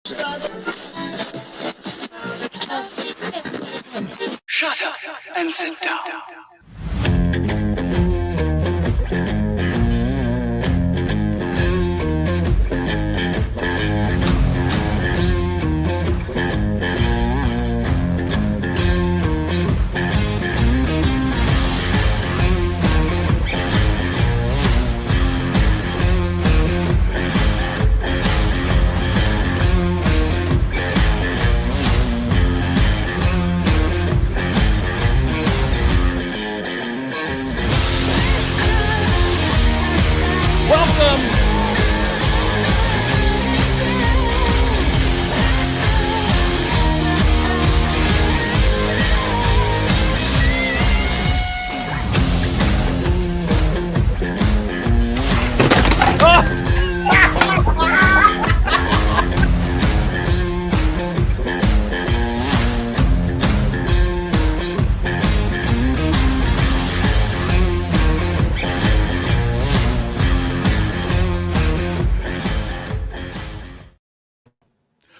Shut up and sit down.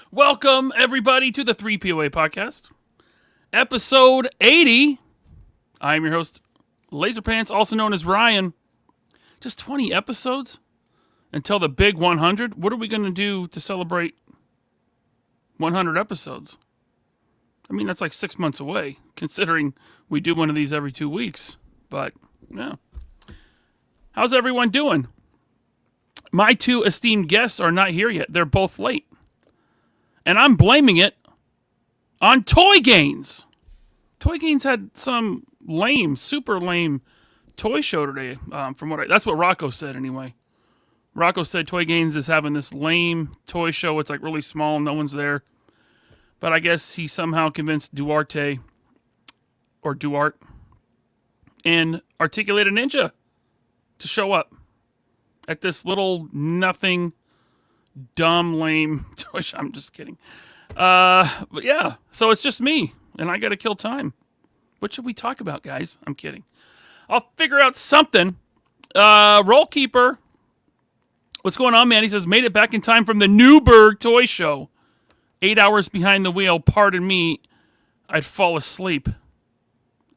Welcome, everybody, to the 3POA podcast, episode 80. I'm your host, Laserpants, also known as Ryan. Just 20 episodes until the big 100. What are we going to do to celebrate 100 episodes? I mean, that's like 6 months away, considering we do one of these every 2 weeks. But, yeah. How's everyone doing? My two esteemed guests are not here yet. They're both late. And I'm blaming it on Toy Gains. Toy Gains had some lame, super lame toy show today. That's what Rocco said anyway. Rocco said Toy Gains is having this lame toy show. It's like really small, no one's there. But I guess he somehow convinced Duarte and Articulated Ninja to show up at this little nothing, dumb, lame toy show. I'm just kidding. But yeah, so it's just me, and I got to kill time. What should we talk about, guys? I'm kidding. I'll figure out something. Roll Keeper. What's going on, man? He says, made it back in time from the Newburgh toy show. 8 hours behind the wheel. Pardon me. I'd fall asleep.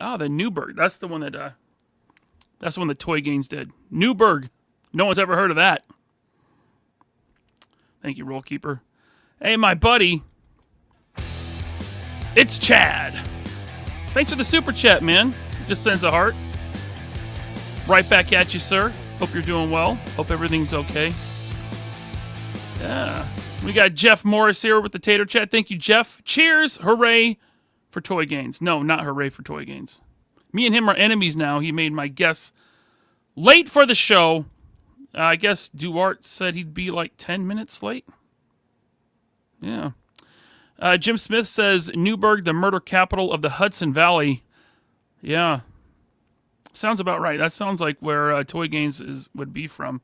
Oh, the Newburgh. That's the one that Toy Gains did. Newburgh. No one's ever heard of that. Thank you, Roll Keeper. Hey, my buddy. It's Chad. Thanks for the super chat, man. Just sends a heart. Right back at you, sir. Hope you're doing well. Hope everything's okay. Yeah. We got Jeff Morris here with the Tater Chat. Thank you, Jeff. Cheers. Hooray for Toy Gains. No, not hooray for Toy Gains. Me and him are enemies now. He made my guess late for the show. I guess Duart said he'd be like 10 minutes late. Yeah. Jim Smith says, Newburgh, the murder capital of the Hudson Valley. Yeah. Sounds about right. That sounds like where Toy Gains would be from.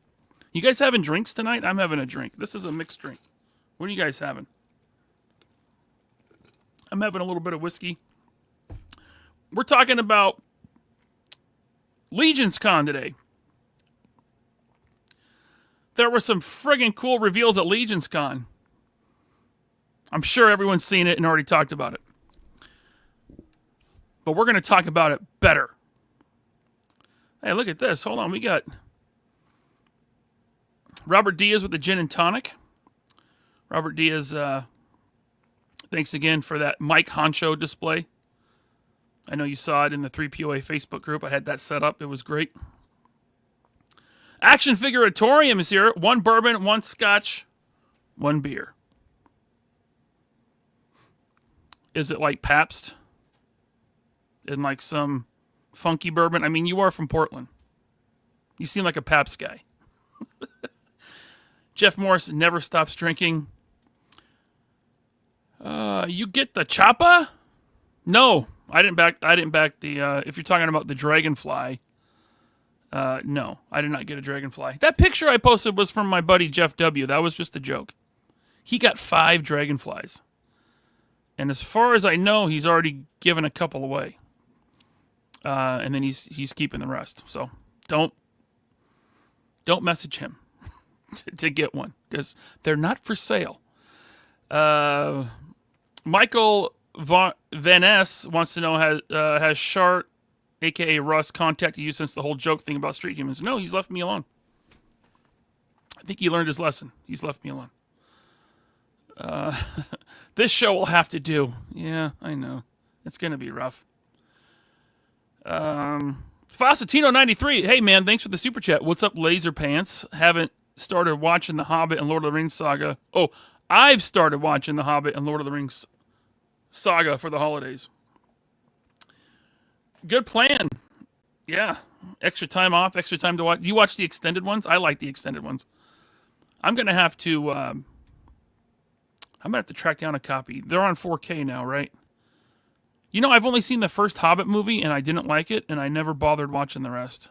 You guys having drinks tonight? I'm having a drink. This is a mixed drink. What are you guys having? I'm having a little bit of whiskey. We're talking about legionscon today. There were some friggin' cool reveals at legionscon. I'm sure everyone's seen it and already talked about it. But we're going to talk about it better. Hey, look at this. Hold on. We got Robert Diaz with the gin and tonic. Robert Diaz, thanks again for that Mike Honcho display. I know you saw it in the 3POA Facebook group. I had that set up. It was great. Action Figuratorium is here. 1 bourbon, 1 scotch, 1 beer. Is it like Pabst? And like some funky bourbon? I mean, you are from Portland. You seem like a Pabst guy. Jeff Morris never stops drinking. You get the choppa? No, I didn't back the, if you're talking about the dragonfly. No, I did not get a dragonfly. That picture I posted was from my buddy Jeff W. That was just a joke. He got 5 dragonflies. And as far as I know, he's already given a couple away. And then he's keeping the rest. So don't message him to get one, because they're not for sale. Michael Van S wants to know, has Shart, a.k.a. Russ, contacted you since the whole joke thing about street humans? No, he's left me alone. I think he learned his lesson. He's left me alone. This show will have to do. Yeah, I know. It's going to be rough. Facetino93. Hey, man, thanks for the super chat. What's up, Laser Pants? Haven't started watching The Hobbit and Lord of the Rings saga. Oh, I've started watching The Hobbit and Lord of the Rings saga for the holidays. Good plan. Yeah. Extra time off, extra time to watch. You watch the extended ones? I like the extended ones. I'm going to have to... I'm going to have to track down a copy. They're on 4K now, right? You know, I've only seen the first Hobbit movie, and I didn't like it, and I never bothered watching the rest.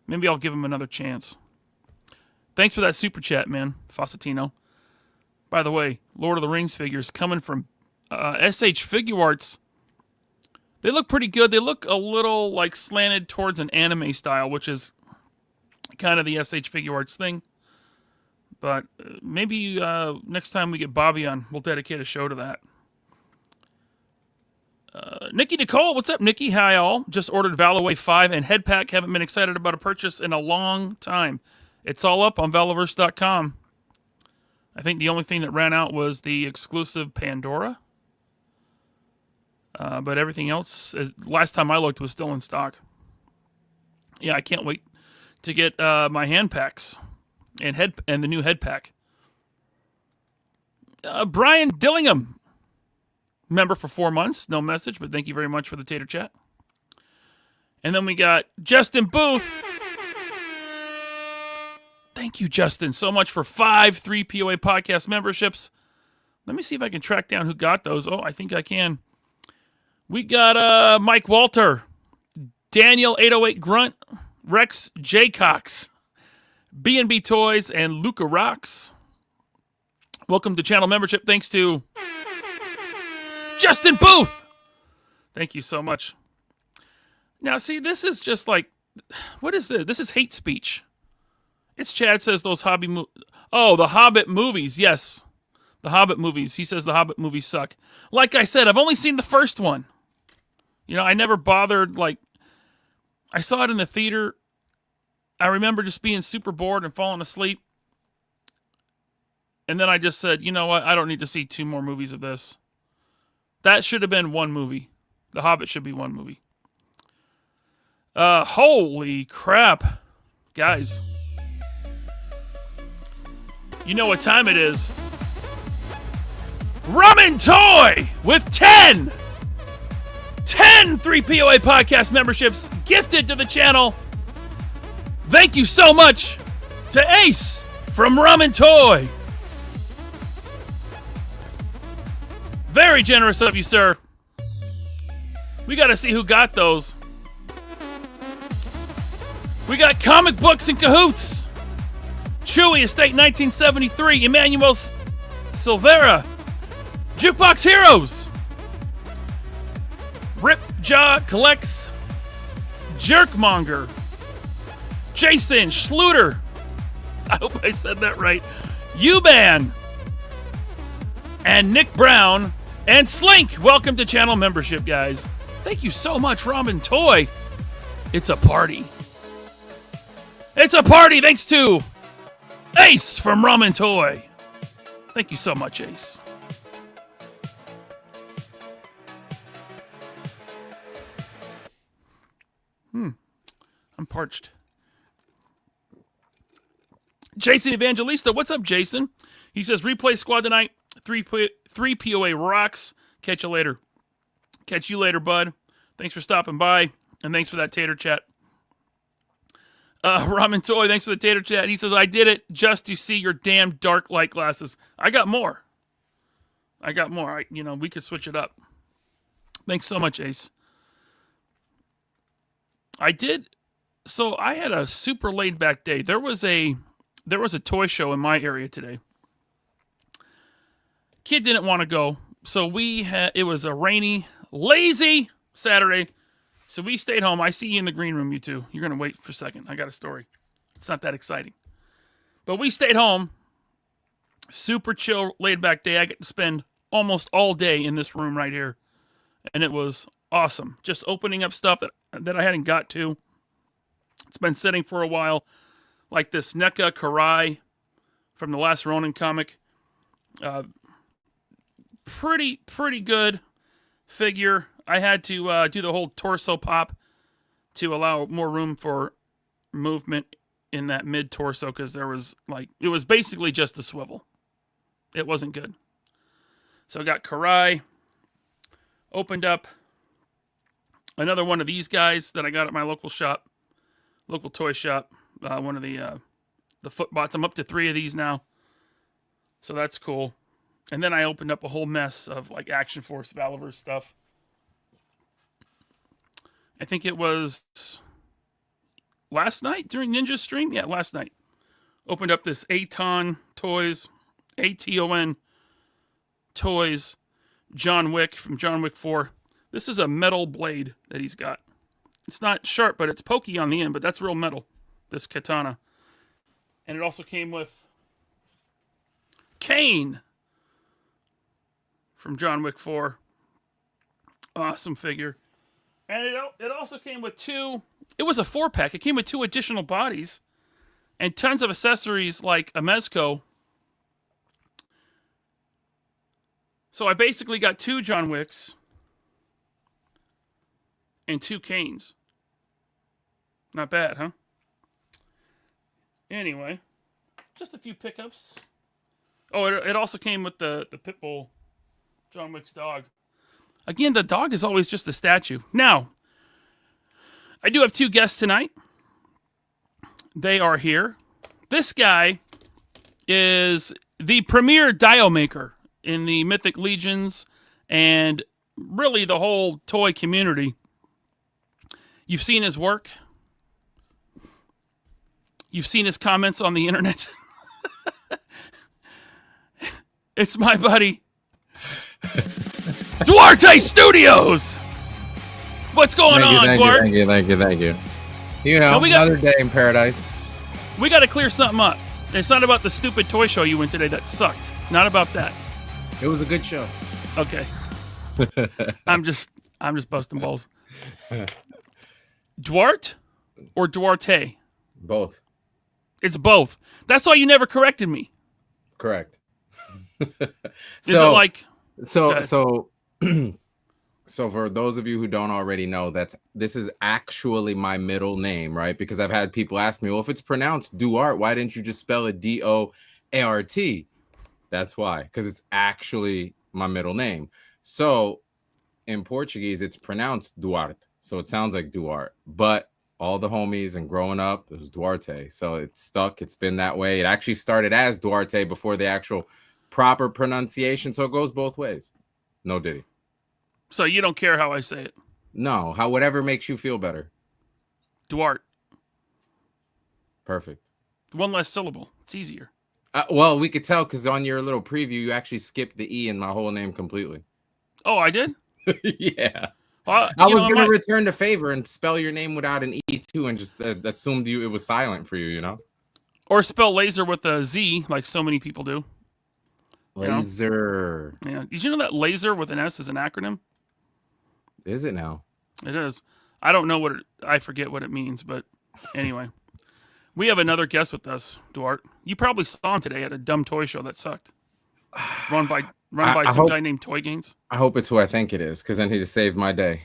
Maybe I'll give them another chance. Thanks for that super chat, man, Facetino. By the way, Lord of the Rings figures coming from SH Figure Arts. They look pretty good. They look a little, like, slanted towards an anime style, which is kind of the SH Figure Arts thing. But maybe next time we get Bobby on, we'll dedicate a show to that. Nikki Nicole, what's up, Nikki? Hi, all. Just ordered Valaway 5 and Head Pack. Haven't been excited about a purchase in a long time. It's all up on Valaverse.com. I think the only thing that ran out was the exclusive Pandora. But everything else, last time I looked, was still in stock. Yeah, I can't wait to get my hand packs and the new head pack. Brian Dillingham, member for 4 months. No message, but thank you very much for the tater chat. And then we got Justin Booth. Thank you, Justin, so much for 5 3POA podcast memberships. Let me see if I can track down who got those. Oh, I think I can. We got Mike Walter, Daniel 808 Grunt, Rex J. Cox, B&B Toys, and Luca Rocks. Welcome to channel membership. Thanks to Justin Booth. Thank you so much. Now, see, this is just like, what is this? This is hate speech. It's Chad says those the Hobbit movies. Yes, the Hobbit movies. He says the Hobbit movies suck. Like I said, I've only seen the first one. You know, I never bothered, like, I saw it in the theater. I remember just being super bored and falling asleep. And then I just said, you know what? I don't need to see 2 more movies of this. That should have been 1 movie. The Hobbit should be 1 movie. Holy crap. Guys. You know what time it is. Rum and Toy with 10 3POA podcast memberships gifted to the channel. Thank you so much to Ace from Rum and Toy. Very generous of you, sir. We got to see who got those. We got Comic Books and Cahoots. Chewy Estate 1973. Emmanuel Silvera. Jukebox Heroes. Rip Jaw Collects. Jerkmonger. Jason Schluter. I hope I said that right. U-Ban. And Nick Brown. And Slink. Welcome to channel membership, guys. Thank you so much, Ramen Toy. It's a party. It's a party thanks to Ace from Ramen Toy. Thank you so much, Ace. I'm parched. Jason Evangelista. What's up, Jason? He says, replay squad tonight. 3 POA rocks. Catch you later. Catch you later, bud. Thanks for stopping by. And thanks for that tater chat. Ramen Toy, thanks for the tater chat. He says, I did it just to see your damn dark light glasses. I got more. We could switch it up. Thanks so much, Ace. So I had a super laid back day. There was a toy show in my area today. Kid didn't want to go. So it was a rainy, lazy Saturday. So we stayed home. I see you in the green room, you two. You're going to wait for a second. I got a story. It's not that exciting. But we stayed home. Super chill, laid back day. I get to spend almost all day in this room right here. And it was awesome. Just opening up stuff that I hadn't got to. It's been sitting for a while. Like this NECA Karai from the last Ronin comic. Pretty good figure. I had to do the whole torso pop to allow more room for movement in that mid torso because it was basically just a swivel. It wasn't good. So I got Karai. Opened up another one of these guys that I got at my local toy shop. One of the footbots. I'm up to 3 of these now. So that's cool. And then I opened up a whole mess of like Action Force Valiver stuff. I think it was last night during Ninja's stream. Yeah, last night. Opened up this Aton Toys, ATON Toys, John Wick from John Wick 4. This is a metal blade that he's got. It's not sharp, but it's pokey on the end, but that's real metal, this katana. And it also came with Kane from John Wick 4. Awesome figure. And it also came with it was a 4-pack. It came with 2 additional bodies and tons of accessories like a Mezco. So I basically got 2 John Wicks and 2 Kanes. Not bad, huh? Anyway, just a few pickups. Oh, it also came with the Pitbull John Wick's dog. Again, the dog is always just a statue. Now, I do have 2 guests tonight. They are here. This guy is the premier dio maker in the Mythic Legions and really the whole toy community. You've seen his work. You've seen his comments on the internet. It's my buddy, Duarte Studios. What's going on, Duarte? Thank you. You know, another day in paradise. We got to clear something up. It's not about the stupid toy show you went today that sucked. Not about that. It was a good show. Okay. I'm just busting balls. Duart or Duarte? Both. It's both. That's why you never corrected me. Correct. Is it like so for those of you who don't already know, this is actually my middle name, right? Because I've had people ask me, well, if it's pronounced Duart, why didn't you just spell it D-O-A-R-T? That's why, because it's actually my middle name. So in Portuguese, it's pronounced Duarte. So it sounds like Duart, but all the homies and growing up, it was Duarte. So it's stuck. It's been that way. It actually started as Duarte before the actual proper pronunciation. So it goes both ways. No diddy. So you don't care how I say it? No, whatever makes you feel better. Duart. Perfect. 1 less syllable. It's easier. Well, we could tell because on your little preview, you actually skipped the E in my whole name completely. Oh, I did? Yeah. Well, I was going to return the favor and spell your name without an E too and just assumed it was silent for you, you know? Or spell laser with a Z like so many people do. Laser. You know? Yeah. Did you know that laser with an S is an acronym? Is it now? It is. I don't know I forget what it means, but anyway. We have another guest with us, Duart. You probably saw him today at a dumb toy show that sucked. Run by some guy named Toy Gains. I hope it's who I think it is, because then he just saved my day.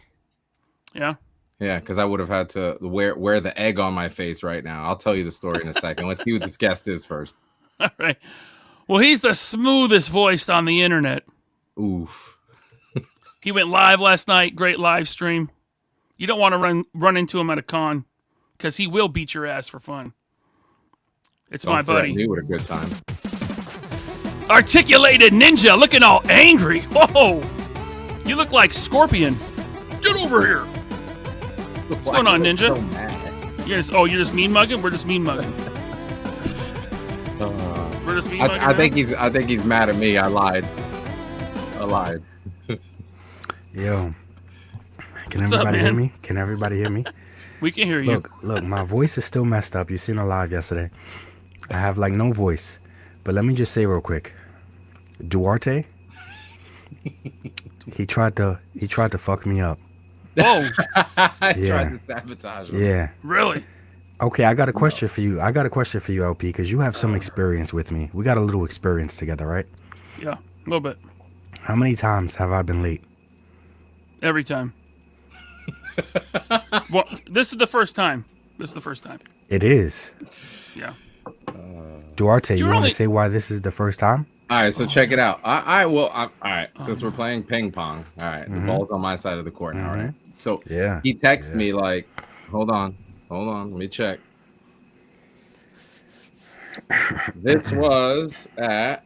Yeah? Yeah, because I would have had to wear the egg on my face right now. I'll tell you the story in a second. Let's see who this guest is first. All right. Well, he's the smoothest voice on the internet. Oof. He went live last night. Great live stream. You don't want to run into him at a con, because he will beat your ass for fun. It's my buddy. Me with a good time. Articulated Ninja, looking all angry. Whoa! You look like Scorpion. Get over here. What's going on, Ninja? So mad? You're just mean mugging. We're just mean mugging. We're just mean mugging. I think he's mad at me. I lied. Yo, can everybody hear me? Can everybody hear me? We can hear you. Look, my voice is still messed up. You seen it live yesterday. I have like no voice, But let me just say real quick, Duarte, he tried to fuck me up. Whoa, I Yeah. tried to sabotage him. Yeah. really? Okay, I got a question for you. LP, because you have some experience with me. We got a little experience together, right? Yeah, a little bit. How many times have I been late? Every time. Well, this is the first time. It is. Yeah. Duarte, you You're want only- to say why this is the first time? All right, so check it out. All right, since we're playing ping pong, all right, the ball's on my side of the court now, right? So Yeah. he texts me like, hold on, let me check. This was at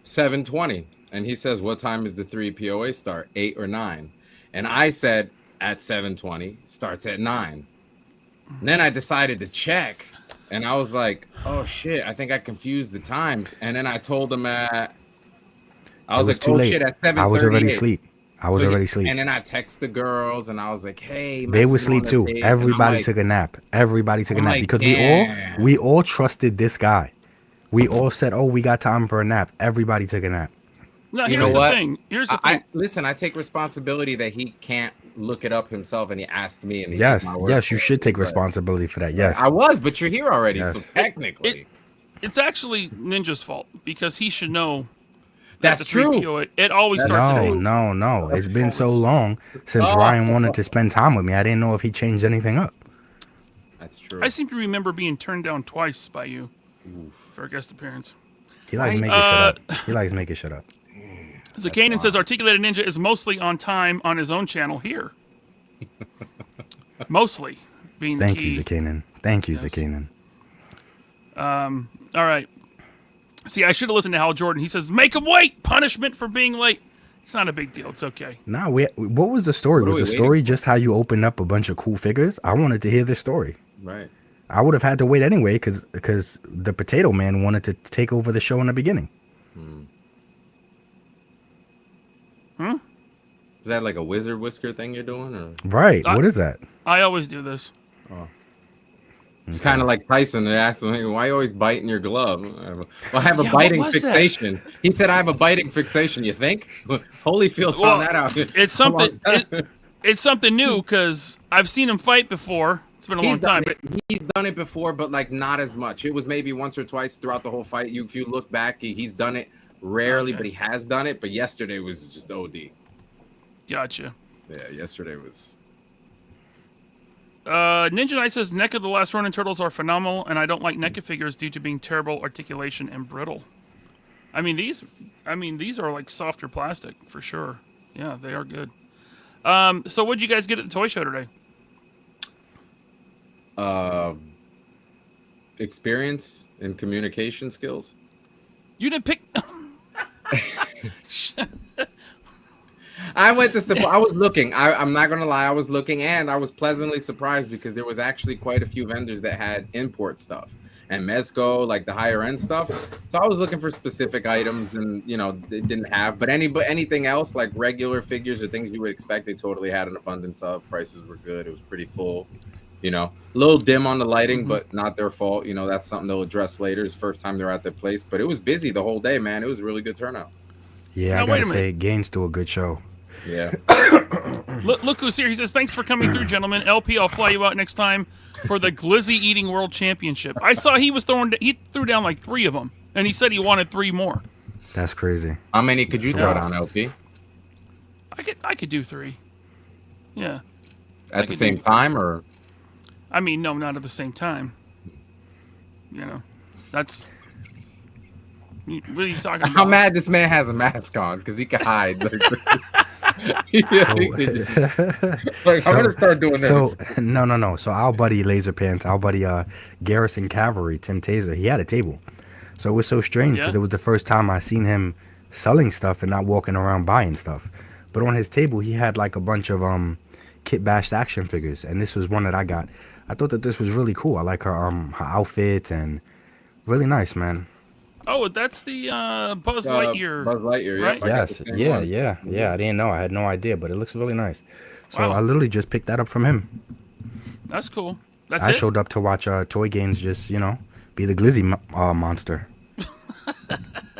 7:20, and he says, what time is the 3 POA start, 8 or 9? And I said at 7:20, starts at 9. And then I decided to check, and I was like, oh shit, I think I confused the times. And then I told him I was like, too oh late. shit, at 7:38. I was already asleep. And then I text the girls, and I was like, hey, They were message asleep on the too. page. And Everybody I'm like, took a nap. Everybody took a I'm nap like, because damn. we all trusted this guy. We all said, "Oh, we got time for a nap." Everybody took a nap. No, You here's know the what? thing. Here's the thing. Listen, I take responsibility that he can't look it up himself, and he asked me, and he Yes, took my word yes, for you it. should take But responsibility for that. Yes, I was, but you're here already, so Yes. technically, It's actually Ninja's fault because he should know. that's the 3 true. POA, it always starts at 8. no. It's been so Always. long since Oh. Ryan wanted to spend time with me. I didn't know if he changed anything up. That's true. I seem to remember being turned down twice by you for a guest appearance. He likes Right. making shit up. He likes making shit up. Zakanan says Articulated Ninja is mostly on time on his own channel here. Mostly being Thank key. you, Zakanan. Thank you, Zakanan. All right. See, I should have listened to Hal Jordan. He says, make him wait. Punishment for being late. It's not a big deal. It's okay. Nah, what was the story? What are Was we the story waiting just how you opened up a bunch of cool figures? I wanted to hear the story. Right. I would have had to wait anyway because the Potato Man wanted to take over the show in the beginning. Is that like a wizard whisker thing you're doing, or Right. What is that? I always do this. it's kind of like Tyson? They asked him, "Hey, why are you always biting your glove?" Well, I have a Yeah, what biting was that? fixation. He said, "I have a biting fixation." You think? Holyfield Well, found that out. It's something. It's something new because I've seen him fight before. It's been a long He's time. done it. He's done it before, but like not as much. It was maybe once or twice throughout the whole fight. If you look back, he's done it rarely, Okay. but he has done it. But yesterday was just OD. Gotcha. Yeah, yesterday was. Ninja Knight says NECA the Last Ronin Turtles are phenomenal, and I don't like NECA figures due to being terrible articulation and brittle. I mean these are like softer plastic for sure. Yeah, they are good. So what'd you guys get at the toy show today? Experience and communication skills. You didn't pick. I went to I was looking. I'm not gonna lie. I was looking, and I was pleasantly surprised because there was actually quite a few vendors that had import stuff and Mezco, like the higher end stuff. So I was looking for specific items, and they didn't have. But anything else like regular figures or things you would expect, they totally had an abundance of. Prices were good. It was pretty full. A little dim on the lighting, but not their fault. That's something they'll address later. It's the first time they're at their place, but it was busy the whole day, man. It was a really good turnout. Yeah, Now, I wait gotta a say, Gaines do a good show. Yeah. Look who's here. He says, thanks for coming through, gentlemen. LP, I'll fly you out next time for the Glizzy Eating World Championship. I saw he threw down like 3 of them, and he said he wanted 3 more. That's crazy. How many could you throw down, LP? I could do 3. Yeah. At the could same do- time, or? I mean, no, not at the same time. That's... What are you talking about? How mad this man has a mask on because he can hide. I'm gonna start doing this. So no. So our buddy Laser Pants, our buddy Garrison Cavalry, Tim Taser, he had a table. So it was so strange because Yeah? it was the first time I seen him selling stuff and not walking around buying stuff. But on his table, he had like a bunch of kit bashed action figures, and this was one that I got. I thought that this was really cool. I like her outfit and really nice, man. Oh, that's the Buzz Lightyear. Buzz Lightyear, right? yeah. Yes, yeah. I didn't know. I had no idea, but it looks really nice. So Wow. I literally just picked that up from him. That's cool. That's I it? showed up to watch Toy Gaines just, be the Glizzy monster.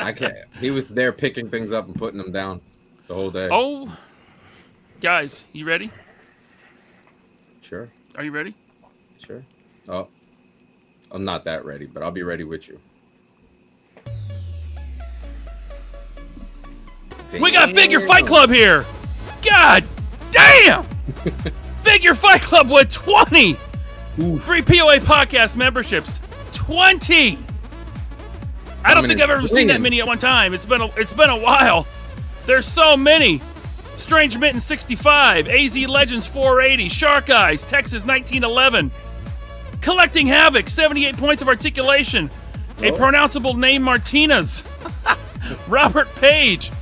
I can't. He was there picking things up and putting them down the whole day. Oh, guys, you ready? Sure. Are you ready? Sure. Oh, I'm not that ready, but I'll be ready with you. We got Figure Fight Club here. God damn! Figure Fight Club with 20 free POA podcast memberships. 20. I don't think I've ever seen that many at one time. It's been a while. There's so many. Strange Mitten 65, AZ Legends 480, Shark Eyes, Texas 1911, Collecting Havoc 78 points of articulation, a pronounceable name Martinez, Robert Page,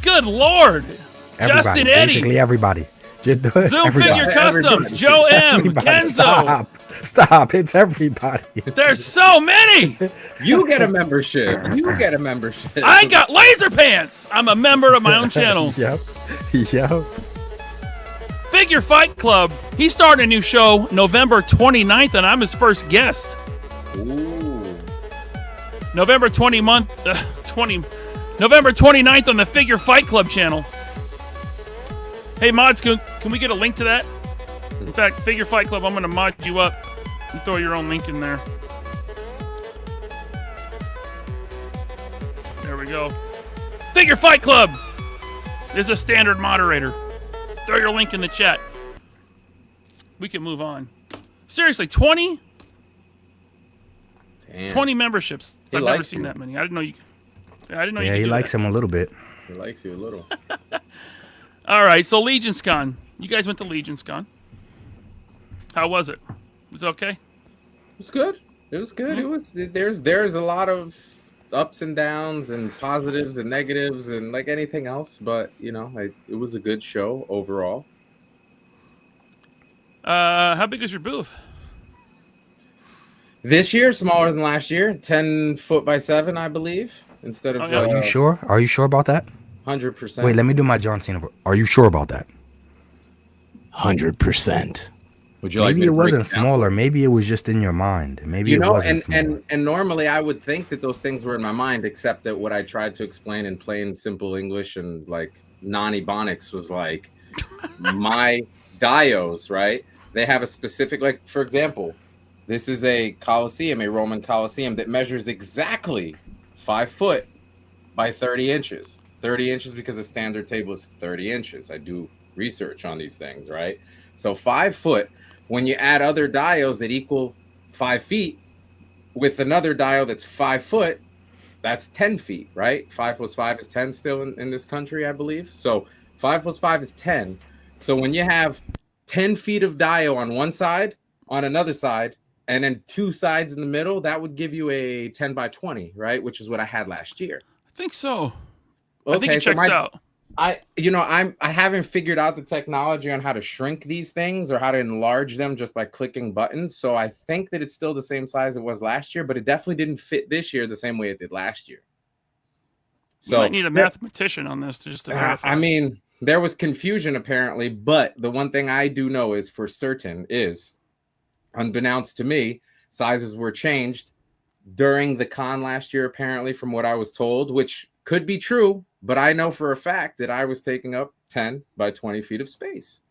good lord, Everybody, Justin Eddy, basically everybody. Just do it. Zoom Everybody. Figure Customs, Joe M, Everybody. Kenzo. Stop! It's everybody. There's so many. You get a membership. You get a membership. I got Laser Pants. I'm a member of my own channel. Yep. Figure Fight Club. He started a new show November 29th, and I'm his first guest. Ooh. November 29th on the Figure Fight Club channel. Hey, mods, can we get a link to that? In fact, Figure Fight Club, I'm going to mod you up and throw your own link in there. There we go. Figure Fight Club is a standard moderator. Throw your link in the chat. We can move on. Seriously, 20? Damn. 20 memberships. He I've never likes seen you. that many. I didn't know you. I didn't know you. Yeah, could he do likes that. him a little bit. He likes you a little. All right, so LegionsCon. You guys went to LegionsCon. How was it? Was it okay? It was good. It was good. It was. There's a lot of ups and downs and positives and negatives and like anything else, but you know, it was a good show overall. How big was your booth? This year, smaller than last year, 10 foot by 7, I believe, instead of. Oh, yeah. Are you sure? Are you sure about that? 100%. Wait, let me do my John Cena. Are you sure about that? 100%. Would you like Maybe me it to break wasn't it down? smaller. Maybe it was just in your mind. Maybe You it know, wasn't smaller. and normally I would think that those things were in my mind, except that what I tried to explain in plain, simple English and like non-ebonics was like my dios, right? They have a specific, like, for example, this is a Colosseum, a Roman Colosseum that measures exactly 5 foot by 30 inches. 30 inches because a standard table is 30 inches. I do research on these things, right? So 5 foot. When you add other dios that equal 5 feet with another dio that's 5 foot, that's 10 feet, right? 5 plus 5 is 10 still in this country, I believe. So 5 plus 5 is 10. So when you have 10 feet of dio on one side, on another side, and then 2 sides in the middle, that would give you a 10 by 20, right? Which is what I had last year. I think so. Okay, I think it checks out. I haven't figured out the technology on how to shrink these things or how to enlarge them just by clicking buttons. So I think that it's still the same size it was last year, but it definitely didn't fit this year the same way it did last year. So you might need a mathematician on this to verify. I mean, there was confusion apparently, but the one thing I do know is for certain is, unbeknownst to me, sizes were changed during the con last year, apparently, from what I was told, which could be true, but I know for a fact that I was taking up 10 by 20 feet of space.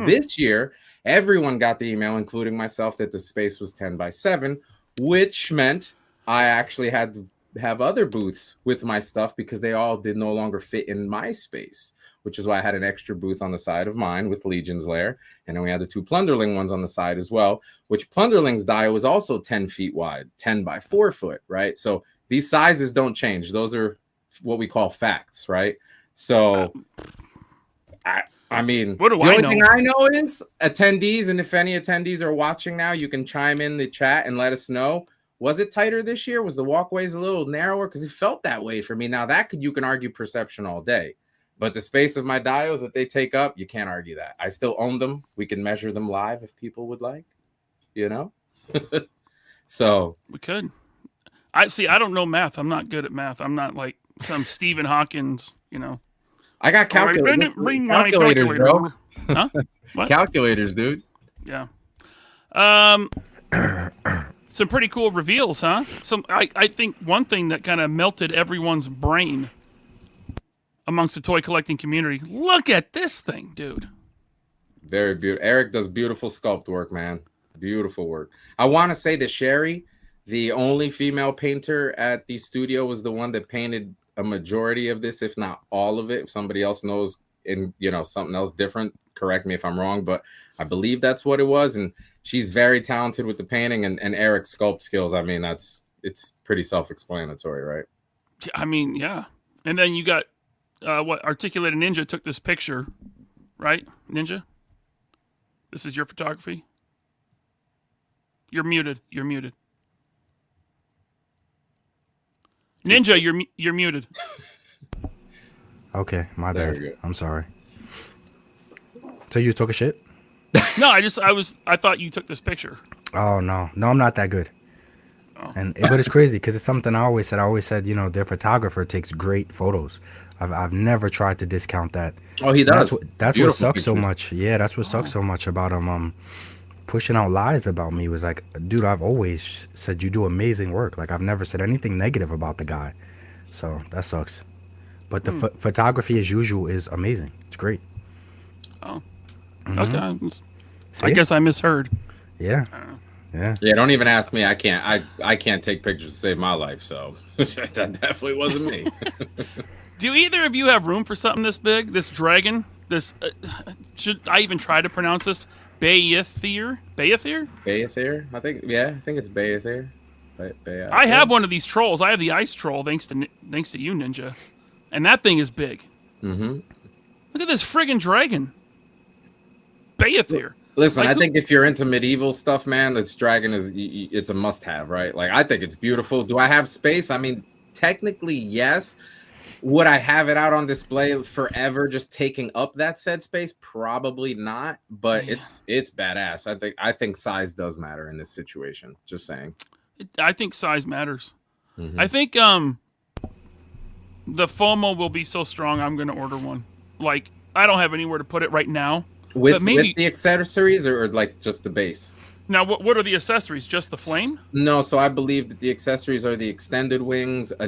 This year, everyone got the email, including myself, that the space was 10 by 7, which meant I actually had to have other booths with my stuff because they all did no longer fit in my space, which is why I had an extra booth on the side of mine with Legion's Lair. And then we had the 2 Plunderling ones on the side as well, which Plunderling's dio was also 10 feet wide, 10 by 4 foot, right? So these sizes don't change. Those are what we call facts, right? So I mean, what do the I only know? thing I know is attendees, and if any attendees are watching now, you can chime in the chat and let us know. Was it tighter this year? Was the walkways a little narrower? Because it felt that way for me. Now you can argue perception all day, but the space of my dials that they take up, you can't argue that. I still own them. We can measure them live if people would like, you know? So We could. I don't know math. I'm not good at math. I'm not like some Stephen Hawkins, you know. I got calculators, Bring my calculators, bro. Huh? What? Calculators, dude. Yeah. Some pretty cool reveals, huh? I think one thing that kind of melted everyone's brain amongst the toy collecting community. Look at this thing, dude. Very beautiful. Eric does beautiful sculpt work, man. Beautiful work. I want to say that Sherry, the only female painter at the studio, was the one that painted a majority of this, if not all of it. If somebody else knows, in something else different, correct me if I'm wrong, but I believe that's what it was. And she's very talented with the painting, and Eric's sculpt skills. I mean, it's pretty self-explanatory, right? I mean, yeah. And then you got Articulated Ninja took this picture, right? Ninja, this is your photography. You're muted. Ninja, you're muted. Okay, my bad. I'm sorry. So you talking shit? No, I thought you took this picture. Oh no, I'm not that good. Oh. But it's crazy because it's something I always said. Their photographer takes great photos. I've never tried to discount that. Oh, he does. That's what sucks so much. Yeah, that's what sucks so much about him. Pushing out lies about me was like, dude, I've always said you do amazing work. Like I've never said anything negative about the guy. So that sucks. But the photography as usual is amazing. It's great. Oh, okay. I guess I misheard. Yeah. Yeah. Don't even ask me. I can't take pictures to save my life. So that definitely wasn't me. Do either of you have room for something this big? This dragon? This should I even try to pronounce this? Bayethir? Bayethir? I think it's Bayethir. I have one of these trolls. I have the ice troll, thanks to you, Ninja, and that thing is big. Mm-hmm. Look at this friggin' dragon. Bayethir. Listen, I think if you're into medieval stuff, man, this dragon it's a must-have, right? Like, I think it's beautiful. Do I have space? I mean, technically, yes. Would I have it out on display forever, just taking up that said space? Probably not. But it's badass. I think size does matter in this situation. Just saying. I think size matters. Mm-hmm. I think the FOMO will be so strong. I'm going to order one. Like, I don't have anywhere to put it right now. With the accessories or like just the base? Now, what are the accessories? Just the flame? No, so I believe that the accessories are the extended wings, a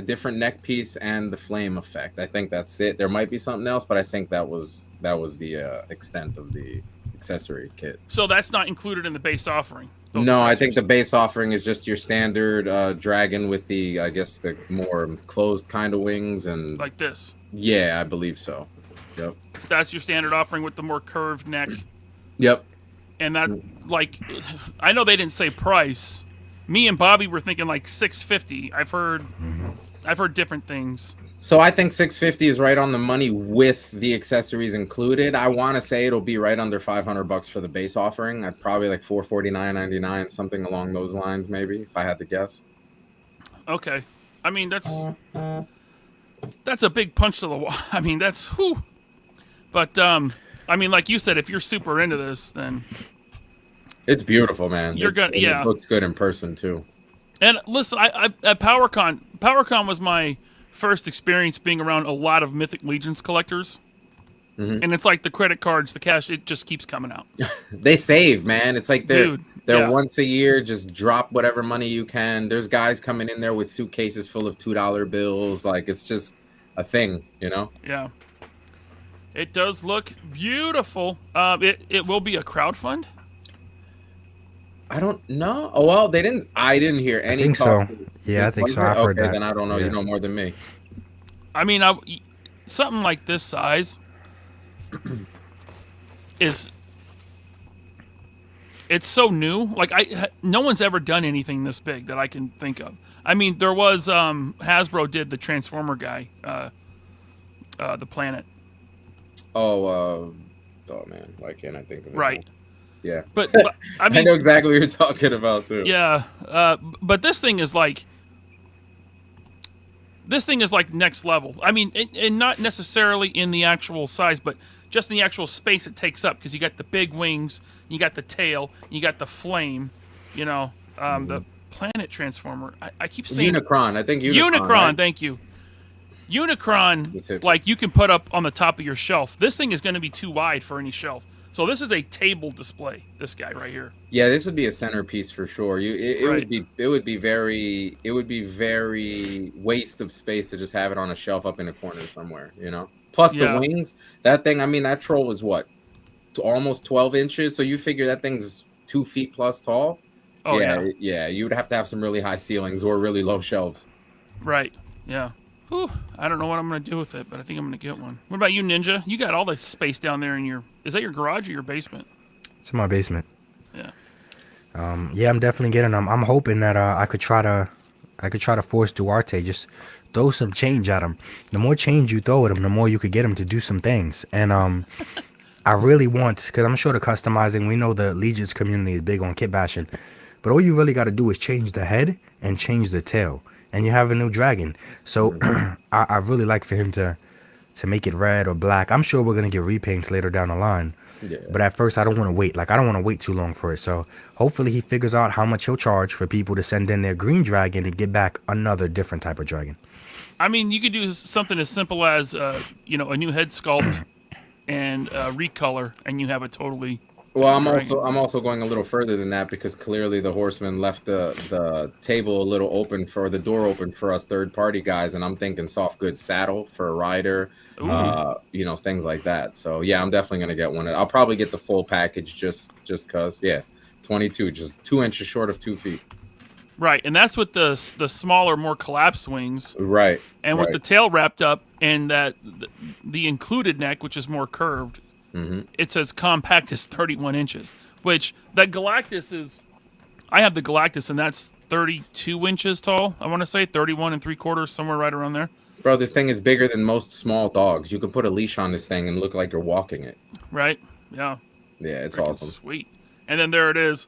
different neck piece, and the flame effect. I think that's it. There might be something else, but I think that was the extent of the accessory kit. So that's not included in the base offering? No, I think the base offering is just your standard dragon with the, I guess, the more closed kind of wings and like this. Yeah, I believe so. Yep. That's your standard offering with the more curved neck. Yep. And that, like, I know they didn't say price. Me and Bobby were thinking like $650. I've heard different things. So I think $650 is right on the money with the accessories included. I want to say it'll be right under $500 for the base offering. I'd probably like $449.99, something along those lines, maybe, if I had to guess. Okay. I mean, that's a big punch to the wall. I mean, that's whew. But I mean, like you said, if you're super into this, then it's beautiful, man. It looks good in person too. And listen, I at PowerCon was my first experience being around a lot of Mythic Legions collectors. Mm-hmm. And it's like the credit cards, the cash, it just keeps coming out. They save, man. It's like they're once a year, just drop whatever money you can. There's guys coming in there with suitcases full of $2 bills. Like, it's just a thing, you know? Yeah. It does look beautiful. It will be a crowdfund? I don't know. Oh, well, I didn't hear any. I think so. Yeah, I think so. I've heard that. Then I don't know. Yeah. You know more than me. I mean, something like this size it's so new. Like, no one's ever done anything this big that I can think of. I mean, there was Hasbro did the Transformer guy, the planet. Oh man, why can't I think of it? Right. Yeah. But I mean, I know exactly what you're talking about too. Yeah. But this thing is like next level. I mean, and not necessarily in the actual size, but just in the actual space it takes up, because you got the big wings, you got the tail, you got the flame, the planet transformer. I keep saying Unicron. I think Unicron. Right? Thank you. Unicron, like, you can put up on the top of your shelf. This thing is going to be too wide for any shelf. So this is a table display. This guy right here. Yeah, this would be a centerpiece for sure. It Right. would be very waste of space to just have it on a shelf up in a corner somewhere, you know. Plus the Yeah. wings, that thing. I mean, that troll is what, almost 12 inches. So you figure that thing's 2 feet plus tall. Oh yeah. You would have to have some really high ceilings or really low shelves. Right. Yeah. Whew. I don't know what I'm going to do with it, but I think I'm going to get one. What about you, Ninja? You got all this space down there in your... Is that your garage or your basement? It's in my basement. Yeah. Yeah, I'm definitely getting them. I'm hoping that I could try to force Duarte, just throw some change at him. The more change you throw at him, the more you could get him to do some things. And I really want, because I'm sure the customizing, we know the Legions community is big on kit bashing, but all you really got to do is change the head and change the tail, and you have a new dragon. So I really like for him to make it red or black. I'm sure we're going to get repaints later down the line. Yeah. But at first, I don't want to wait. Like, I don't want to wait too long for it. So hopefully he figures out how much he'll charge for people to send in their green dragon and get back another different type of dragon. I mean, you could do something as simple as, a new head sculpt and recolor, and you have a totally... Well, I'm also going a little further than that, because clearly the horseman left the table a little open, for the door open for us third party guys, and I'm thinking soft goods saddle for a rider, things like that. So yeah, I'm definitely gonna get one. I'll probably get the full package just cause 22, just 2 inches short of 2 feet. Right, and that's with the smaller, more collapsed wings. Right. And with the tail wrapped up and the included neck, which is more curved. It says compact is 31 inches, which that Galactus is. I have the Galactus, and that's 32 inches tall. I want to say 31 3/4, somewhere right around there. Bro, this thing is bigger than most small dogs. You can put a leash on this thing and look like you're walking it. Right? Yeah. Yeah, it's Freaking awesome. Sweet. And then there it is,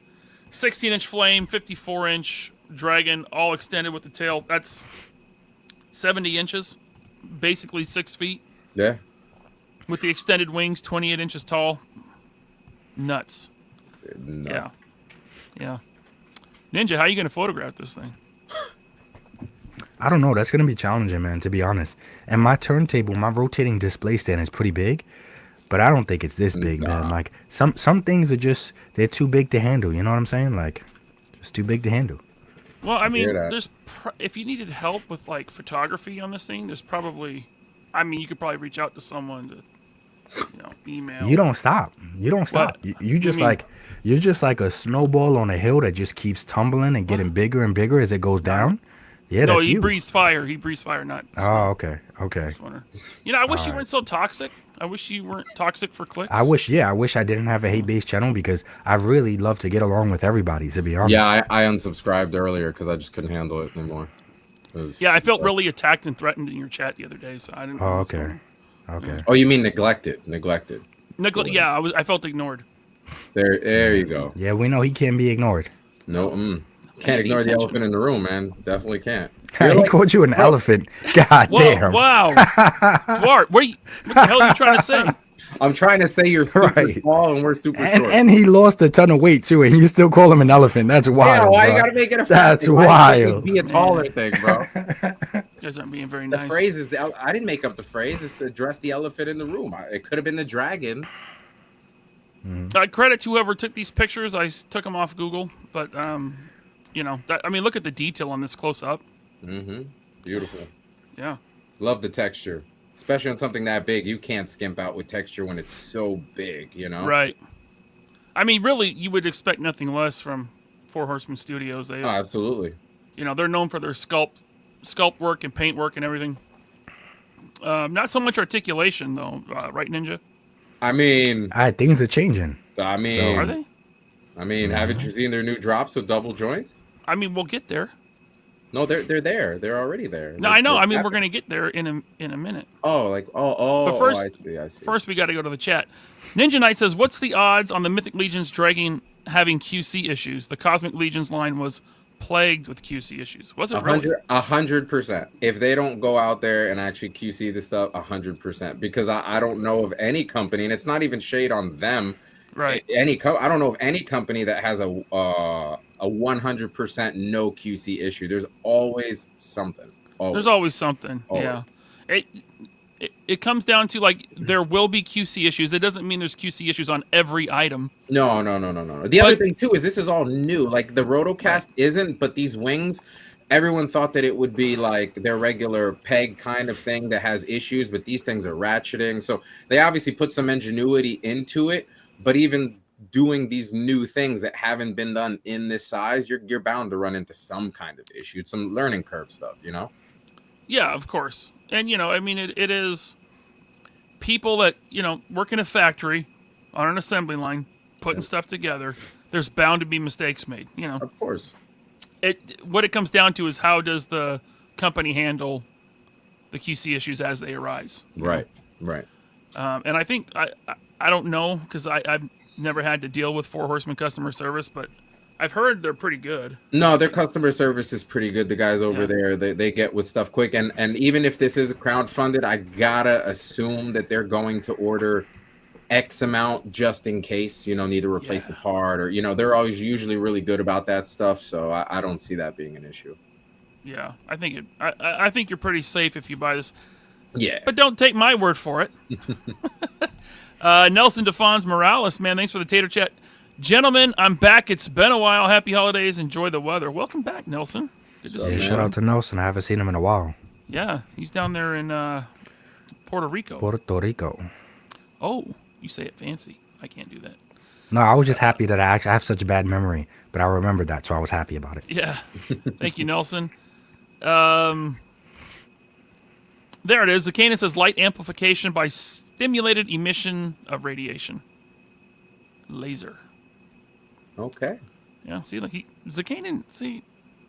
16-inch flame, 54-inch dragon, all extended with the tail. That's 70 inches, basically 6 feet. Yeah. With the extended wings, 28 inches tall. Nuts. Nuts. Yeah. Ninja, how are you going to photograph this thing? I don't know. That's going to be challenging, man, to be honest. And my turntable, my rotating display stand is pretty big, but I don't think it's this big, man. Like, some things are just, they're too big to handle. You know what I'm saying? Like, just too big to handle. Well, I mean, if you needed help with, like, photography on this thing, there's probably... I mean, you could probably reach out to someone to... email. You don't stop. You're just like a snowball on a hill that just keeps tumbling and getting bigger and bigger as it goes down. Yeah, no, that's he you. breathes fire. He breathes fire, not. Oh, okay. I wish you weren't so toxic. I wish you weren't toxic for clicks. I wish I didn't have a hate-based channel, because I really love to get along with everybody, to be honest. Yeah, I unsubscribed earlier because I just couldn't handle it anymore. I felt really attacked and threatened in your chat the other day, so I didn't. Oh, okay. Okay. Oh, you mean neglected? Yeah, I felt ignored. There you go. Yeah, we know he can't be ignored. No, can't ignore the elephant in the room, man. Definitely can't. He called you an elephant. God damn. Wow. Duart, what the hell are you trying to say? I'm trying to say you're super tall and we're super short. And he lost a ton of weight too, and you still call him an elephant. That's wild. Yeah, why bro. you gotta make it a That's thing? wild. Just be a taller thing, bro. You guys aren't being very nice. The phrase is, I didn't make up the phrase. It's to address the elephant in the room. It could have been the dragon. Credit to whoever took these pictures. I took them off Google, but look at the detail on this close up. Beautiful. Yeah. Love the texture, especially on something that big. You can't skimp out with texture when it's so big, you know? Right. I mean, really, you would expect nothing less from Four Horsemen Studios. They, absolutely. They're known for their sculpt work and paint work and everything. Not so much articulation, though, right, Ninja? I mean, things are changing. Are they? I mean, haven't you seen their new drops with double joints? I mean, we'll get there. No, they're there. They're already there. No, I know. I mean, we're gonna get there in a minute. But first, I see. First, we got to go to the chat. Ninja Knight says, "What's the odds on the Mythic Legions dragging having QC issues? The Cosmic Legions line was plagued with QC issues. Was it really? 100%. If they don't go out there and actually QC this stuff, 100%. Because I don't know of any company, and it's not even shade on them. Right. I don't know of any company that has a 100% no QC issue. There's always something. There's always something. Always. Yeah. it comes down to like there will be QC issues. It doesn't mean there's QC issues on every item. No. The other thing too is this is all new. Like the Rotocast isn't, but these wings, everyone thought that it would be like their regular peg kind of thing that has issues, but these things are ratcheting. So they obviously put some ingenuity into it, but even doing these new things that haven't been done in this size, you're bound to run into some kind of issue, some learning curve stuff, you know? Yeah, of course. And, you know, I mean, it is people that, you know, work in a factory on an assembly line, putting stuff together. There's bound to be mistakes made, you know? Of course. What it comes down to is how does the company handle the QC issues as they arise? Right. And I think, I don't know, because I've never had to deal with Four Horsemen customer service, but I've heard they're pretty good. No, their customer service is pretty good. The guys over there, they get with stuff quick. And even if this is crowdfunded, I gotta assume that they're going to order X amount just in case, you know, need to replace a part, or, you know, they're always usually really good about that stuff. So I don't see that being an issue. Yeah, I think I think you're pretty safe if you buy this. Yeah. But don't take my word for it. Nelson DeFons Morales, man, thanks for the tater chat. Gentlemen, I'm back. It's been a while. Happy holidays. Enjoy the weather. Welcome back, Nelson. Good to see you. Shout out to Nelson. I haven't seen him in a while. Yeah, he's down there in Puerto Rico. Puerto Rico. Oh, you say it fancy. I can't do that. No, I was just happy that I have such a bad memory, but I remembered that, so I was happy about it. Yeah. Thank you, Nelson. There it is. The Zacana says light amplification by stimulated emission of radiation. Laser. Okay. Yeah, see, like Zacana,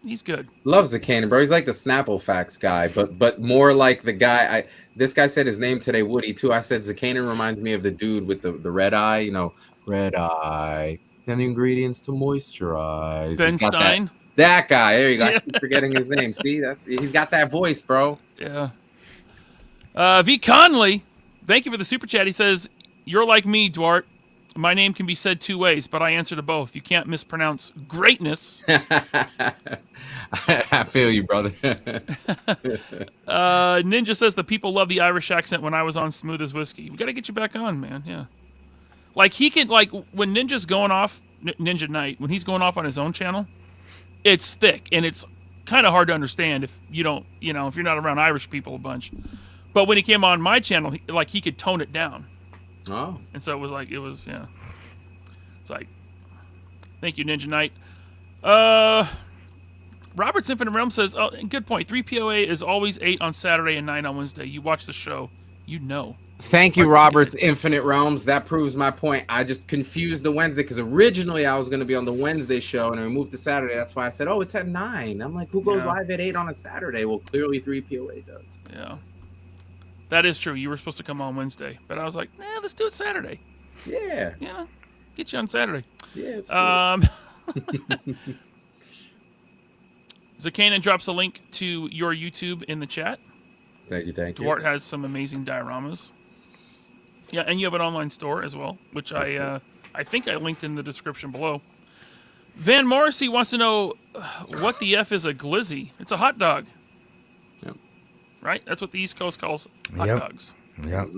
he's good. Loves Zacana, bro. He's like the Snapple Facts guy, but more like the guy. This guy said his name today, Woody, too. I said Zacana reminds me of the dude with the red eye, you know, red eye. And the ingredients to moisturize. Ben Stein. That guy. There you go. I keep forgetting his name. See, he's got that voice, bro. Yeah. V. Conley, thank you for the super chat. He says, "You're like me, Duart. My name can be said two ways, but I answer to both. You can't mispronounce greatness." I feel you, brother. Ninja says the people love the Irish accent when I was on Smooth as Whiskey. We got to get you back on, man. Yeah. Like he can, like when Ninja's going off, Ninja Knight, when he's going off on his own channel, it's thick and it's kind of hard to understand if you don't, you know, if you're not around Irish people a bunch. But when he came on my channel, he could tone it down. Oh. And so yeah. It's like, thank you, Ninja Knight. Robert's Infinite Realm says, oh, good point. 3POA is always 8 on Saturday and 9 on Wednesday. You watch the show, you know. Thank you, Robert's Infinite Realms. That proves my point. I just confused the Wednesday because originally I was going to be on the Wednesday show and we moved to Saturday. That's why I said, oh, it's at 9. I'm like, who goes live at 8 on a Saturday? Well, clearly 3POA does. Yeah. That is true. You were supposed to come on Wednesday, but I was like, nah, let's do it Saturday. Yeah. You know, get you on Saturday. Yeah. Zacana drops a link to your YouTube in the chat. Thank you. Duart has some amazing dioramas. Yeah, and you have an online store as well, which I think I linked in the description below. Van Morrissey wants to know what the F is a glizzy. It's a hot dog. Yep. Right? That's what the East Coast calls hot dogs. Yep.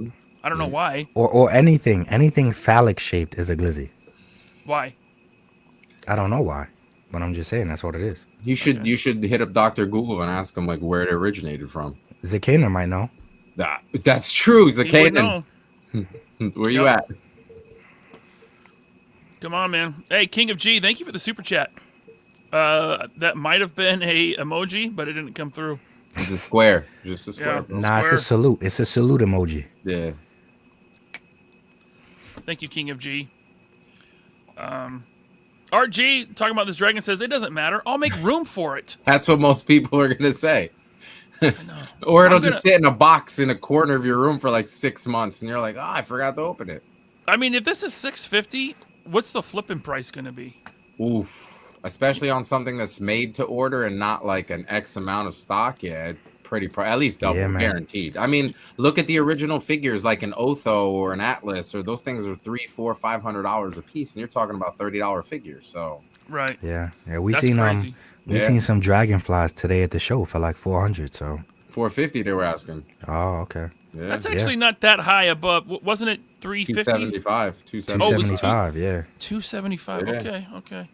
I don't know why. Or anything phallic shaped is a glizzy. Why? I don't know why, but I'm just saying that's what it is. You should hit up Dr. Google and ask him like where it originated from. Zacana might know. That's true, Zacana. Where you at? Come on, man. Hey, King of G, thank you for the super chat. That might have been a emoji, but it didn't come through. It's a square. Just a square. Yeah. Nah, it's a salute. It's a salute emoji. Yeah. Thank you, King of G. RG, talking about this dragon, says, it doesn't matter. I'll make room for it. That's what most people are going to say. I know. Or it'll just sit in a box in a corner of your room for like 6 months, and you're like, oh, I forgot to open it. I mean, if this is $650, what's the flipping price going to be? Oof. Especially on something that's made to order and not like an X amount of stock. Yeah, at least double, guaranteed. I mean, look at the original figures like an Otho or an Atlas, or those things are $300, $400, $500 a piece, and you're talking about $30 figures. So right, yeah. We seen some dragonflies today at the show for like 400. So 450 they were asking. Oh, okay. Yeah. That's actually not that high above. Wasn't it 350? 275. 275, yeah. 275. Yeah. Okay.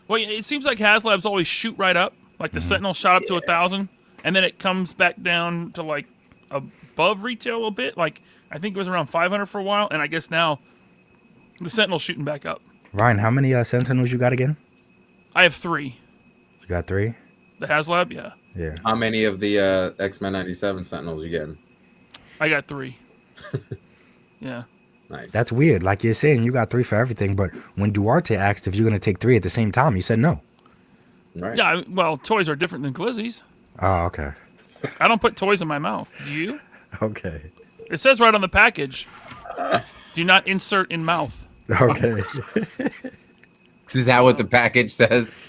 Well, it seems like HasLabs always shoot right up. Like the Sentinel shot up to 1,000, and then it comes back down to like above retail a little bit. Like I think it was around 500 for a while, and I guess now the Sentinel's shooting back up. Ryan, how many Sentinels you got again? I have 3. You got 3? The HasLab, yeah. Yeah. How many of the X-Men 97 Sentinels you getting? I got 3. Yeah. Nice. That's weird. Like you're saying, you got 3 for everything, but when Duarte asked if you're going to take 3 at the same time, you said no. right. Yeah, well, toys are different than glizzies. Oh, okay. I don't put toys in my mouth. Do you? Okay. It says right on the package, do not insert in mouth. Okay. Is that what the package says?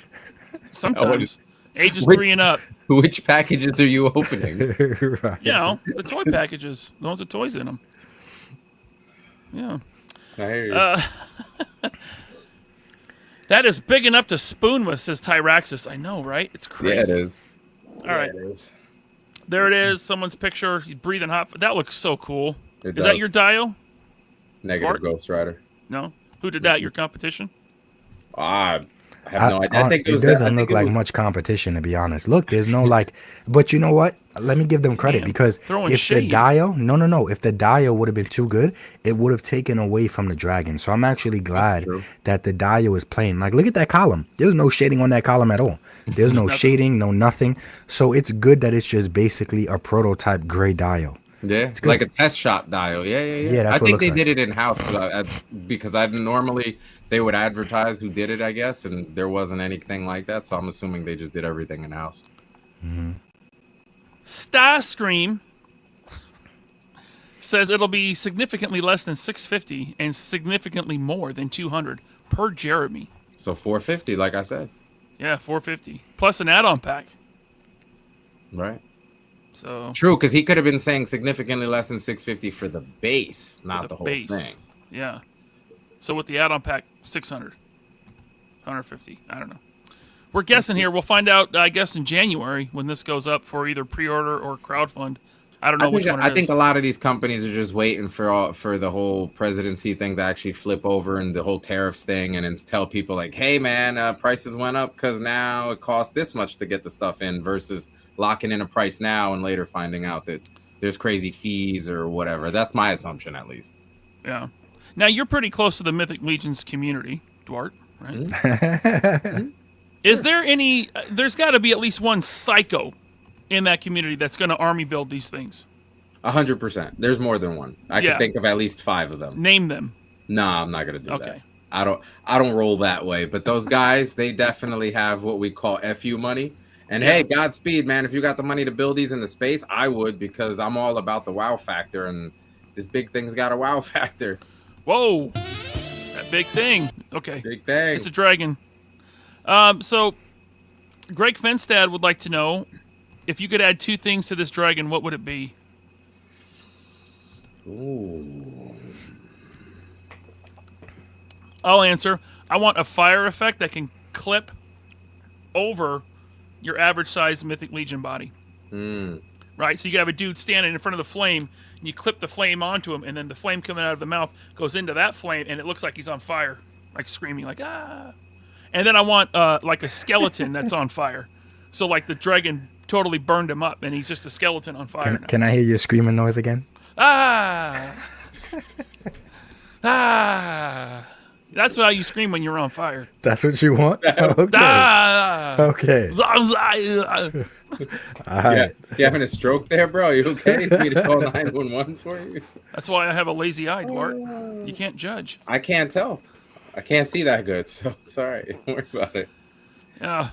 Sometimes. Ages Which- 3 and up. Which packages are you opening? Right. You know, the toy packages. The ones with toys in them. Yeah. I hear you. That is big enough to spoon with, says Tyraxis. I know, right? It's crazy. Yeah, it is. All right. It is. There it is. Someone's picture. He's breathing hot. That looks so cool. It Is that does. your dio? Negative Duart? Ghost Rider? No. Who did that? Your competition? I have no idea. I think it was. doesn't I think look it like was- much competition, to be honest. Look, there's no like, but you know what? Let me give them credit Damn, because throwing if shade. the Dio, no, if the Dio would have been too good, it would have taken away from the Dragon. So I'm actually glad true. that the Dio is playing. Like, look at that column. There's no shading on that column at all. There's no shading, no nothing. So it's good that it's just basically a prototype gray Dio. Yeah, like a test shot dial. Yeah. Yeah, that's I what it think looks they like. did it in house because I normally they would advertise who did it, I guess, and there wasn't anything like that. So I'm assuming they just did everything in house. Starscream says it'll be significantly less than 650 and significantly more than 200 per Jeremy. So 450, like I said, Yeah, 450 plus an add-on pack. right? So True, because he could have been saying significantly less than 650 for the base, not the whole base. thing. Yeah. So with the add-on pack, 600, 150. I don't know. We're guessing here. We'll find out, I guess, in January when this goes up for either pre-order or crowdfund. I don't know which one it I is. think a lot of these companies are just waiting for the whole presidency thing to actually flip over and the whole tariffs thing, and then tell people like, "Hey, man, prices went up because now it costs this much to get the stuff in," versus locking in a price now and later finding out that there's crazy fees or whatever. That's my assumption, at least. Yeah. Now you're pretty close to the Mythic Legions community, Duart, right? Mm-hmm. Is there any? There's got to be at least one psycho in that community that's going to army build these things. 100%. There's more than one. I Yeah. can think of at least 5 of them. Name them. Nah, I'm not gonna do that. Okay. I don't roll that way. But those guys, they definitely have what we call FU money. And hey, Godspeed, man. If you got the money to build these in the space, I would, because I'm all about the wow factor, and this big thing's got a wow factor. Whoa, that big thing. Okay, Big thing. it's a dragon. So Greg Fenstad would like to know if you could add 2 things to this dragon, what would it be? Ooh. I'll answer. I want a fire effect that can clip over your average size Mythic Legion body. Right? So you have a dude standing in front of the flame, and you clip the flame onto him, and then the flame coming out of the mouth goes into that flame, and it looks like he's on fire, like screaming, like, ah. And then I want like a skeleton that's on fire. So like the dragon totally burned him up, and he's just a skeleton on fire now. Can I hear your screaming noise again? Ah! Ah! That's how you scream when you're on fire. That's what you want? Okay. Ah! Okay. Ah! All right. You having a stroke there, bro? You okay? You need to call 911 for you? That's why I have a lazy eye, Duart. You can't judge. I can't tell. I can't see that good, so it's all right. Don't worry about it. Yeah.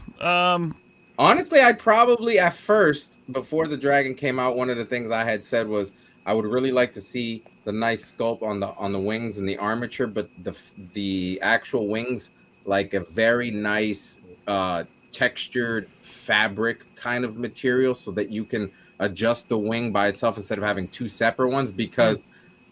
Honestly, I'd probably, at first, before the dragon came out, one of the things I had said was I would really like to see the nice sculpt on the wings and the armature, but the actual wings, like a very nice textured fabric kind of material, so that you can adjust the wing by itself instead of having 2 separate ones. Because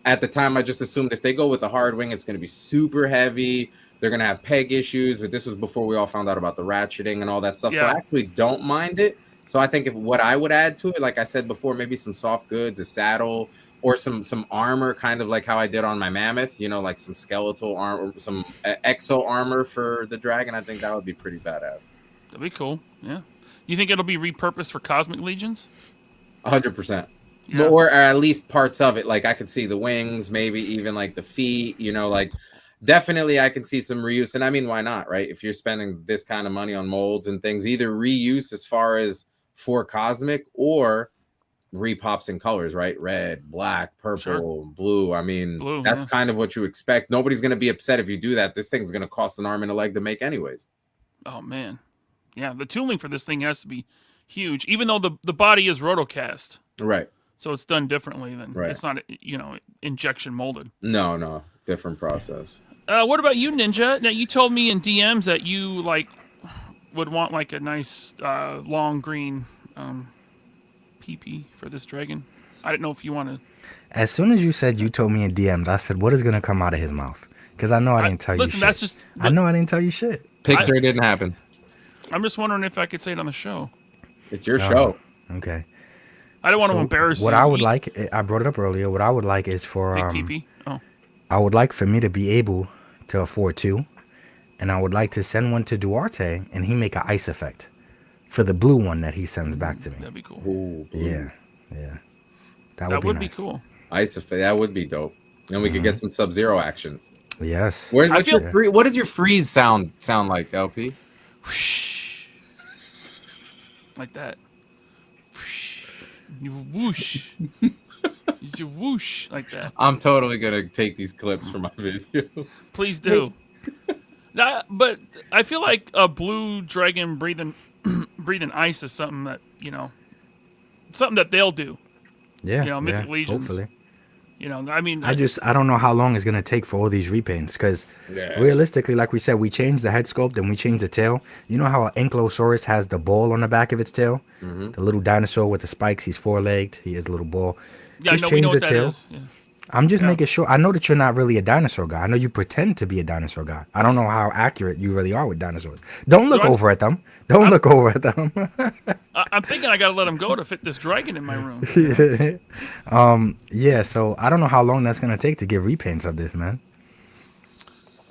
at the time, I just assumed if they go with a hard wing, it's going to be super heavy. They're going to have peg issues, but this was before we all found out about the ratcheting and all that stuff. So I actually don't mind it. So I think if what I would add to it, like I said before, maybe some soft goods, a saddle, or some armor, kind of like how I did on my mammoth. You know, like some skeletal armor, some exo armor for the dragon. I think that would be pretty badass. That'd be cool. Yeah. You think it'll be repurposed for cosmic legions? 100%. Yeah. Or at least parts of it. Like I could see the wings, maybe even like the feet. You know, like definitely I can see some reuse. And I mean, why not, right? If you're spending this kind of money on molds and things, either reuse as far as for cosmic or repops in colors, right? Red, black, purple, blue. I mean, that's kind of what you expect. Nobody's going to be upset if you do that. This thing's going to cost an arm and a leg to make anyways. Oh, man. Yeah, the tooling for this thing has to be huge, even though the body is rotocast. Right. So it's done differently than it's not, injection molded. No, different process. What about you, Ninja? Now you told me in DMs that you would want like a nice long green PP for this dragon. I didn't know if you want to. As soon as you said you told me in DMs, I said, "What is gonna come out of his mouth?" Because I know I didn't tell you shit. That's just. I know I didn't tell you shit. Picture didn't happen. I'm just wondering if I could say it on the show. It's your show. Okay. I don't want to embarrass you. What I would like, I brought it up earlier. What I would like is for big PP. Oh. I would like for me to be able to afford 2, and I would like to send one to Duarte, and he make an ice effect for the blue one that he sends back to me. That'd be cool. Ooh, yeah. That would be nice. Cool. Ice effect. That would be dope. And we could get some Sub-Zero action. Yes. What does your freeze sound like, LP? Like that. You whoosh. You whoosh like that. I'm totally gonna take these clips for my videos. Please do. But I feel like a blue dragon breathing ice is something that something that they'll do. Yeah. Mythic Legions. Hopefully. I mean, I don't know how long it's gonna take for all these repaints, because realistically, like we said, we changed the head sculpt and we changed the tail. You know how an Ankylosaurus has the ball on the back of its tail? Mm-hmm. The little dinosaur with the spikes. He's 4-legged. He has a little ball. Yeah, we know what that is. Yeah. I'm just making sure. I know that you're not really a dinosaur guy. I know you pretend to be a dinosaur guy. I don't know how accurate you really are with dinosaurs. Don't look over at them. Look over at them. I'm thinking I got to let them go to fit this dragon in my room. Yeah, so I don't know how long that's going to take to get repaints of this, man.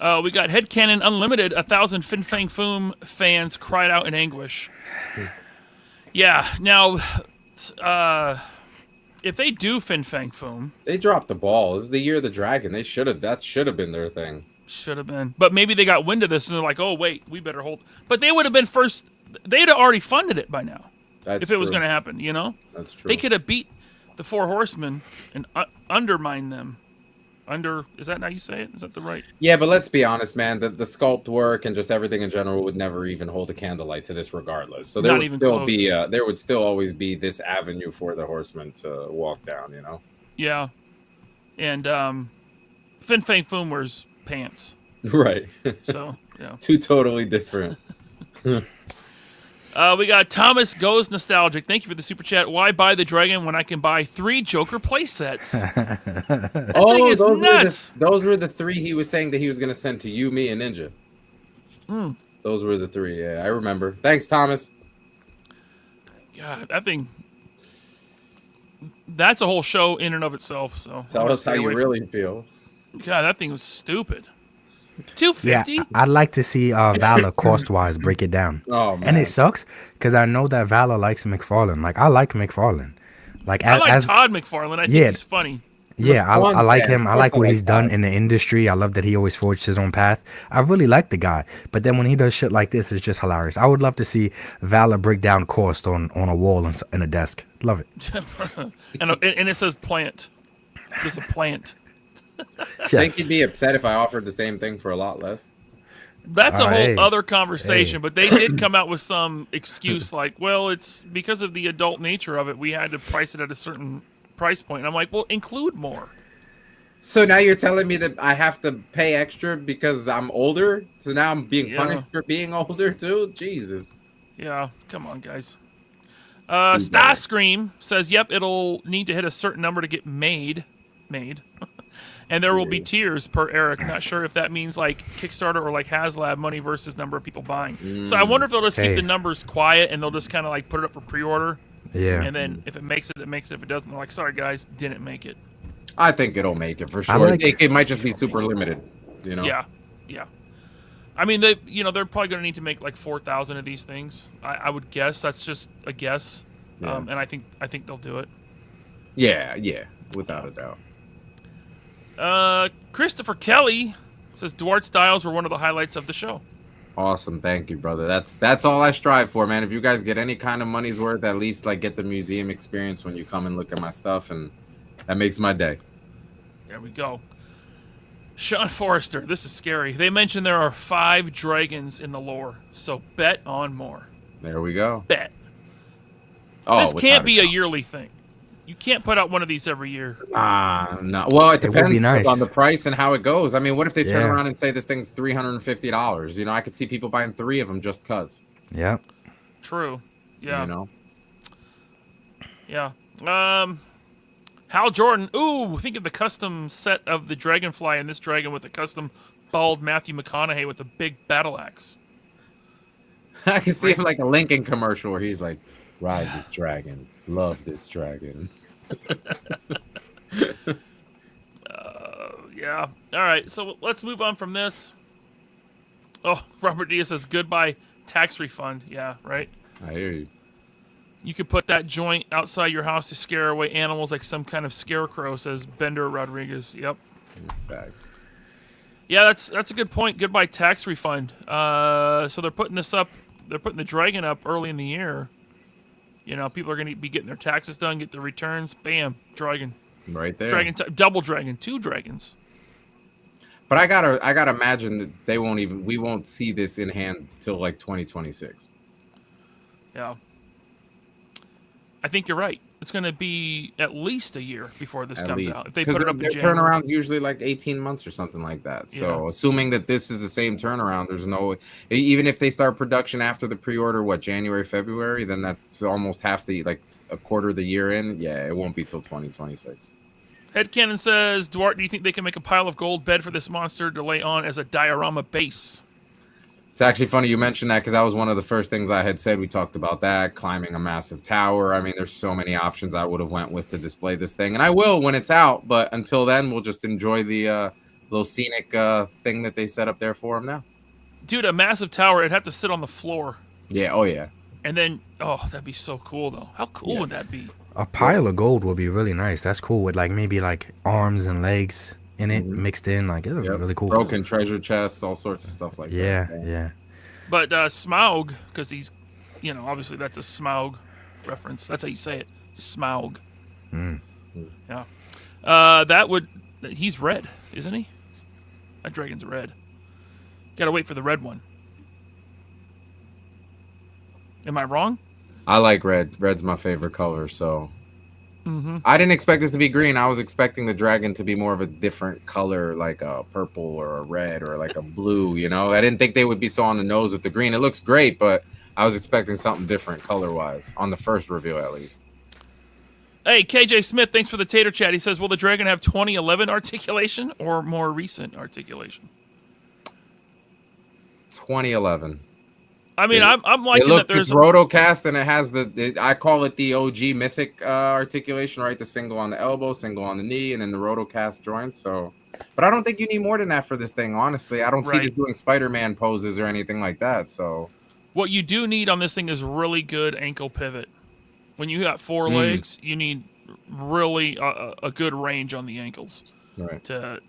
We got Headcanon Unlimited. 1,000 Fin Fang Foom fans cried out in anguish. Yeah, now... if they do Fin Fang Foom, they dropped the ball. This is the year of the dragon. That should have been their thing. Should have been. But maybe they got wind of this and they're like, oh wait, we better hold. But they would have been first. They'd have already funded it by now. That's if it was going to happen, That's true. They could have beat the 4 horsemen and undermined them. Is that how you say it? Is that the right? Yeah, but let's be honest, man. The sculpt work and just everything in general would never even hold a candlelight to this, regardless. So there would still always be this avenue for the horsemen to walk down. Yeah, and Fin Fang Foom wears pants. Right. So yeah, 2 totally different. We got Thomas Goes Nostalgic. Thank you for the super chat. Why buy the dragon when I can buy 3 Joker play sets? Those were the 3 he was saying that he was going to send to you, me, and Ninja. Those were the 3. Yeah, I remember. Thanks, Thomas. God, that thing. That's a whole show in and of itself. So tell us how you really feel. God, that thing was stupid. $250. Yeah, I'd like to see Valor cost-wise break it down. Oh, man. And it sucks because I know that Valor likes McFarlane. Like, I like McFarlane. I like Todd McFarlane. I think he's funny. Yeah, I like him. I like what he's done in the industry. I love that he always forged his own path. I really like the guy. But then when he does shit like this, it's just hilarious. I would love to see Valor break down cost on a wall in a desk. Love it. and it says plant. There's a plant. I think he'd be upset if I offered the same thing for a lot less. That's a whole other conversation, but they did come out with some excuse like, well, it's because of the adult nature of it, we had to price it at a certain price point. And I'm like, well, include more. So now you're telling me that I have to pay extra because I'm older? So now I'm being punished for being older too? Jesus. Yeah, come on, guys. Starscream says, yep, it'll need to hit a certain number to get made. And there will be tiers per Eric. Not sure if that means like Kickstarter or like HasLab money versus number of people buying. So I wonder if they'll just keep the numbers quiet and they'll just kind of like put it up for pre-order. Yeah. And then if it makes it, it makes it. If it doesn't, they're like, sorry guys, didn't make it. I think it'll make it for I sure. like- It might just be super limited, you know. Yeah, yeah. I mean, they're probably going to need to make like 4,000 of these things. I would guess. That's just a guess. Yeah. And I think they'll do it. Yeah, without a doubt. Christopher Kelly says Duarte styles were one of the highlights of the show. Awesome, thank you, brother. That's all I strive for, man. If you guys get any kind of money's worth, at least like get the museum experience when you come and look at my stuff, and that makes my day. There we go. Sean Forrester, this is scary. They mentioned there are 5 dragons in the lore, so bet on more. There we go. Bet. Oh, This can't be a doubt. yearly thing. You can't put out one of these every year. No. Well, it would depends be nice. on the price and how it goes. I mean, what if they turn Yeah. around and say this thing's $350? You know, I could see people buying 3 of them just cause. Yeah. True. Yeah. You know. Yeah. Hal Jordan. Ooh, think of the custom set of the Dragonfly and this dragon with a custom bald Matthew McConaughey with a big battle axe. I can see him like a Lincoln commercial where he's like, "Ride this dragon, love this dragon." Yeah. All right. So let's move on from this. Oh, Robert Diaz says goodbye tax refund. Yeah. Right. I hear you. You could put that joint outside your house to scare away animals like some kind of scarecrow, says Bender Rodriguez. Yep. Facts. Yeah, that's a good point. Goodbye tax refund. So they're putting this up. They're putting the dragon up early in the year. You know, people are going to be getting their taxes done, get their returns. Bam, dragon. Right there. Double dragon, 2 dragons. But I gotta imagine that we won't see this in hand till like 2026. Yeah. I think you're right. It's going to be at least a year before this comes out. If they put it up in their January. turnaround's usually like 18 months or something like that. So assuming that this is the same turnaround, there's no, even if they start production after the pre-order, January, February, then that's almost half a quarter of the year in. Yeah, it won't be till 2026. Headcanon says, Duarte, do you think they can make a pile of gold bed for this monster to lay on as a diorama base? It's actually funny you mentioned that because that was one of the first things I had said. We talked about that, climbing a massive tower. I mean, there's so many options I would have went with to display this thing. And I will when it's out. But until then, we'll just enjoy the little scenic thing that they set up there for him now. Dude, a massive tower, it'd have to sit on the floor. Yeah, oh yeah. And then, that'd be so cool, though. How cool would that be? A pile of gold would be really nice. That's cool with maybe arms and legs in it mixed in. It would be really cool. Broken treasure chests, all sorts of stuff like that. Yeah. But Smaug, because he's, obviously that's a Smaug reference. That's how you say it. Smaug. Yeah. He's red, isn't he? That dragon's red. Gotta wait for the red one. Am I wrong? I like red. Red's my favorite color, so I didn't expect this to be green. I was expecting the dragon to be more of a different color, like a purple or a red or like a blue, I didn't think they would be so on the nose with the green. It looks great, but I was expecting something different color-wise, on the first reveal at least. Hey, KJ Smith, thanks for the tater chat. He says, will the dragon have 2011 articulation or more recent articulation? 2011. I mean, I'm liking that there's a rotocast, and it has I call it the OG mythic articulation, right? The single on the elbow, single on the knee, and then the rotocast joints. So, but I don't think you need more than that for this thing, honestly. I don't see this doing Spider-Man poses or anything like that. So, what you do need on this thing is really good ankle pivot. When you got 4 legs, you need really a good range on the ankles, right? To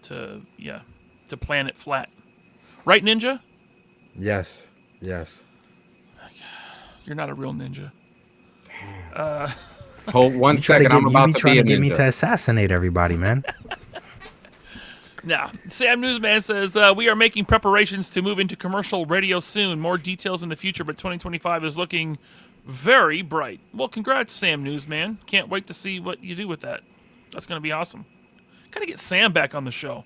plant it flat, right, Ninja? Yes. You're not a real ninja. Hold one second. I'm about to trying be a to get me ninja. to assassinate everybody, man. Now, Sam Newsman says, we are making preparations to move into commercial radio soon. More details in the future, but 2025 is looking very bright. Well, congrats, Sam Newsman. Can't wait to see what you do with that. That's going to be awesome. Gotta get Sam back on the show.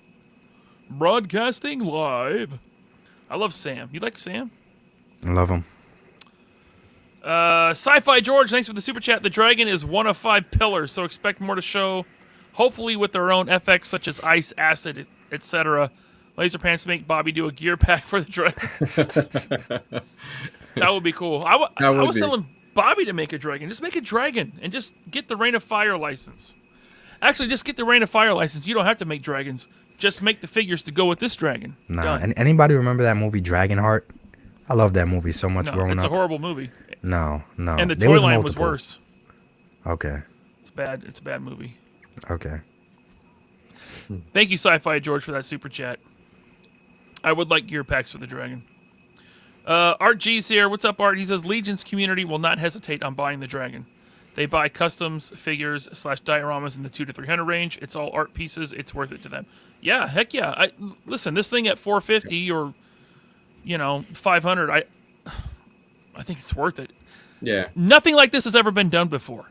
Broadcasting live. I love Sam. You like Sam? I love him. Sci-Fi George, thanks for the super chat. The dragon is one of 5 pillars, so expect more to show. Hopefully with their own FX, such as ice, acid, etc. Laser Pants make Bobby do a gear pack for the dragon. That would be cool. I was telling Bobby to make a dragon. Just make a dragon and just get the Reign of Fire license. Actually, just get the Rain of Fire license. You don't have to make dragons. Just make the figures to go with this dragon. Nah. Done. And anybody remember that movie Dragonheart? I love that movie so much No, growing it's up. a horrible movie. No. And the There toy line was multiple. worse. Okay. It's bad. It's a bad movie. Okay. Thank you, Sci-Fi George, for that super chat. I would like gear packs for the dragon. Art G's here. What's up, Art? He says Legion's community will not hesitate on buying the dragon. They buy customs, figures, / dioramas in the 200 to 300 range. It's all art pieces. It's worth it to them. Yeah, heck yeah. Listen, this thing at 450 or 500, I think it's worth it. Yeah. Nothing like this has ever been done before.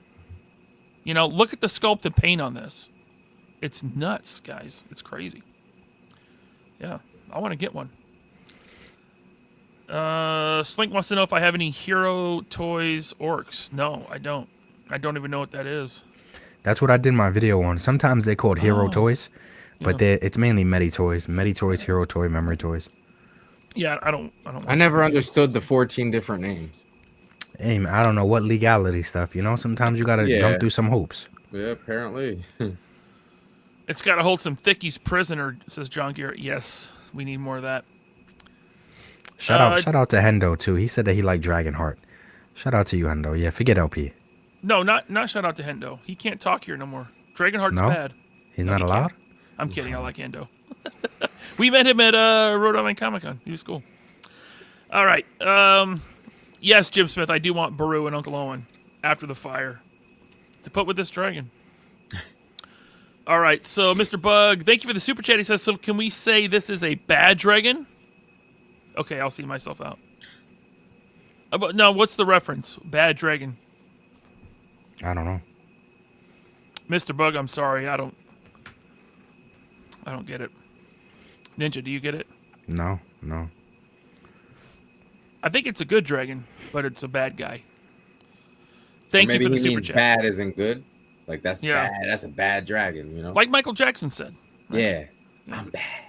Look at the sculpt and paint on this. It's nuts, guys. It's crazy. Yeah, I want to get one. Slink wants to know if I have any Hero Toys orcs. No, I don't. I don't even know what that is. That's what I did my video on. Sometimes they're called Hero Toys, but it's mainly Medi Toys. Medi Toys, Hero Toy, Memory Toys. Yeah, I don't. I never understood the 14 different names. Hey, man, I don't know what legality stuff. Sometimes you gotta jump through some hoops. Yeah, apparently. It's got to hold some thickies prisoner, says John Garrett. Yes, we need more of that. Shout out to Hendo too. He said that he liked Dragonheart. Shout out to you, Hendo. Yeah, forget LP. No, not shout out to Hendo. He can't talk here no more. Dragonheart's No? bad. He's No, not he allowed? can't. I'm kidding. I like Hendo. We met him at Rhode Island Comic Con. He was cool. All right. Yes, Jim Smith, I do want Baru and Uncle Owen after the fire to put with this dragon. All right. So, Mr. Bug, thank you for the super chat. He says, so can we say this is a bad dragon? Okay, I'll see myself out. No, what's the reference? Bad dragon. I don't know. Mr. Bug, I'm sorry. I don't get it. Ninja, do you get it? No. I think it's a good dragon, but it's a bad guy. Thank you for the super chat. Bad isn't good. Like that's Yeah. bad. That's a bad dragon, Like Michael Jackson said. Yeah. I'm bad.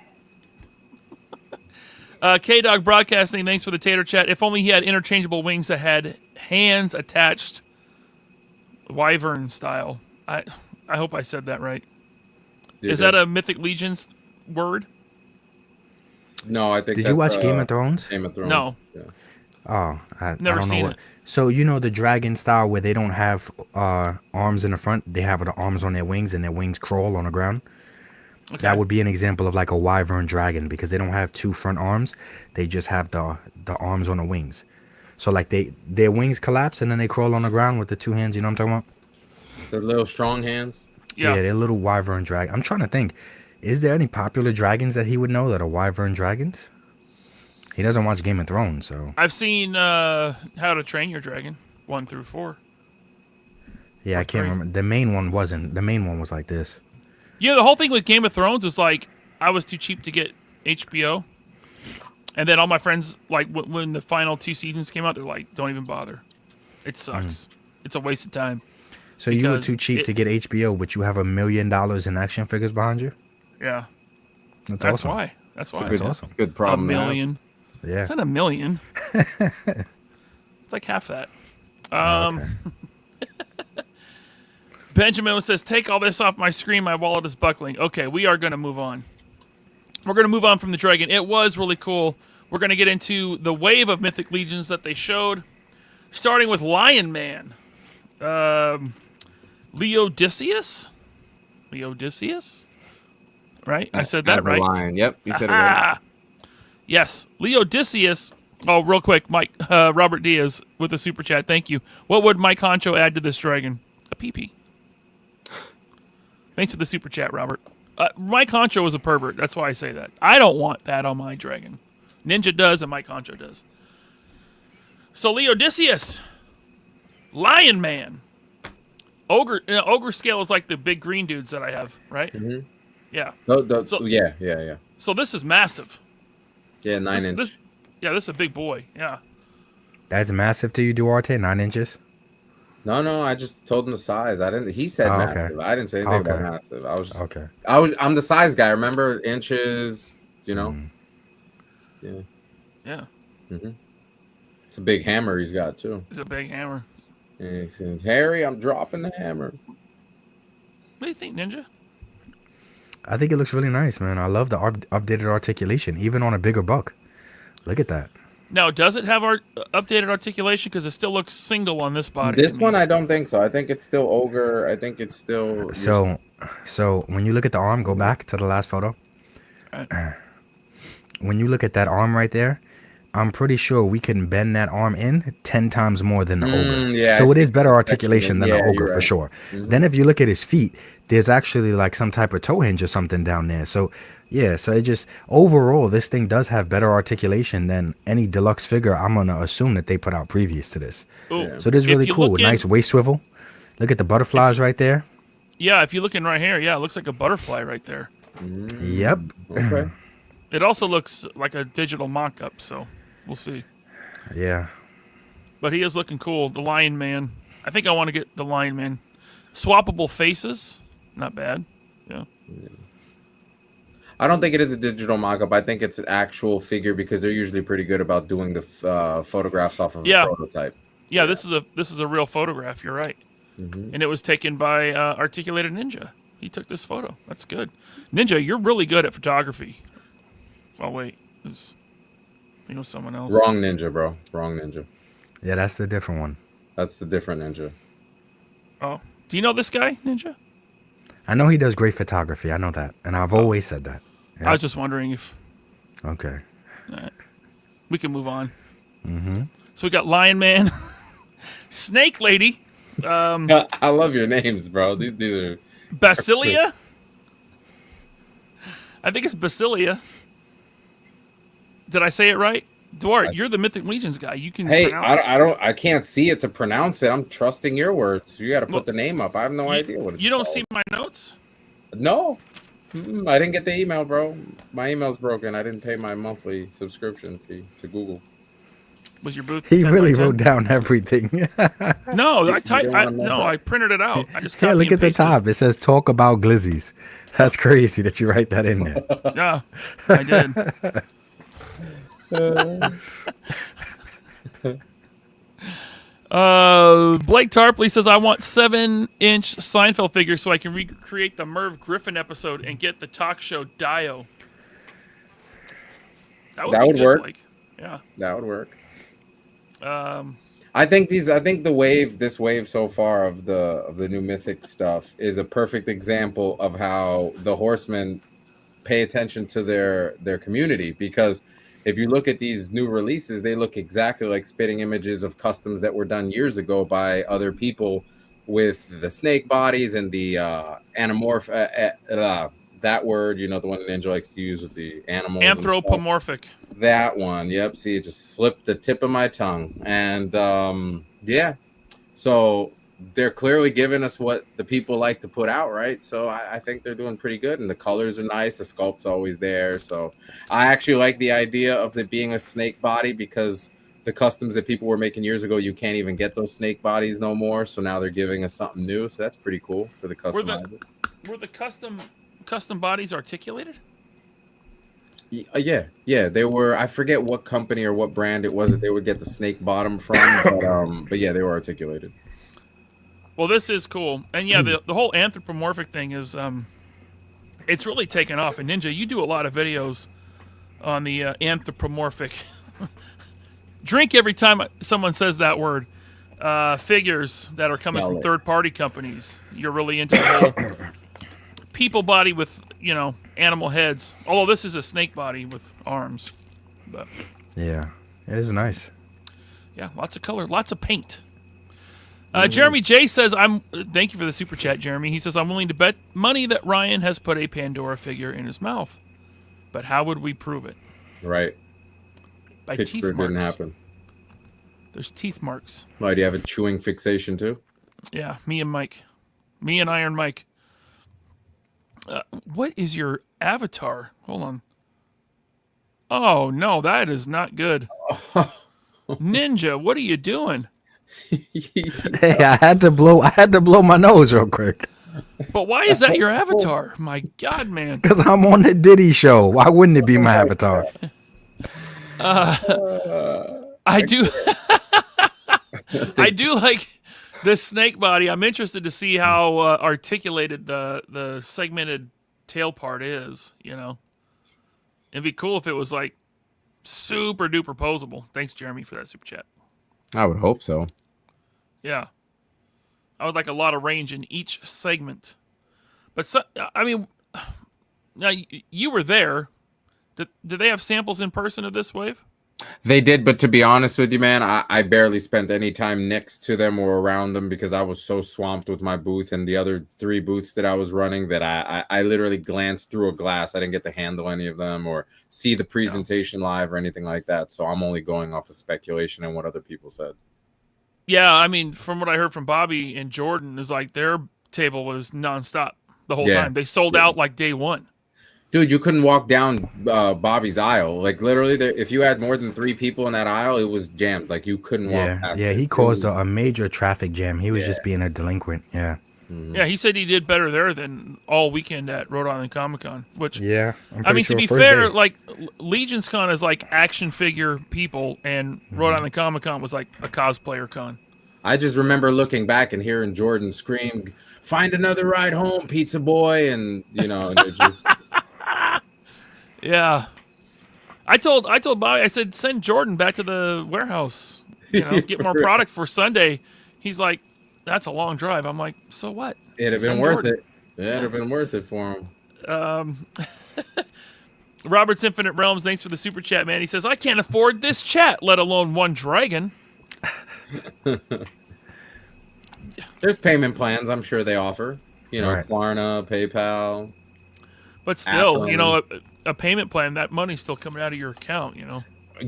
K-Dog Broadcasting, thanks for the tater chat. If only he had interchangeable wings that had hands attached, wyvern style. I hope I said that right. Is that a Mythic Legions word? No, I think. Did you watch Game of Thrones? Game of Thrones. No. Yeah. Oh, I Never don't seen know it. So the dragon style where they don't have arms in the front, they have the arms on their wings and their wings crawl on the ground. Okay. That would be an example of like a wyvern dragon because they don't have two front arms. They just have the arms on the wings. So like their wings collapse and then they crawl on the ground with the two hands. You know what I'm talking about? Their little strong hands. Yeah. They're little wyvern dragon. I'm trying to think. Is there any popular dragons that he would know that are wyvern dragons? He doesn't watch Game of Thrones, so. I've seen How to Train Your Dragon 1 through 4. Yeah, I can't remember. The main one wasn't. The main one was like this. Yeah, the whole thing with Game of Thrones is like I was too cheap to get HBO, and then all my friends like when the final 2 seasons came out, they're like, "Don't even bother. It sucks. It's a waste of time." So you were Because too cheap to get HBO, but you have $1 million in action figures behind you? Yeah, That's awesome. awesome. Why. That's why. That's awesome. Good $1 problem. to have. million. Yeah. It's not $1 million. It's like half that. Okay. Benjamin says, take all this off my screen. My wallet is buckling. Okay, we are going to move on. We're going to move on from the dragon. It was really cool. We're going to get into the wave of Mythic Legions that they showed, starting with Lion Man. Leodicius? Right? I said that As a right. lion. Yep, you said it right. Yes, Leodicius. Oh, real quick, Mike, Robert Diaz with a super chat. Thank you. What would Mike Honcho add to this dragon? A pee-pee. Thanks for the super chat, Robert. Mike Honcho is a pervert. That's why I say that. I don't want that on my dragon. Ninja does, and Mike Honcho does. So Leodicius, Lion Man, Ogre. Ogre scale is like the big green dudes that I have, right? Mm-hmm. Yeah. Yeah. So this is massive. Yeah, 9 inch. This is a big boy. Yeah. That's massive to you, Duarte? 9 inches? No, I just told him the size. I didn't. He said Oh, okay. massive. I didn't say anything about Okay. massive. I was just. Okay. I'm the size guy. Remember inches? You know. Mm. Yeah. Mm-hmm. It's a big hammer he's got too. It's a big hammer. And he says, "Harry, I'm dropping the hammer." What do you think, Ninja? I think it looks really nice, man. I love the updated articulation, even on a bigger buck. Look at that. Now, does it have updated articulation? Because it still looks single on this body. This one, I don't think so. I think it's still ogre. I think it's still... So when you look at the arm, go back to the last photo. Right. When you look at that arm right there, I'm pretty sure we can bend that arm in 10 times more than the ogre. Yeah, so it is better articulation than the ogre right. for sure. Then if you look at his feet, there's actually like some type of toe hinge or something down there. So yeah, so it just overall this thing does have better articulation than any deluxe figure I'm gonna assume that they put out previous to this. Ooh. So this is really cool. Nice waist swivel. Look at the butterflies right there. Yeah, if you're looking right here, yeah, it looks like a butterfly right there. Yep. Okay. It also looks like a digital mock-up, so we'll see. Yeah. But he is looking cool. The Lion Man. I think I want to get the Lion Man. Swappable faces. Not bad. Yeah. I don't think it is a digital mock-up. I think it's an actual figure because they're usually pretty good about doing the photographs off of a prototype. Yeah, this is a real photograph. You're right. And it was taken by Articulated Ninja. He took this photo. That's good. Ninja, you're really good at photography. Oh, wait. Someone else. Wrong Ninja, bro. Wrong Ninja. Yeah, that's the different one. That's the different Ninja. Oh. Do you know this guy, Ninja? I know he does great photography. I know that. And I've always said that. Yeah. I was just wondering if... Okay. All right. We can move on. So we got Lion Man. Snake Lady. I love your names, bro. These are... Basilia? I think it's Basilia. Did I say it right? Duart, you're the Mythic Legions guy. You can pronounce it. I can't see it to pronounce it. I'm trusting your words. You got to put the name up. I have no idea what it's You don't called. see my notes? No. I didn't get the email, bro. My email's broken. I didn't pay my monthly subscription fee to Google. Was your booth? He really wrote down everything. No, I printed it out. I just yeah, look at the top. It says talk about glizzies. That's crazy that you write that in there. Yeah, I did. Blake Tarpley says, I want 7-inch Seinfeld figure so I can recreate the Merv Griffin episode and get the talk show Dio. That would work. Blake. Yeah, that would work. I think this wave so far of the new Mythic stuff is a perfect example of how the Horsemen pay attention to their community, because if you look at these new releases, they look exactly like spitting images of customs that were done years ago by other people with the snake bodies and the that word, the one that Ninja likes to use with the animals. Anthropomorphic. That one. Yep. See, it just slipped the tip of my tongue. And yeah. So they're clearly giving us what the people like to put out, right? So I think they're doing pretty good, and the colors are nice. The sculpt's always there. So I actually like the idea of it being a snake body, because the customs that people were making years ago, you can't even get those snake bodies no more. So now they're giving us something new. So that's pretty cool for the customizers. Were the custom bodies articulated? Yeah, they were. I forget what company or what brand it was that they would get the snake bottom from, but yeah, they were articulated. Well, this is cool, and yeah, the whole anthropomorphic thing is, it's really taken off. And Ninja, you do a lot of videos on the anthropomorphic. Drink every time someone says that word. Figures that are coming from third-party companies. You're really into the whole people body with animal heads. Although this is a snake body with arms, but yeah, it is nice. Yeah, lots of color, lots of paint. Jeremy J says, thank you for the super chat, Jeremy. He says, I'm willing to bet money that Ryan has put a Pandora figure in his mouth. But how would we prove it? Right. By Pittsburgh teeth marks. Didn't happen. There's teeth marks. Why, do you have a chewing fixation too? Yeah, me and Iron Mike. What is your avatar? Hold on. Oh, no, that is not good. Ninja, what are you doing? Hey, I had to blow my nose real quick. But why is that your avatar? My God, man. Because I'm on the Diddy show. Why wouldn't it be my avatar? I do. I do like This snake body, I'm interested to see how articulated the segmented tail part is, you know. It'd be cool if it was like super duper posable. Thanks, Jeremy, for that super chat. I would hope so. Yeah. I would like a lot of range in each segment. But, I mean, now you were there. Did they have samples in person of this wave? They did, but to be honest with you, man, I barely spent any time next to them or around them because I was so swamped with my booth and the other 3 booths that I was running that I literally glanced through a glass. I didn't get to handle any of them or see the presentation live or anything like that. So I'm only going off of speculation and what other people said. Yeah, I mean, from what I heard from Bobby and Jordan, is like their table was nonstop the whole time. They sold out like day one. Dude, you couldn't walk down Bobby's aisle. Like, literally, if you had more than 3 people in that aisle, it was jammed. Like, you couldn't walk past it. He caused a major traffic jam. He was just being a delinquent, Mm-hmm. Yeah, he said he did better there than all weekend at Rhode Island Comic Con. Which, I mean, to be fair, like, LegionsCon is like action figure people, and Rhode Island Comic Con was like a cosplayer con. I just remember looking back and hearing Jordan scream, "Find another ride home, pizza boy," and, you know, and it just... Yeah, I told Bobby, I said, send Jordan back to the warehouse, you know, get more product for Sunday. He's like, that's a long drive. I'm like, so what? It'd have been worth it. It'd have been worth it for him. Robert's Infinite Realms, thanks for the super chat, man. He says, I can't afford this chat, let alone one dragon. There's payment plans, I'm sure they offer. You know, Klarna, PayPal. But still, you know, a payment plan, that money's still coming out of your account, you know.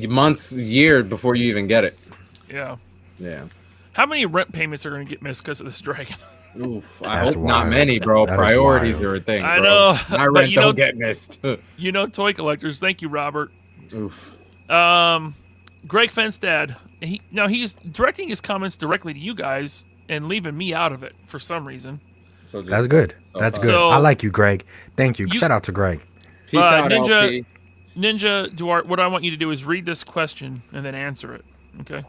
Months, year before you even get it. Yeah. Yeah. How many rent payments are going to get missed because of this dragon? Oof, I hope not many, bro. Priorities are a thing, bro. I know. My rent don't get missed. You know, toy collectors. Thank you, Robert. Oof. Greg Fenstad. He's directing his comments directly to you guys and leaving me out of it for some reason. So that's good. That's good. I like you, Greg. Thank you. Shout out to Greg. Peace out, Ninja Duart. What I want you to do is read this question and then answer it. Okay.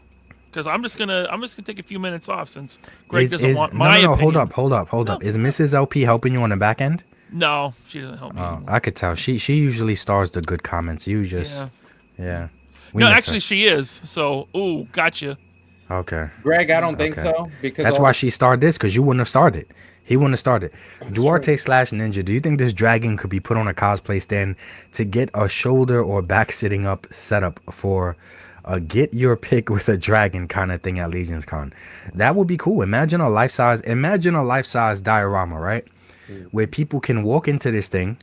Because I'm just gonna take a few minutes off since Greg doesn't want my opinion. Hold up. Is Mrs. LP helping you on the back end? No, she doesn't help me. I could tell. She usually stars the good comments. You just no, actually she is. So gotcha. Okay. Greg, I don't think so because that's why she started this because you wouldn't have started. He wouldn't have started. Duarte / Ninja, do you think this dragon could be put on a cosplay stand to get a shoulder or back sitting up setup for a get your pick with a dragon kind of thing at LegionsCon? That would be cool. Imagine a life size diorama, right? Where people can walk into this thing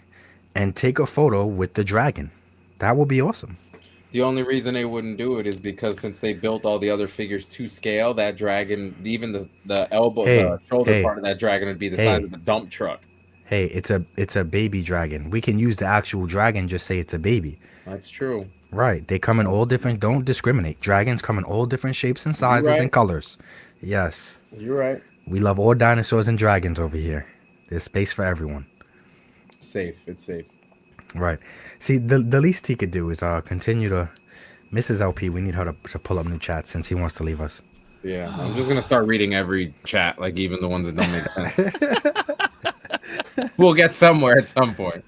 and take a photo with the dragon. That would be awesome. The only reason they wouldn't do it is because since they built all the other figures to scale, that dragon, even the elbow, the shoulder part of that dragon would be the size of a dump truck. Hey, it's a baby dragon. We can use the actual dragon, just say it's a baby. That's true. Right. They come in all different, don't discriminate. Dragons come in all different shapes and sizes and colors. Yes. You're right. We love all dinosaurs and dragons over here. There's space for everyone. Safe. It's safe. Right. See, the least he could do is continue to... Mrs. LP, we need her to pull up new chats since he wants to leave us. Yeah, I'm just going to start reading every chat, like even the ones that don't make sense. We'll get somewhere at some point.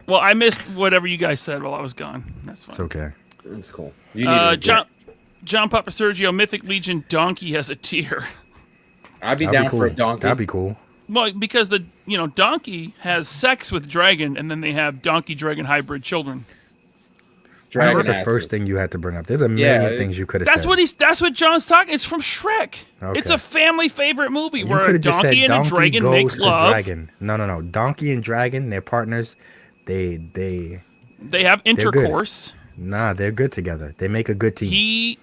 Well, I missed whatever you guys said while I was gone. That's fine. It's okay. It's cool. You need John Papa Sergio, Mythic Legion Donkey has a tier. I'd be down for a donkey. That'd be cool. Well, because donkey has sex with dragon, and then they have donkey dragon hybrid children. That's not the first thing you had to bring up. There's a million things you could have said. That's what John's talking. It's from Shrek. Okay. It's a family favorite movie where a donkey and a dragon make love. Dragon. No. Donkey and dragon, they're partners. They have intercourse. Nah, they're good together. They make a good team. He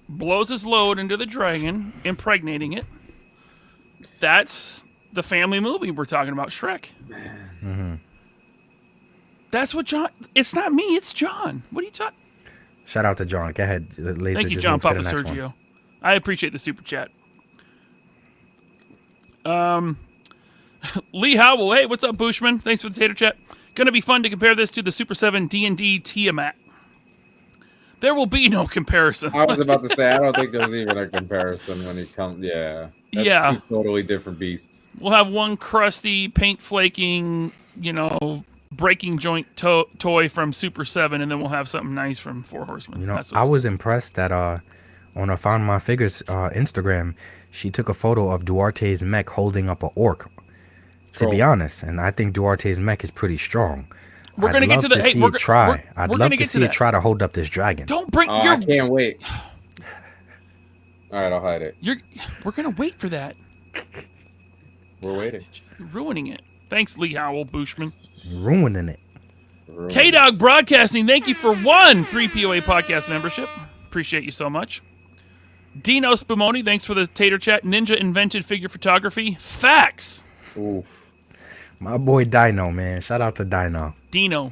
blows his load into the dragon, impregnating it. That's the family movie we're talking about, Shrek. Mm-hmm. That's what John... It's not me, it's John. What are you talking... Shout out to John. Go ahead, Laser. Thank you, John Papa Sergio. I appreciate the super chat. Lee Howell. Hey, what's up, Bushman? Thanks for the tater chat. Gonna be fun to compare this to the Super 7 D&D Tiamat. There will be no comparison. I was about to say, I don't think there's even a comparison when it comes. Yeah. That's two totally different beasts. We'll have one crusty, paint flaking, breaking joint toy from Super 7, and then we'll have something nice from Four Horsemen. I was impressed that on a Found My Figures Instagram, she took a photo of Duarte's mech holding up an orc. To be honest, and I think Duarte's mech is pretty strong. We're gonna get to the. Hey, I'd love to see it try to hold up this dragon. Don't bring your. I can't wait. All right, I'll hide it. We're gonna wait for that. We're waiting. You're ruining it. Thanks, Lee Howell Bushman. Ruining it. K-Dog Broadcasting, thank you for 3POA podcast membership. Appreciate you so much. Dino Spumoni, thanks for the tater chat. Ninja invented figure photography. Facts. Oof. My boy Dino, man. Shout out to Dino. Dino.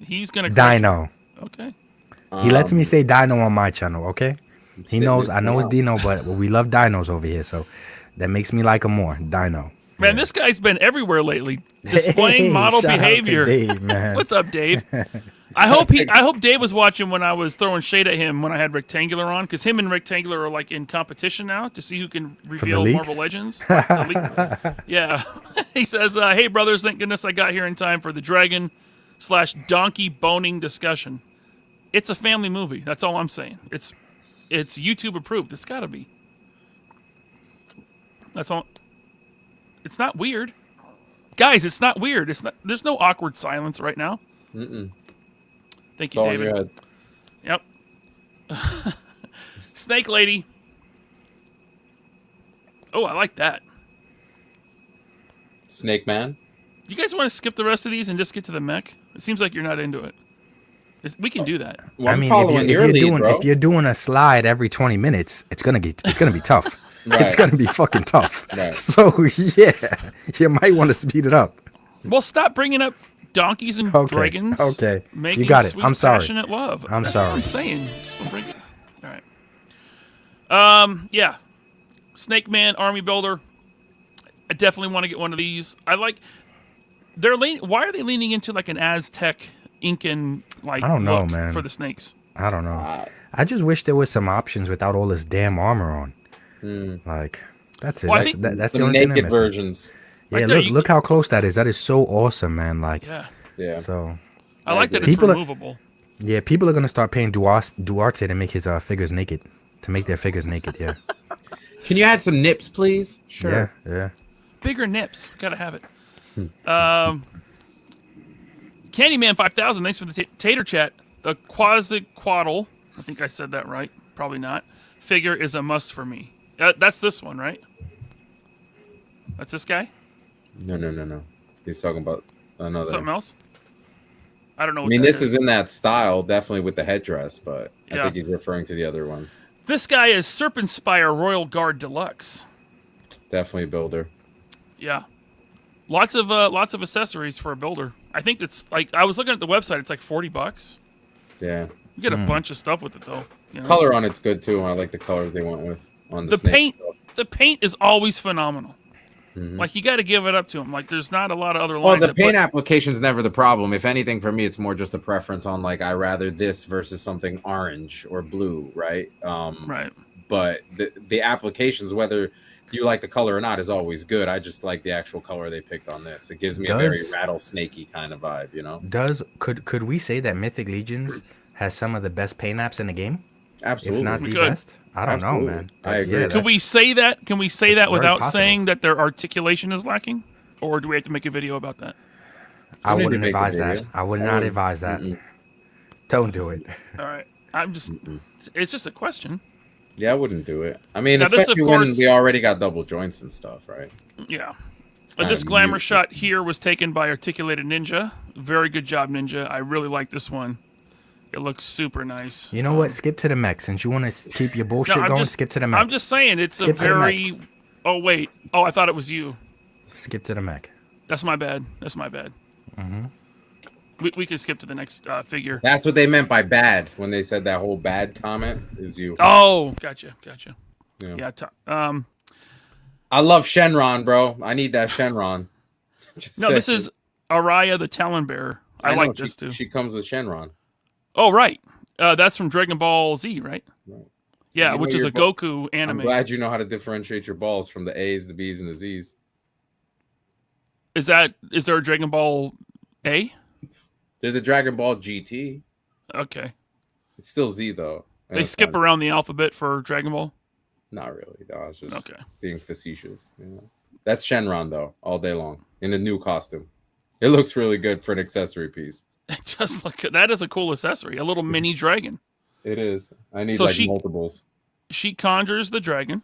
He's gonna. Dino. Okay. He lets me say Dino on my channel. Okay. He knows. I know it's Dino, but we love dinos over here, so that makes me like him more. Dino. Man, this guy's been everywhere lately, displaying model behavior. Dave, man. What's up, Dave? I hope Dave was watching when I was throwing shade at him when I had Rectangular on, because him and Rectangular are like in competition now to see who can reveal Marvel Legends. Yeah. He says, "Hey brothers, thank goodness I got here in time for the dragon/donkey boning discussion. It's a family movie. That's all I'm saying. It's YouTube approved. It's got to be. That's all." It's not weird. Guys, it's not weird. It's not. There's no awkward silence right now. Mm-mm. Thank you, David. Yep. Snake Lady. Oh, I like that. Snake Man. Do you guys want to skip the rest of these and just get to the mech? It seems like you're not into it. We can do that. Well, I mean, if you're doing a slide every 20 minutes, it's gonna be tough. Right. It's gonna be fucking tough. Right. So yeah, you might want to speed it up. Well, stop bringing up donkeys and dragons. Okay, making you got it. Sweet, I'm sorry. Passionate love. I'm That's sorry. What I'm saying. Bring it. All right. Yeah. Snake Man Army Builder. I definitely want to get one of these. I like. Why are they leaning into like an Aztec Incan like? I don't know, look man. For the snakes. I don't know. I just wish there was some options without all this damn armor on. Like that's it. Well, that's the only thing naked versions. Yeah, look how close that is. That is so awesome, man. Like yeah. So I like that it's removable. Yeah, people are gonna start paying Duarte to make his figures naked. To make their figures naked. Yeah. Can you add some nips, please? Sure. Yeah. Bigger nips. Gotta have it. Candyman 5000. Thanks for the tater chat. The Quasiquaddle. I think I said that right. Probably not. Figure is a must for me. That's this one, right? That's this guy? No. He's talking about another. Something else? I don't know. I mean, this is in that style, definitely with the headdress, but I think he's referring to the other one. This guy is Serpent Spire Royal Guard Deluxe. Definitely a builder. Yeah. Lots of accessories for a builder. I think it's like, I was looking at the website, it's like $40. Yeah. You get a bunch of stuff with it though. You know? Color on it's good too. I like the colors they went with on the paint. Stuff. The paint is always phenomenal. Like you got to give it up to them. Like there's not a lot of other lines. Well, the paint application's never the problem. If anything, for me, it's more just a preference on like I rather this versus something orange or blue, right? Right. But the applications, whether you like the color or not, is always good. I just like the actual color they picked on this. It gives me a very rattlesnakey kind of vibe, you know. Could we say that Mythic Legions has some of the best paint apps in the game? Absolutely. If not the best. I don't know, man. I agree. Can we say that? Can we say that without saying that their articulation is lacking? Or do we have to make a video about that? I wouldn't advise that. I would not advise that. Don't do it. All right. I'm just it's just a question. Yeah, I wouldn't do it. I mean, now especially when we already got double joints and stuff, right? Yeah. But this glamour shot here was taken by Articulated Ninja. Very good job, Ninja. I really like this one. It looks super nice. You know what? Skip to the mech. Since you want to keep your bullshit going, skip to the mech. I'm just saying, it's a very... Oh, wait. Oh, I thought it was you. Skip to the mech. That's my bad. We can skip to the next figure. That's what they meant by bad when they said that whole bad comment. It was you. Oh, gotcha. Yeah. I love Shenron, bro. I need that Shenron. No, this is Araya the Talon Bearer. I like this too. She comes with Shenron. Oh, right. That's from Dragon Ball Z, right? Right. So Yeah, you know which is your a Goku anime. I'm glad you know how to differentiate your balls from the A's, the B's, and the Z's. Is there a Dragon Ball A? There's a Dragon Ball GT. Okay. It's still Z though. They skip around the alphabet for Dragon Ball? Not really. No, it's just Okay. being facetious. You know? That's Shenron though, all day long in a new costume. It looks really good for an accessory piece. Just look, that is a cool accessory. A little mini dragon. It is. I need So multiples. She conjures the dragon.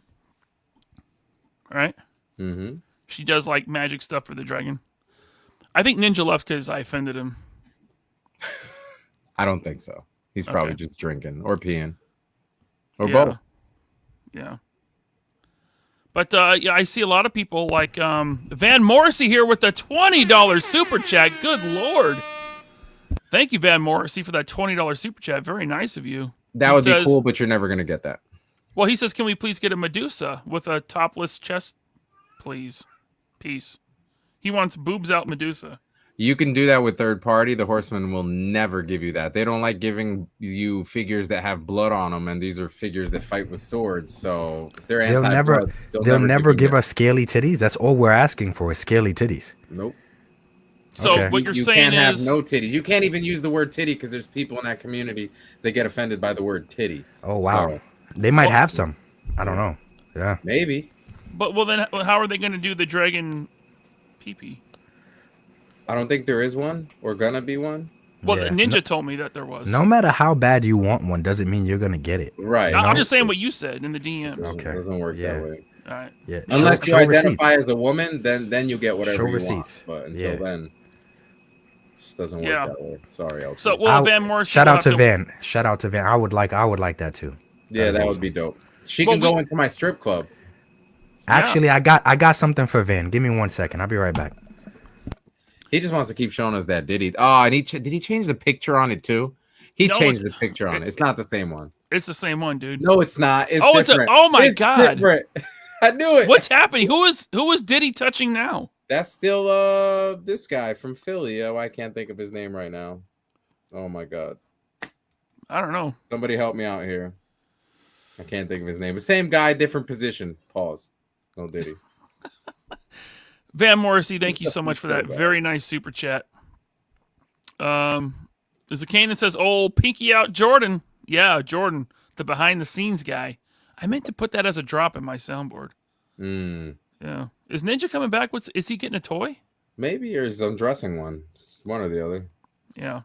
Right? Mm-hmm. She does like magic stuff for the dragon. I think Ninja left because I offended him. I don't think so. He's probably just drinking or peeing. Or yeah. both. Yeah. But yeah, I see a lot of people like Van Morrissey here with the $20 super chat. Good Lord. Thank you, Van Morrissey, for that $20 super chat. Very nice of you. That would be cool, but you're never going to get that. Well, he says, can we please get a Medusa with a topless chest, please? Peace. He wants boobs out Medusa. You can do that with third party. The Horsemen will never give you that. They don't like giving you figures that have blood on them, and these are figures that fight with swords. So if they're anti-blood, they'll never give us scaly titties. That's all we're asking for is scaly titties. Nope. So what you're saying can't is have no titties. You can't even use the word titty because there's people in that community that get offended by the word titty. Oh wow, so, they might have some. I don't know. Yeah, maybe. But well, then how are they going to do the dragon pee-pee? I don't think there is one or gonna be one. Well, Ninja told me that there was. No matter how bad you want one, doesn't mean you're gonna get it. Right. I'm just saying what you said in the DM. Okay. It doesn't work that way. All right. Yeah. Unless you identify as a woman, then you get whatever you want. But until then, it just doesn't work that way. Sorry. Okay. So Van Morrissey. Shout out to Van. Shout out to Van. I would like that too. Yeah, that would be dope. She can go into my strip club. Actually, I got something for Van. Give me 1 second. I'll be right back. He just wants to keep showing us that. Did he? Oh, and did he change the picture on it too? He changed the picture on it. It's not the same one. It's the same one, dude. No, it's not. It's different. Oh my God. Different. I knew it. What's happening? Who is Diddy touching now? That's still this guy from Philly. Oh, I can't think of his name right now. Oh my God. I don't know. Somebody help me out here. I can't think of his name. The same guy, different position. Pause. No Diddy. Van Morrissey, thank you so much for that very nice super chat. There's a Cane that says, "Oh, pinky out, Jordan." Yeah, Jordan, the behind the scenes guy. I meant to put that as a drop in my soundboard. Yeah, is Ninja coming back? Is he getting a toy? Maybe, or is undressing one. One or the other. Yeah.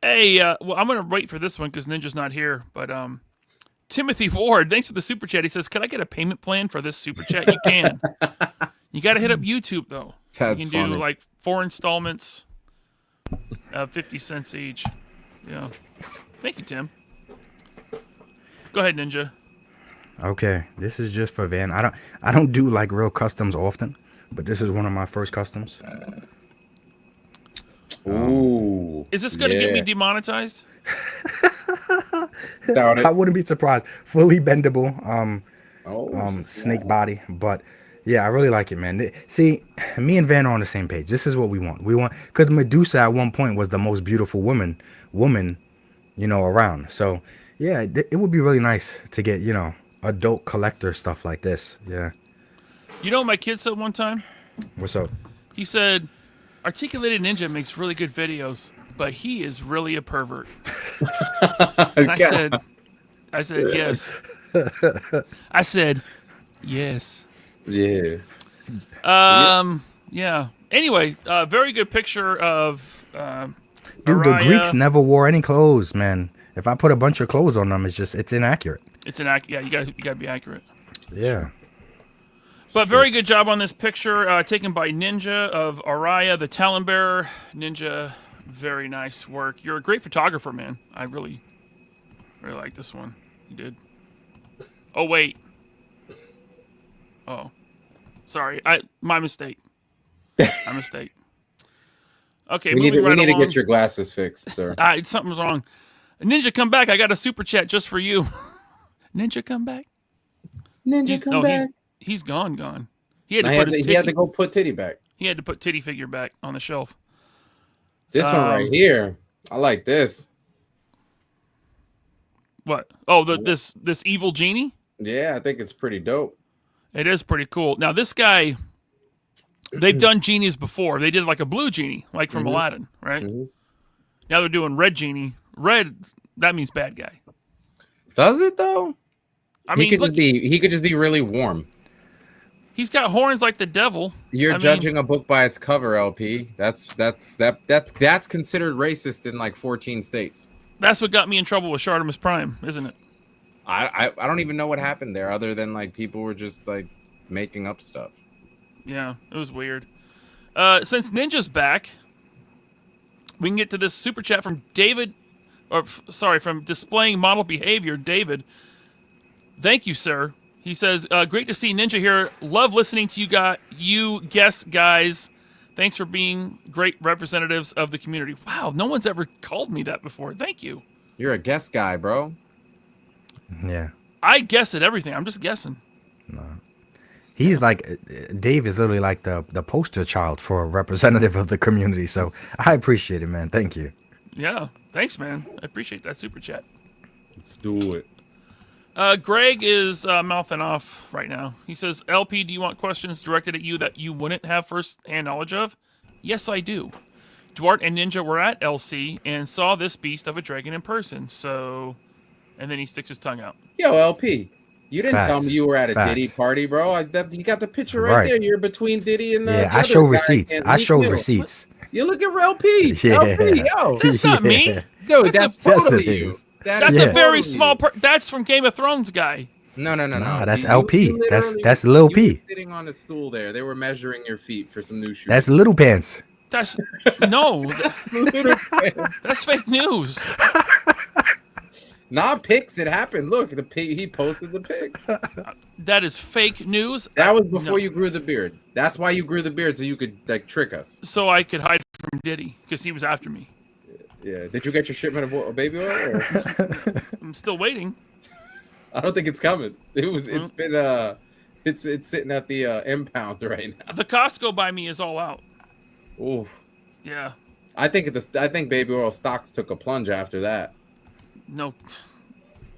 Hey, well, I'm gonna wait for this one because Ninja's not here. But Timothy Ward, thanks for the super chat. He says, "Could I get a payment plan for this super chat?" You can. You got to hit up YouTube, though. That's you can do like 4 installments, 50 cents each. Yeah. Thank you, Tim. Go ahead, Ninja. Okay, this is just for Van. I don't do like real customs often, but this is one of my first customs. Ooh. Is this going to get me demonetized? I wouldn't be surprised. Fully bendable, snake body, but yeah, I really like it, man. See, me and Van are on the same page. This is what we want. We want, because Medusa at one point was the most beautiful woman, around. So yeah, it would be really nice to get, adult collector stuff like this. Yeah. You know what my kid said one time? What's up? He said, "Articulated Ninja makes really good videos, but he is really a pervert." And I said, yes. I said, yes. Yes. Yeah. Anyway, very good picture of Dude, Araya. the Greeks never wore any clothes, man. If I put a bunch of clothes on them, it's inaccurate. It's inaccurate. Yeah, you gotta be accurate. Yeah. But very good job on this picture taken by Ninja of Araya, the Talon Bearer. Ninja, very nice work. You're a great photographer, man. I really like this one. You did. Oh, wait. Oh. Sorry. My mistake. My mistake. Okay, we need along. to get your glasses fixed, sir. Something's wrong. Ninja, come back. I got a super chat just for you. Ninja, come back. Ninja, come back. He's gone. He had to go put Titty back. He had to put Titty figure back on the shelf. This one right here. I like this. What? Oh, this evil genie? Yeah, I think it's pretty dope. It is pretty cool. Now, this guy, they've done genies before. They did like a blue genie, like from Aladdin, right? Now they're doing red genie. Red, that means bad guy. Does it though? I mean, he could just be really warm. He's got horns like the devil. You're judging a book by its cover, LP. That's considered racist in like 14 states. That's what got me in trouble with Shartimus Prime, isn't it? I don't even know what happened there, other than like people were just like making up stuff. Yeah, it was weird. Since Ninja's back, we can get to this super chat from David, from Displaying Model Behavior, David. Thank you, sir. He says, great to see Ninja here. Love listening to you guest guys. Thanks for being great representatives of the community. Wow, no one's ever called me that before. Thank you. You're a guest guy, bro. Yeah. I guess at everything. I'm just guessing. No. He's like, Dave is literally like the poster child for a representative of the community. So I appreciate it, man. Thank you. Yeah. Thanks, man. I appreciate that super chat. Let's do it. Greg is mouthing off right now. He says, LP, do you want questions directed at you that you wouldn't have first-hand knowledge of? Yes, I do. Duart and Ninja were at LC and saw this beast of a dragon in person, so... And then he sticks his tongue out. Yo, LP, you didn't tell me you were at a Facts. Diddy party, bro. You got the picture right there. You're between Diddy and... I show receipts. I show receipts. You look at LP. Yeah. LP, yo. That's not me. Dude, that's totally you. That's a very small part. That's from Game of Thrones guy. No. That's LP. That's Lil P. Sitting on a stool there. They were measuring your feet for some new shoes. That's Little Pants. That's no. That's fake news. Nah, pics. It happened. Look, he posted the pics. That is fake news. That was before you grew the beard. That's why you grew the beard, so you could like trick us. So I could hide from Diddy because he was after me. Yeah. Did you get your shipment of baby oil? Or? I'm still waiting. I don't think it's coming. It's been it's sitting at the impound right now. The Costco by me is all out. Oof. Yeah. I think baby oil stocks took a plunge after that. No.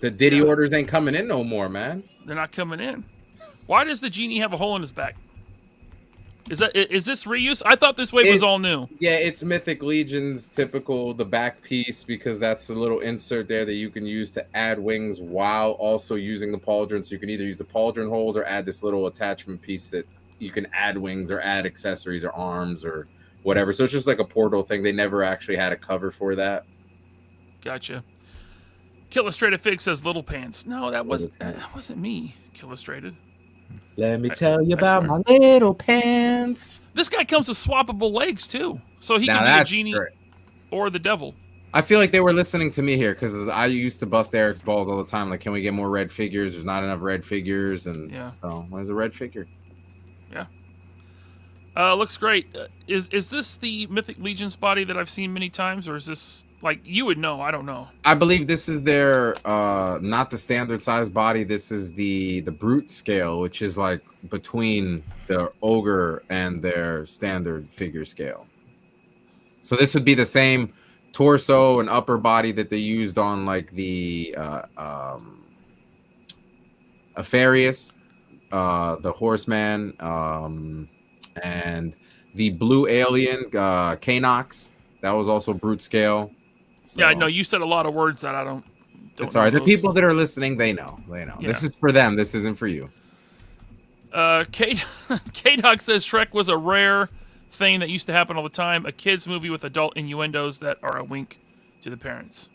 The Diddy orders ain't coming in no more, man. They're not coming in. Why does the genie have a hole in his back? Is this reuse? I thought this wave was all new. Yeah, it's Mythic Legions typical, the back piece, because that's a little insert there that you can use to add wings while also using the pauldron. So you can either use the pauldron holes or add this little attachment piece that you can add wings or add accessories or arms or whatever. So it's just like a portal thing. They never actually had a cover for that. Gotcha. Killustrated Fig says Little Pants. No, that wasn't me. Killustrated. Let me tell you about my little pants. This guy comes with swappable legs too, so he can be a genie or the devil. I feel like they were listening to me here because I used to bust Eric's balls all the time. Like, can we get more red figures? There's not enough red figures, and so where's a red figure? Yeah, looks great. Is this the Mythic Legions body that I've seen many times, or is this like you would know? I don't know. I believe this is their not the standard size body. This is the brute scale, which is like between the ogre and their standard figure scale. So this would be the same torso and upper body that they used on like the Apharius, the horseman, and the blue alien Kanox. That was also brute scale. So, yeah, I know you said a lot of words that I don't it's all right. The people that are listening, they know. Yeah. This is for them. This isn't for you. K-Dog says Shrek was a rare thing that used to happen all the time. A kid's movie with adult innuendos that are a wink to the parents.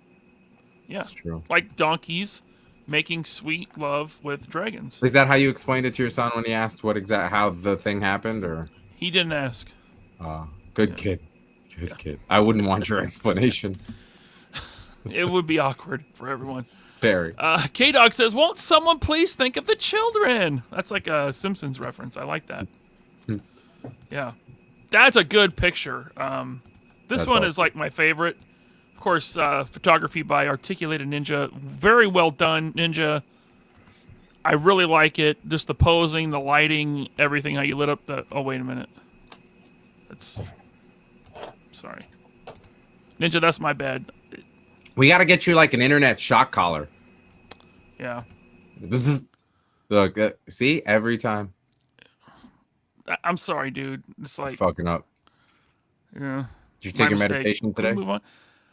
Yeah, that's true. Like donkeys making sweet love with dragons. Is that how you explained it to your son when he asked how the thing happened, or? He didn't ask. Good kid. Good kid. I wouldn't want your explanation. It would be awkward for everyone. Very. K-Dog says, won't someone please think of the children? That's like a Simpsons reference. I like that. Yeah. That's a good picture. This one is like my favorite. Of course, photography by Articulated Ninja. Very well done, Ninja. I really like it. Just the posing, the lighting, everything, how you lit up the... Oh, wait a minute. Sorry. Ninja, that's my bad. We got to get you like an internet shock collar. Yeah. This is look. See, every time I'm sorry, dude. It's like, fucking up. yeah. Did you take your mistake. medication Can we today? move on?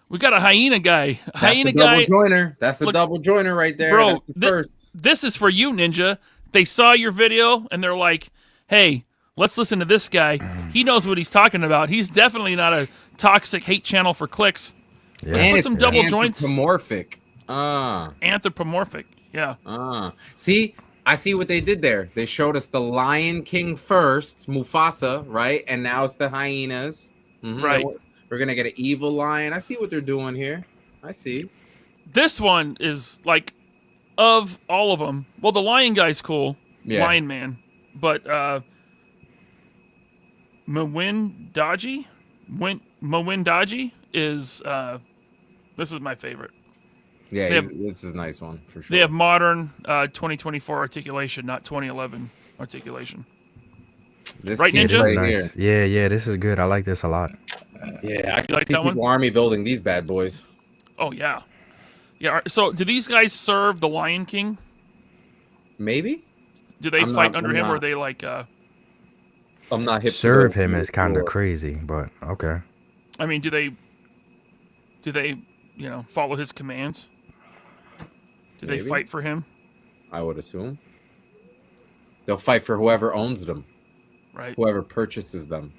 We got a hyena guy. That's the double joiner. That's the double joiner right there. Bro, That's the first. this is for you, Ninja. They saw your video and they're like, hey, let's listen to this guy. He knows what he's talking about. He's definitely not a toxic hate channel for clicks. Yeah. Let's put some double joints. Anthropomorphic. Anthropomorphic. Yeah. See, I see what they did there. They showed us the Lion King first, Mufasa, right? And now it's the hyenas. Right. We're going to get an evil lion. I see what they're doing here. I see. This one is like, of all of them, well, the lion guy's cool. Yeah. Lion Man. But Mwindaji is, this is my favorite. Yeah, this is a nice one for sure. They have modern 2024 articulation, not 2011 articulation. This Right, kid Ninja? right Nice. here. Yeah, this is good. I like this a lot. Yeah, I can like see that one? people army building these bad boys. Oh, yeah. Yeah. So do these guys serve the Lion King? Maybe. Do they I'm fight not- under I'm him, or not. are they like? I'm not hip. to Serve the- him is kind of lore. crazy, but okay. I mean, do they, follow his commands? Do they Maybe. fight for him? I would assume. They'll fight for whoever owns them, Right. whoever purchases them.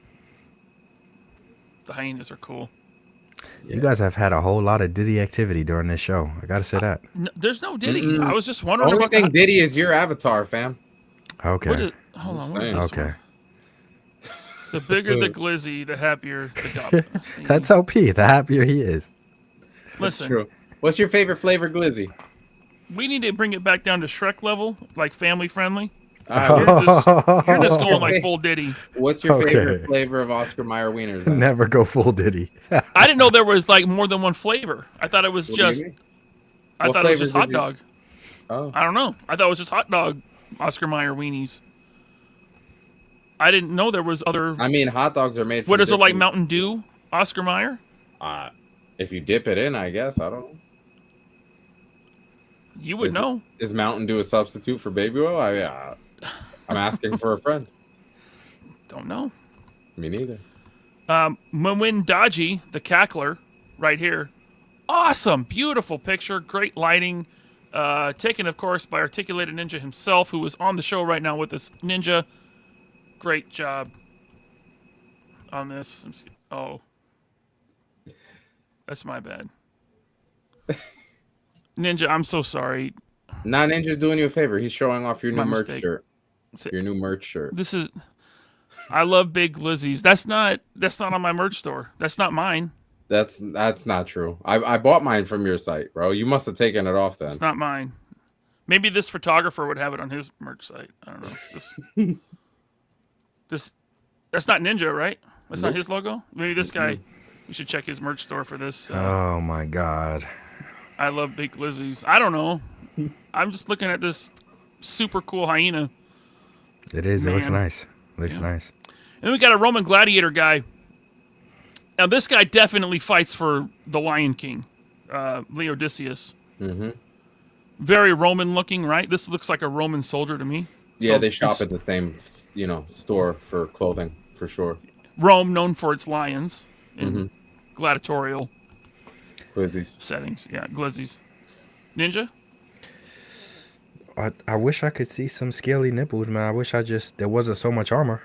The hyenas are cool. You guys have had a whole lot of Diddy activity during this show. I gotta say that. No, there's no Diddy. Mm-mm. I was just wondering Only about thing Diddy is your avatar, fam. Okay. What is, hold on. What is saying. this Okay. one? The bigger the glizzy, the happier the goblin. See? That's OP. The happier he is. Listen. True. What's your favorite flavor glizzy? We need to bring it back down to Shrek level, like family friendly. Alright, You're just going like full Diddy. what's your favorite Okay. flavor of Oscar Mayer wieners? then? Never go full Diddy. I didn't know there was like more than one flavor. I thought it was What do you just. mean? I What thought it was flavor just did hot you- dog. Oh, I don't know. I thought it was just hot dog Oscar Mayer weenies. I didn't know there was other. I mean, hot dogs are made. What from is it like? different- Mountain Dew Oscar Mayer? If you dip it in, I guess I don't know. You would Is it- know. Is Mountain Dew a substitute for baby oil? I'm asking for a friend. Don't know. Me neither. Mwindaji, the cackler, right here. Awesome, beautiful picture, great lighting. Taken, of course, by Articulated Ninja himself, who is on the show right now with us. Ninja, great job on this. Oh, that's my bad. Ninja, I'm so sorry. Nah, Ninja's doing you a favor. He's showing off your new My merch mistake. shirt. Your new merch shirt. This is. I love big glizzies. That's not on my merch store. That's not mine. That's not true. I bought mine from your site, bro. You must have taken it off then. It's not mine. Maybe this photographer would have it on his merch site. I don't know. That's not Ninja, right? That's not Nope. his logo. Maybe this guy. We should check his merch store for this. Oh my God. I love big glizzies. I don't know. I'm just looking at this super cool hyena. It is. It looks Man. nice. Looks Yeah. nice. And then we got a Roman gladiator guy. Now this guy definitely fights for the Lion King, Leodicius. Mm-hmm. Very Roman looking, right? This looks like a Roman soldier to me. Yeah, So they shop it's at the same, store for clothing for sure. Rome, known for its lions in Mhm. gladiatorial Glizzies. settings. Yeah, glizzies. Ninja? I wish I could see some scaly nipples, man. I wish there wasn't so much armor.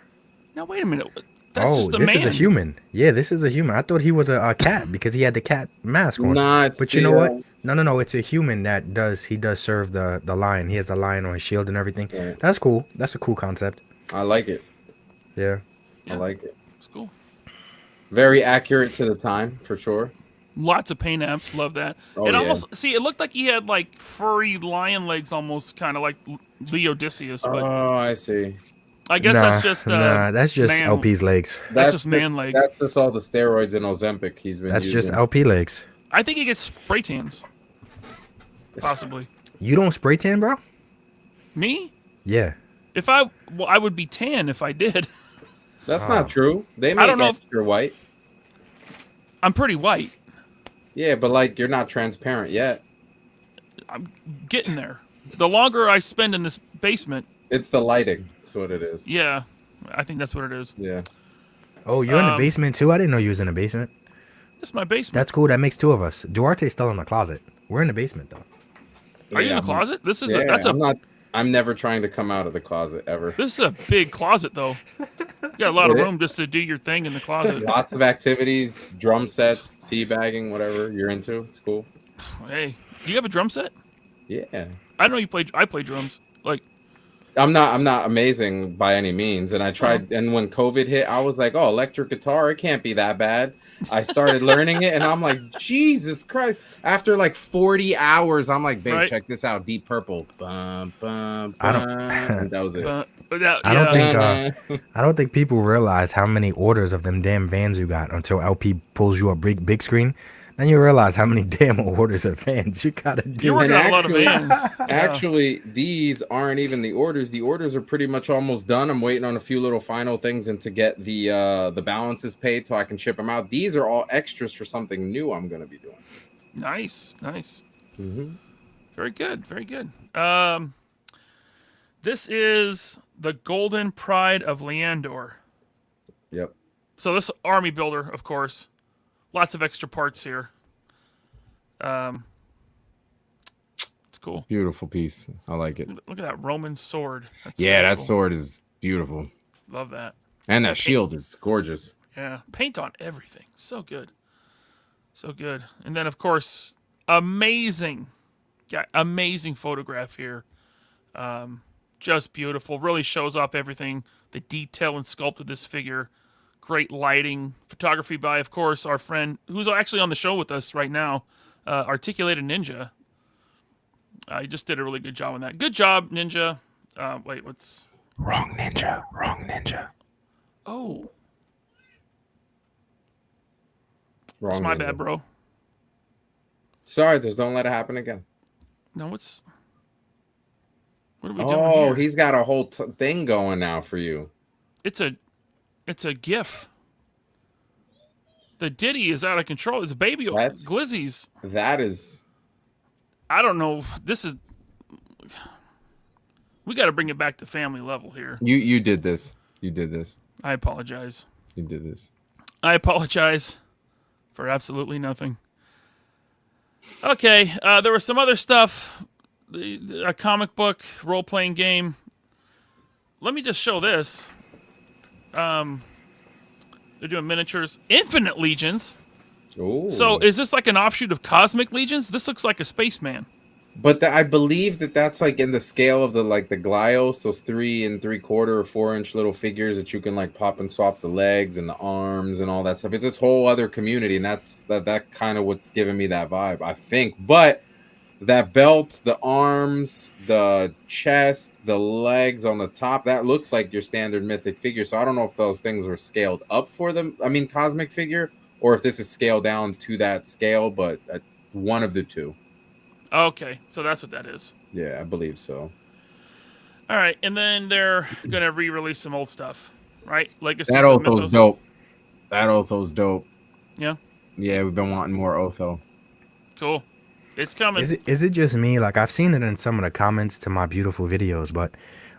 Now wait a minute. That's Oh, just a this man. is a human. Yeah, this is a human. I thought he was a cat because he had the cat mask on. Nah, it's But you know what? No. It's a human that does serve the lion. He has the lion on his shield and everything. Right. That's cool. That's a cool concept. I like it. Yeah. Yeah. I like it. It's cool. Very accurate to the time for sure. Lots of paint apps. Love that. Oh, it yeah. almost it looked like he had like furry lion legs, almost kind of like Leodicius. But Oh, I see. I guess that's just that's just man- LP's legs. That's just man leg. That's just all the steroids and Ozempic he's been That's using. just LP legs. I think he gets spray tans. Possibly. You don't spray tan, bro? Me? Yeah. If I would be tan if I did. That's Oh. not true. They make I don't know if- extra white. I'm pretty white. Yeah, but like you're not transparent yet. I'm getting there. the longer I spend in this basement, It's the lighting. That's what it is. yeah, I think that's what it is. Yeah. Oh, you're in the basement too? I didn't know you was in the basement. This is my basement. That's cool. That makes two of us. Duarte's still in the closet. We're in the basement though. Are you in the closet? This is I'm never trying to come out of the closet ever. This is a big closet though. You got a lot of room just to do your thing in the closet. Lots of activities, drum sets, teabagging, whatever you're into. It's cool. Hey, do you have a drum set? Yeah. I know you play. I play drums. Like, I'm not amazing by any means. And I tried, and when COVID hit, I was like, oh, electric guitar, it can't be that bad. I started learning it, and I'm like, Jesus Christ. After like 40 hours, I'm like, babe, check this out. Deep Purple. Bum, bum, bum. And that was it. I don't think people realize how many orders of them damn vans you got until LP pulls you up big screen. Then you realize how many damn orders of vans you gotta do. You're working on a lot of vans. Actually, these aren't even the orders. The orders are pretty much almost done. I'm waiting on a few little final things and to get the balances paid so I can ship them out. These are all extras for something new I'm going to be doing. Nice. Mm-hmm. Very good. This is the Golden Pride of Leandor. Yep. So this army builder, of course. Lots of extra parts here. It's cool. Beautiful piece. I like it. Look at that Roman sword. That sword is beautiful. Love that. And that shield is gorgeous. Yeah. Paint on everything. So good. And then, of course, amazing photograph here. Just beautiful. Really shows off everything. The detail and sculpt of this figure. Great lighting, photography by, of course, our friend who's actually on the show with us right now, Articulated Ninja. He just did a really good job on that. Good job, Ninja. Wait, what's... Wrong ninja. Oh. Wrong That's my ninja. bad, bro. Sorry, just don't let it happen again. No, what are we doing here? Oh, he's got a whole thing going now for you. It's a GIF. The Diddy is out of control. It's baby glizzies. That is... I don't know. This is... We got to bring it back to family level here. You did this. I apologize. You did this. I apologize for absolutely nothing. Okay, there was some other stuff. A comic book, role-playing game. Let me just show this. They're doing miniatures. Infinite Legions. Ooh. So is this like an offshoot of Cosmic Legions? This looks like a spaceman. But I believe that's like in the scale of the Glyos, those 3 3/4 or 4-inch little figures that you can like pop and swap the legs and the arms and all that stuff. It's this whole other community, and that kind of what's giving me that vibe, I think. But that belt, the arms, the chest, the legs on the top, that looks like your standard mythic figure. So I don't know if those things were scaled up for them. I mean, cosmic figure, or if this is scaled down to that scale, but one of the two. Okay, so that's what that is. Yeah, I believe so. All right, and then they're going to re-release some old stuff, right? Legacy. That Otho's dope. That Otho's dope. Yeah? Yeah, we've been wanting more Otho. Cool. It's coming. Is it just me? Like, I've seen it in some of the comments to my beautiful videos, but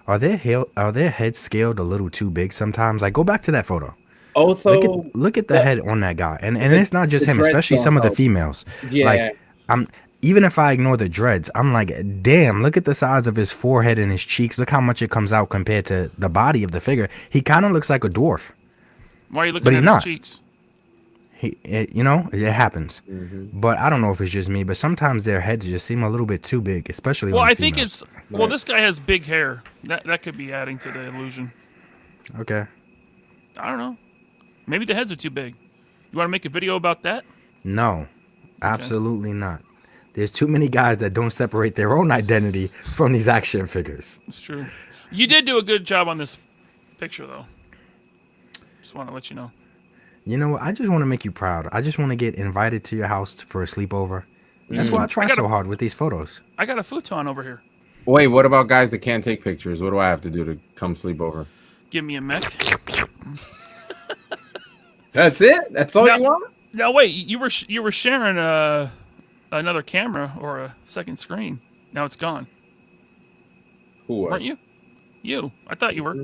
are their heads scaled a little too big sometimes? Like, go back to that photo. Otho. Look at the head on that guy, and it's not just him, especially some of the females. Yeah. Like, even if I ignore the dreads, I'm like, damn, look at the size of his forehead and his cheeks. Look how much it comes out compared to the body of the figure. He kind of looks like a dwarf. Why are you looking at his cheeks? It happens. Mm-hmm. But I don't know if it's just me, but sometimes their heads just seem a little bit too big, especially on the think females. this guy has big hair. That could be adding to the illusion. Okay. I don't know. Maybe the heads are too big. You want to make a video about that? No, absolutely not. There's too many guys that don't separate their own identity from these action figures. It's true. You did do a good job on this picture, though. Just want to let you know. You know what? I just want to make you proud. I just want to get invited to your house for a sleepover. That's why I try so hard with these photos. I got a futon over here. Wait, what about guys that can't take pictures? What do I have to do to come sleep over? Give me a mech. That's it? That's all you want? No, wait. You were sharing another camera or a second screen. Now it's gone. Who was? Weren't you? You. I thought you were.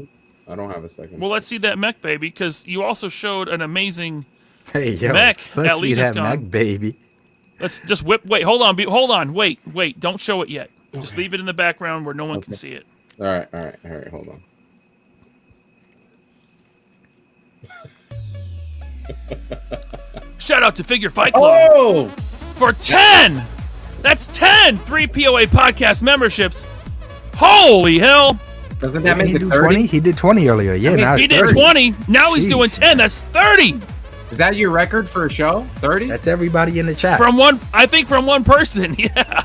I don't have a second. Well, let's see that mech, baby, because you also showed an amazing Hey, yo. mech Let's at see that LegionsCon. mech, baby. Let's just whip. Wait, hold on. Wait. Don't show it yet. Just leave it in the background where no one can see it. All right. Hold on. Shout out to Figure Fight Club Oh, for 10. That's 10 3POA podcast memberships. Holy hell. doesn't that Didn't make he it do 30? 20? He did 20 earlier. Yeah, now He it's did 30. 20. Now he's Sheesh. doing 10. That's 30 Is that your record for a show? 30? That's everybody in the chat. from one. I think from one person. Yeah.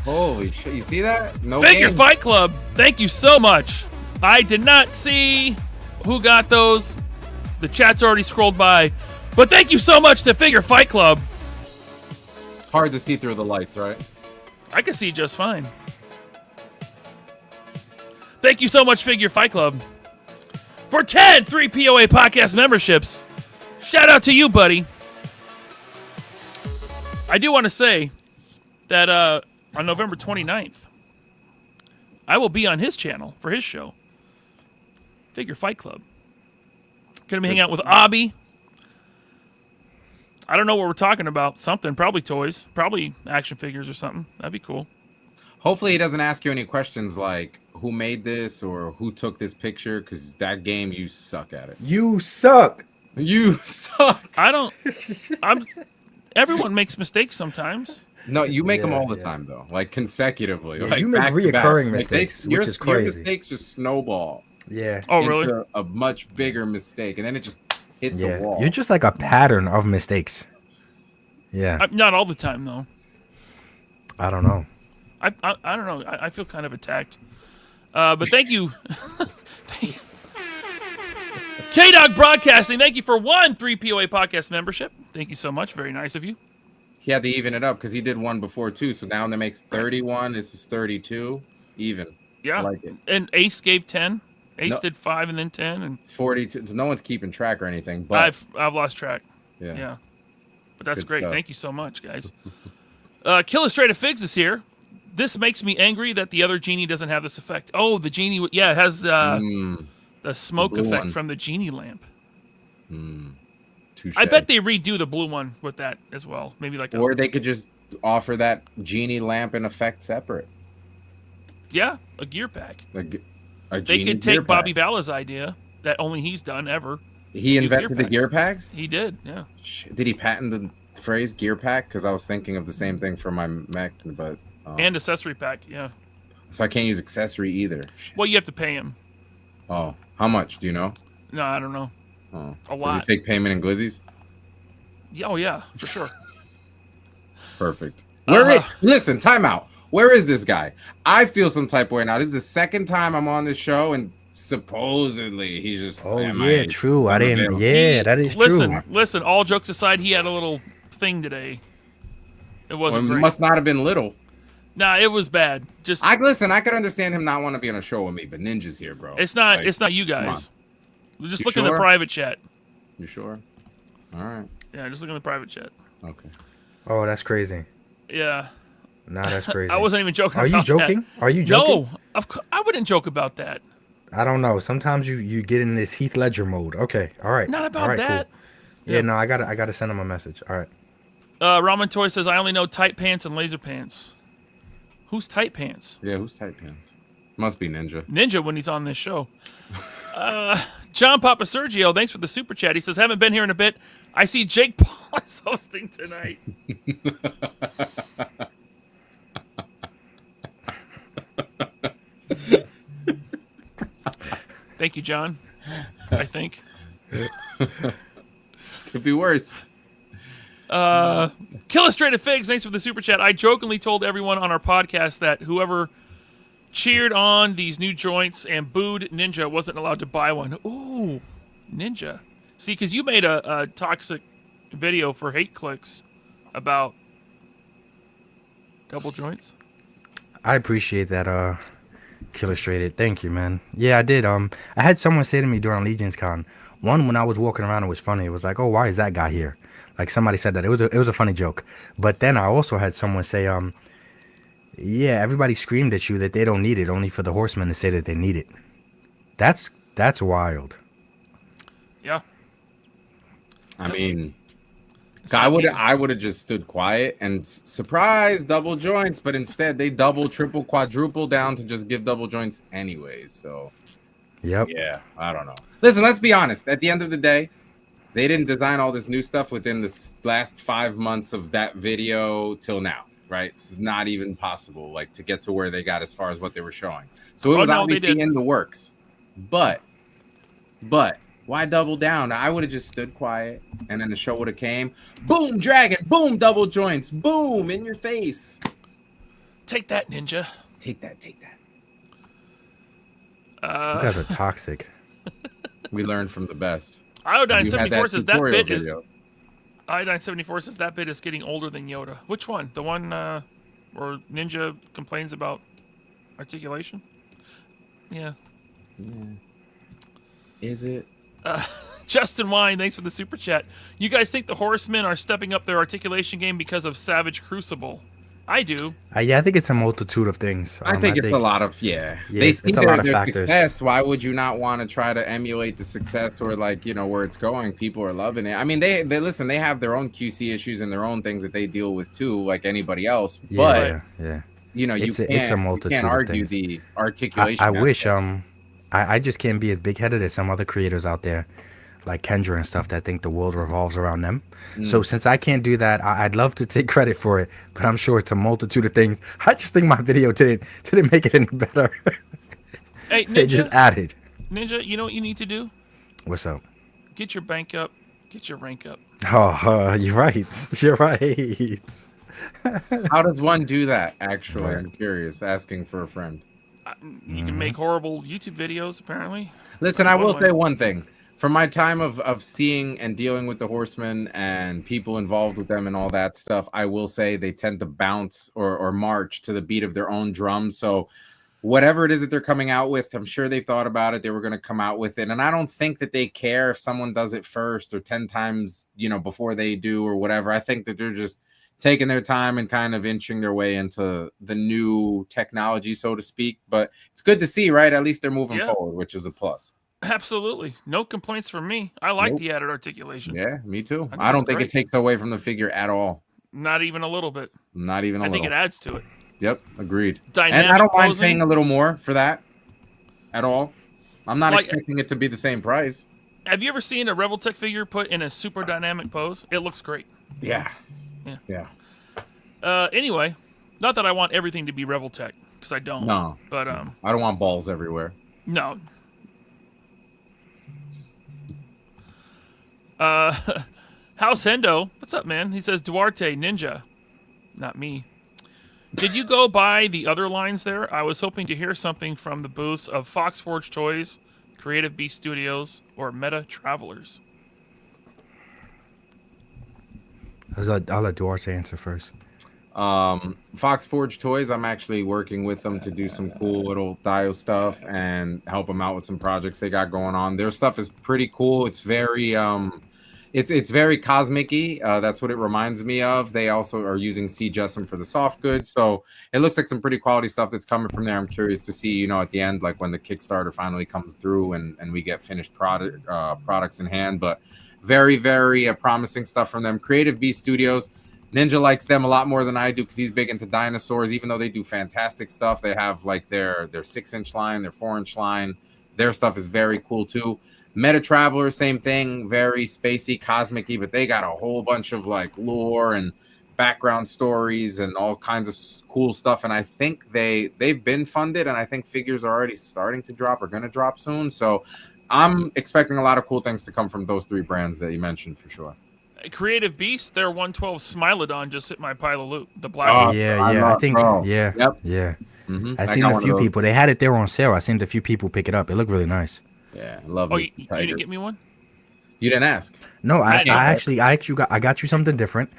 Holy shit! You see that? No Figure game. Fight Club. Thank you so much. I did not see who got those. The chat's already scrolled by. But thank you so much to Figure Fight Club. It's hard to see through the lights, right? I can see just fine. Thank you so much, Figure Fight Club, for 10 3POA podcast memberships. Shout out to you, buddy. I do want to say that on November 29th, I will be on his channel for his show, Figure Fight Club. Gonna be hanging out with Abby. I don't know what we're talking about. Something, probably toys, probably action figures or something. That'd be cool. Hopefully, he doesn't ask you any questions like who made this or who took this picture, because that game, you suck at it. You suck. You suck. I don't. Everyone makes mistakes sometimes. No, you make them Yeah, all the yeah. time though, like consecutively. Yeah, like you make back to back. reoccurring Like, mistakes, your- which is Your crazy. mistakes just snowball Yeah. Oh, really? into a much bigger mistake, and then it just hits a Yeah. wall. You're just like a pattern of mistakes. Yeah. Not all the time, though. I don't know. I don't know. I feel kind of attacked. But thank you. K-Dog Broadcasting, thank you for 1 3POA podcast membership. Thank you so much. Very nice of you. He had to even it up because he did one before too, so now that makes 31. This is 32, even. Yeah. I like it. And Ace gave 10. Ace No. did 5 and then 10. And 42. So no one's keeping track or anything, but I've lost track. yeah. Yeah. But that's Good great. stuff. Thank you so much, guys. Killustrated Figs is here. This makes me angry that the other genie doesn't have this effect. Oh, the genie. Yeah, it has the smoke blue effect one. from the genie lamp. Touche. I bet they redo the blue one with that as well. Maybe like Or they could just offer that genie lamp and effect separate. a gear pack. Like They a genie could gear take Bobby pack. Vala's idea that only he's done ever. He do invented the packs. gear packs? He did, yeah. Did he patent the phrase gear pack? Because I was thinking of the same thing for my mech, but And accessory pack, yeah. so I can't use accessory either. Well, you have to pay him. Oh, how much? Do you know? No, I don't know. Oh, A does lot. he take payment in glizzies? Yeah, oh yeah, for sure. Perfect. Where Uh-huh. listen, time out. Where is this guy? I feel some type of way now. This is the second time I'm on this show, and supposedly he's just. Oh, am yeah, true. I didn't. unavailable? Yeah, that is true. Listen, all jokes aside, he had a little thing today. It Well, wasn't it great. must not have been little. Nah, it was bad. Just I could understand him not want to be on a show with me, but Ninja's here, bro. it's not Like, it's not you guys. Just You look in the sure? private chat. You sure? All right. Yeah, just look in the private chat. Okay. Oh, that's crazy. Yeah. Nah, that's crazy. I wasn't even joking Are you about joking? that. Are you joking? No, I wouldn't joke about that. I don't know. Sometimes you get in this Heath Ledger mode. Okay, all right. Not about all right, that. Cool. Yeah, no, I gotta send him a message. All right. Ramen Toy says, I only know tight pants and laser pants. Who's tight pants? Yeah, who's tight pants? Must be Ninja. Ninja when he's on this show. John Papa Sergio, thanks for the super chat. He says, haven't been here in a bit. I see Jake Paul is hosting tonight. Thank you, John. I think. Could be worse. Killustrated Figs, thanks for the super chat. I jokingly told everyone on our podcast that whoever cheered on these new joints and booed Ninja wasn't allowed to buy one. Ooh, Ninja. See, because you made a toxic video for Hate Clicks about double joints. I appreciate that, Killustrated. Thank you, man. Yeah, I did. I had someone say to me during LegionsCon, one when I was walking around, it was funny. It was like, oh, why is that guy here? Like somebody said that. It was a funny joke. But then I also had someone say, Yeah, everybody screamed at you that they don't need it, only for the horsemen to say that they need it. That's wild. Yeah. I mean, It's not needed. I would have just stood quiet and surprise double joints, but instead they double, triple, quadruple down to just give double joints anyways. So Yep. yeah, I don't know. Listen, let's be honest. At the end of the day, they didn't design all this new stuff within the last 5 months of that video till now, right? It's not even possible, like, to get to where they got as far as what they were showing. So it was obviously in the works. But why double down? I would have just stood quiet, and then the show would have came. Boom, dragon. Boom, double joints. Boom, in your face. Take that, Ninja. Take that. You guys are toxic. We learned from the best. Iodine You had 74 says that tutorial bit is. video. Iodine 74 says that bit is getting older than Yoda. Which one? The one where Ninja complains about articulation? Yeah. Is it? Justin Wine, thanks for the super chat. You guys think the Horsemen are stepping up their articulation game because of Savage Crucible? I do. Yeah, I think it's a multitude of things. I think it's a lot of they it's see a lot of their factors. success. Why would you not want to try to emulate the success or like where it's going? People are loving it. I mean, they listen. They have their own QC issues and their own things that they deal with too, like anybody else. But it's a multitude you can't argue of things. the articulation. I wish I just can't be as big headed as some other creators out there, like Kendra and stuff, that think the world revolves around them. So since I can't do that, I'd love to take credit for it, but I'm sure it's a multitude of things. I just think my video didn't make it any better. Hey, Ninja, It just added. Ninja, you know what you need to do? What's up? Get your bank up. Get your rank up. Oh, you're right. You're right. How does one do that? Actually, I'm curious. Asking for a friend. You can make horrible YouTube videos, apparently. Listen, I will say one thing. From my time of seeing and dealing with the Horsemen and people involved with them and all that stuff, I will say they tend to bounce or march to the beat of their own drums. So whatever it is that they're coming out with, I'm sure they've thought about it. They were going to come out with it. And I don't think that they care if someone does it first or 10 times, before they do or whatever. I think that they're just taking their time and kind of inching their way into the new technology, so to speak. But it's good to see, right? At least they're moving forward, which is a plus. Absolutely. No complaints from me. I like the added articulation. Yeah, me too. I don't think it takes away from the figure at all. Not even a little bit. Not even a little. I think it adds to it. Yep, agreed. Dynamic and I don't mind posing. paying a little more for that at all. I'm not expecting it to be the same price. Have you ever seen a Reveltech figure put in a super dynamic pose? It looks great. Yeah. Anyway, not that I want everything to be Reveltech, because I don't. No. But I don't want balls everywhere. No. House Hendo, what's up, man? He says Duarte Ninja, not me. Did you go by the other lines there? I was hoping to hear something from the booths of Foxforge Toys, Creative Beast Studios, or Meta Travelers. I'll let Duarte answer first. Foxforge Toys, I'm actually working with them to do some cool little dio stuff and help them out with some projects they got going on. Their stuff is pretty cool. It's very it's very cosmic-y. That's what it reminds me of. They also are using C Jessom for the soft goods, so it looks like some pretty quality stuff that's coming from there. I'm curious to see, at the end, like when the Kickstarter finally comes through and we get finished products in hand. But very, very promising stuff from them. Creative Beast Studios. Ninja likes them a lot more than I do because he's big into dinosaurs. Even though they do fantastic stuff, they have like their 6-inch line, their 4-inch line. Their stuff is very cool too. Meta Traveler, same thing, very spacey, cosmic-y, but they got a whole bunch of like lore and background stories and all kinds of cool stuff. And I think they've been funded, and I think figures are already starting to drop or going to drop soon. So I'm expecting a lot of cool things to come from those three brands that you mentioned for sure. Creative Beast, their 112 Smilodon just hit my pile of loot. The black. I think. Bro. Yeah. Yep. Yeah. Mm-hmm. I seen a few people. They had it there on sale. I seen a few people pick it up. It looked really nice. Yeah, I love. Oh, you didn't get me one? You didn't ask. No, I got you something different.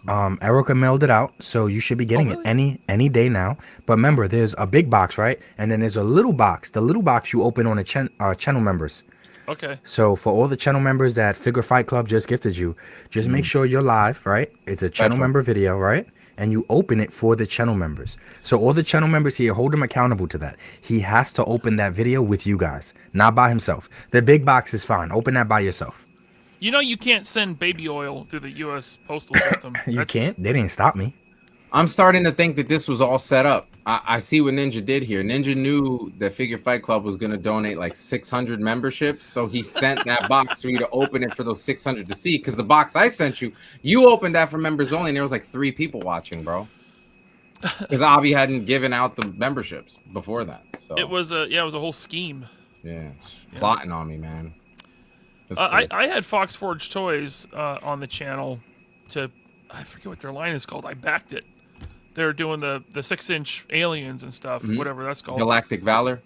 Erica mailed it out, so you should be getting it any day now. But remember, there's a big box, right? And then there's a little box. The little box you open on the channel members. Okay. So for all the channel members that Figure Fight Club just gifted you, just make sure you're live, right? It's a channel member video, right? and you open it for the channel members. So all the channel members here, hold him accountable to that. He has to open that video with you guys, not by himself. The big box is fine. Open that by yourself. You know you can't send baby oil through the U.S. postal system. You can't. They didn't stop me. I'm starting to think that this was all set up. I see what Ninja did here. Ninja knew that Figure Fight Club was going to donate like 600 memberships, so he sent that box for you to open it for those 600 to see. Because the box I sent you, you opened that for members only, and there was like 3 people watching, bro. Because Avi hadn't given out the memberships before that. So it was a whole scheme. Yeah, plotting on me, man. I had Fox Forge Toys on the channel to, I forget what their line is called. I backed it. They're doing the 6-inch aliens and stuff, whatever that's called. Galactic Valor.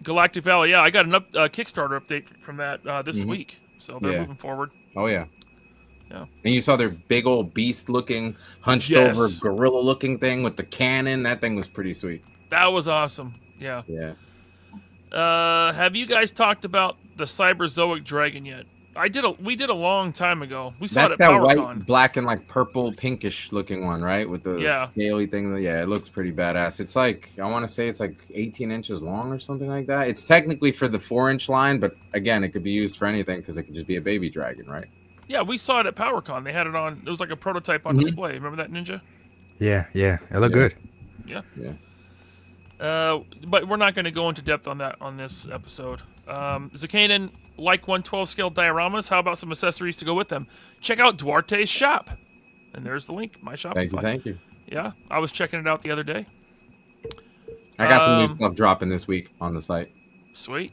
Galactic Valor, yeah. I got a Kickstarter update from that this week, so they're moving forward. Oh yeah. Yeah. And you saw their big old beast-looking, hunched-over, gorilla-looking thing with the cannon. That thing was pretty sweet. That was awesome. Yeah. Yeah. Have you guys talked about the Cyberzoic Dragon yet? We did a long time ago. We saw That's it at that PowerCon. white, black, and like purple, pinkish looking one, right? With the scaly thing. Yeah, it looks pretty badass. It's like, I want to say it's like 18 inches long or something like that. It's technically for the 4-inch line, but again, it could be used for anything because it could just be a baby dragon, right? Yeah, we saw it at PowerCon. They had it on. It was like a prototype on display. Remember that, Ninja? Yeah. It looked good. Yeah. Yeah. But we're not going to go into depth on that on this episode. Zakanen, like 1/12 scale dioramas. How about some accessories to go with them? Check out Duarte's shop. And there's the link, my shop. Thank you. Yeah, I was checking it out the other day. I got some new stuff dropping this week on the site. Sweet.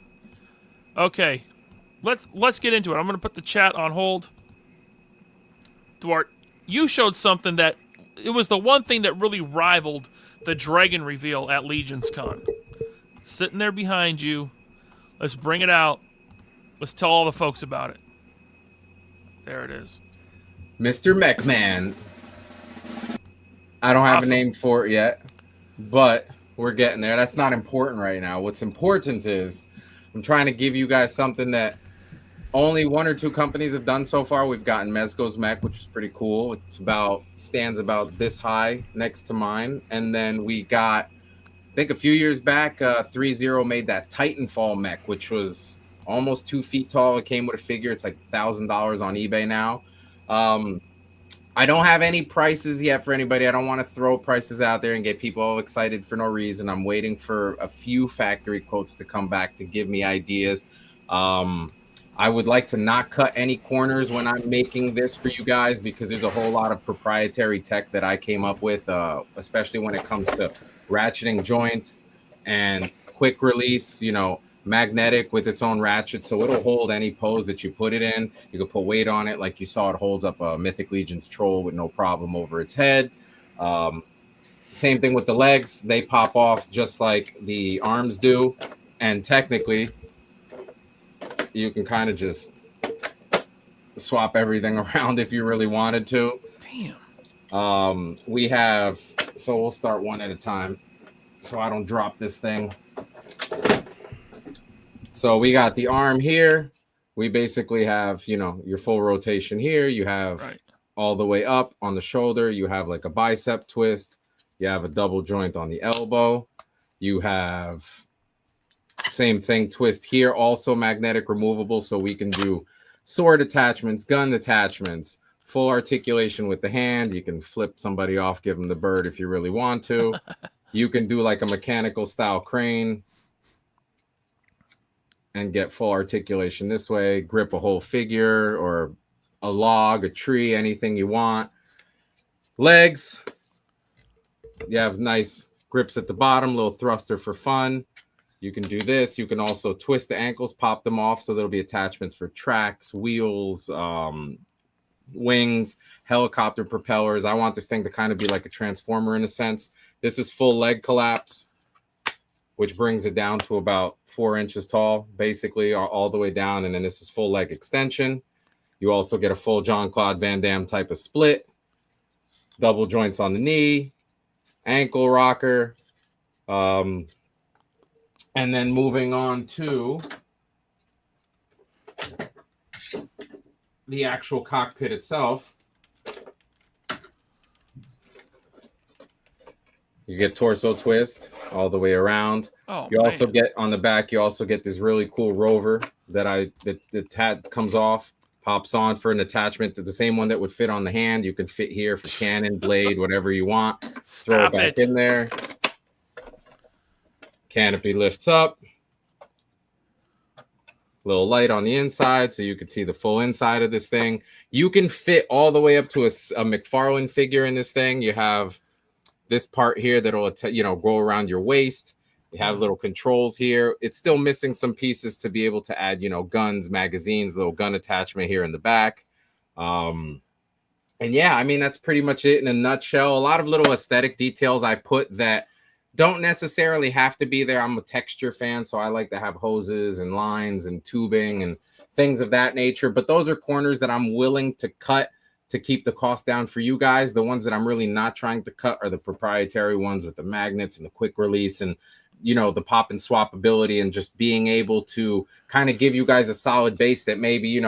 Okay, let's get into it. I'm going to put the chat on hold. Duart, you showed something that it was the one thing that really rivaled the dragon reveal at legionscon. Sitting there behind you. Let's bring it out. Let's tell all the folks about it. There it is. Mr. Mechman. I don't have a name for it yet, but we're getting there. That's not important right now. What's important is I'm trying to give you guys something that only 1 or 2 companies have done so far. We've gotten Mezco's mech, which is pretty cool. It's stands about this high next to mine. And then we got, I think a few years back, 3-0 made that Titanfall mech, which was almost 2 feet tall. It came with a figure. It's like $1,000 on eBay now. I don't have any prices yet for anybody. I don't want to throw prices out there and get people all excited for no reason. I'm waiting for a few factory quotes to come back to give me ideas. I would like to not cut any corners when I'm making this for you guys because there's a whole lot of proprietary tech that I came up with, especially when it comes to ratcheting joints and quick release, magnetic with its own ratchet. So it'll hold any pose that you put it in. You can put weight on it. Like you saw, it holds up a Mythic Legions troll with no problem over its head. Same thing with the legs. They pop off just like the arms do. And technically, you can kind of just swap everything around if you really wanted to. Damn. We have, so we'll start one at a time so I don't drop this thing. So we got the arm here. We basically have, your full rotation here. You have all the way up on the shoulder. You have like a bicep twist. You have a double joint on the elbow. You have same thing, twist here, also magnetic removable, so we can do sword attachments, gun attachments, full articulation with the hand. You can flip somebody off, give them the bird if you really want to. You can do like a mechanical style crane and get full articulation this way, grip a whole figure or a log, a tree, anything you want. Legs, you have nice grips at the bottom, little thruster for fun. You can do this. You can also twist the ankles, pop them off, so there'll be attachments for tracks, wheels, wings, helicopter propellers. I want this thing to kind of be like a transformer in a sense. This is full leg collapse, which brings it down to about 4 inches tall, basically all the way down. And then this is full leg extension. You also get a full Jean-Claude Van Damme type of split, double joints on the knee, ankle rocker. And then moving on to the actual cockpit itself. You get torso twist all the way around. Oh, You also man. get on the back. You also get this really cool rover that the tat comes off, pops on for an attachment to the same one that would fit on the hand. You can fit here for cannon, blade, whatever you want. Throw it Stop back it. in there. Canopy lifts up. Little light on the inside so you can see the full inside of this thing. You can fit all the way up to a McFarlane figure in this thing. You have this part here that'll go around your waist. You have little controls here. It's still missing some pieces to be able to add, guns, magazines, little gun attachment here in the back. And yeah, I mean, that's pretty much it in a nutshell. A lot of little aesthetic details I put that don't necessarily have to be there. I'm a texture fan, so I like to have hoses and lines and tubing and things of that nature. But those are corners that I'm willing to cut to keep the cost down for you guys. The ones that I'm really not trying to cut are the proprietary ones with the magnets and the quick release and, the pop and swap ability and just being able to kind of give you guys a solid base that maybe,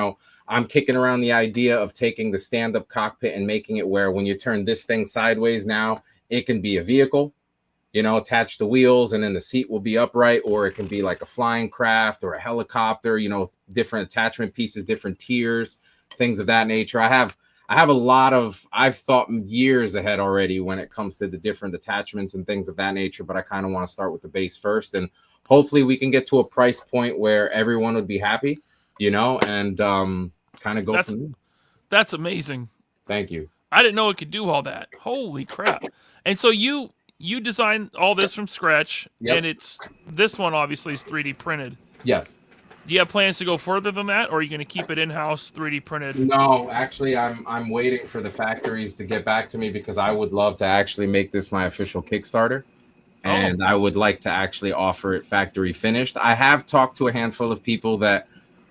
I'm kicking around the idea of taking the stand-up cockpit and making it where when you turn this thing sideways now, it can be a vehicle, attach the wheels and then the seat will be upright, or it can be like a flying craft or a helicopter, different attachment pieces, different tiers, things of that nature. I've thought years ahead already when it comes to the different attachments and things of that nature, but I kind of want to start with the base first. And hopefully we can get to a price point where everyone would be happy, and kind of go from there. That's amazing. Thank you. I didn't know it could do all that. Holy crap. And so you designed all this from scratch, Yep. and this one obviously is 3D printed. Yes. Do you have plans to go further than that, or are you going to keep it in-house 3D printed? No, actually, I'm waiting for the factories to get back to me because I would love to actually make this my official Kickstarter. And I would like to actually offer it factory finished. I have talked to a handful of people that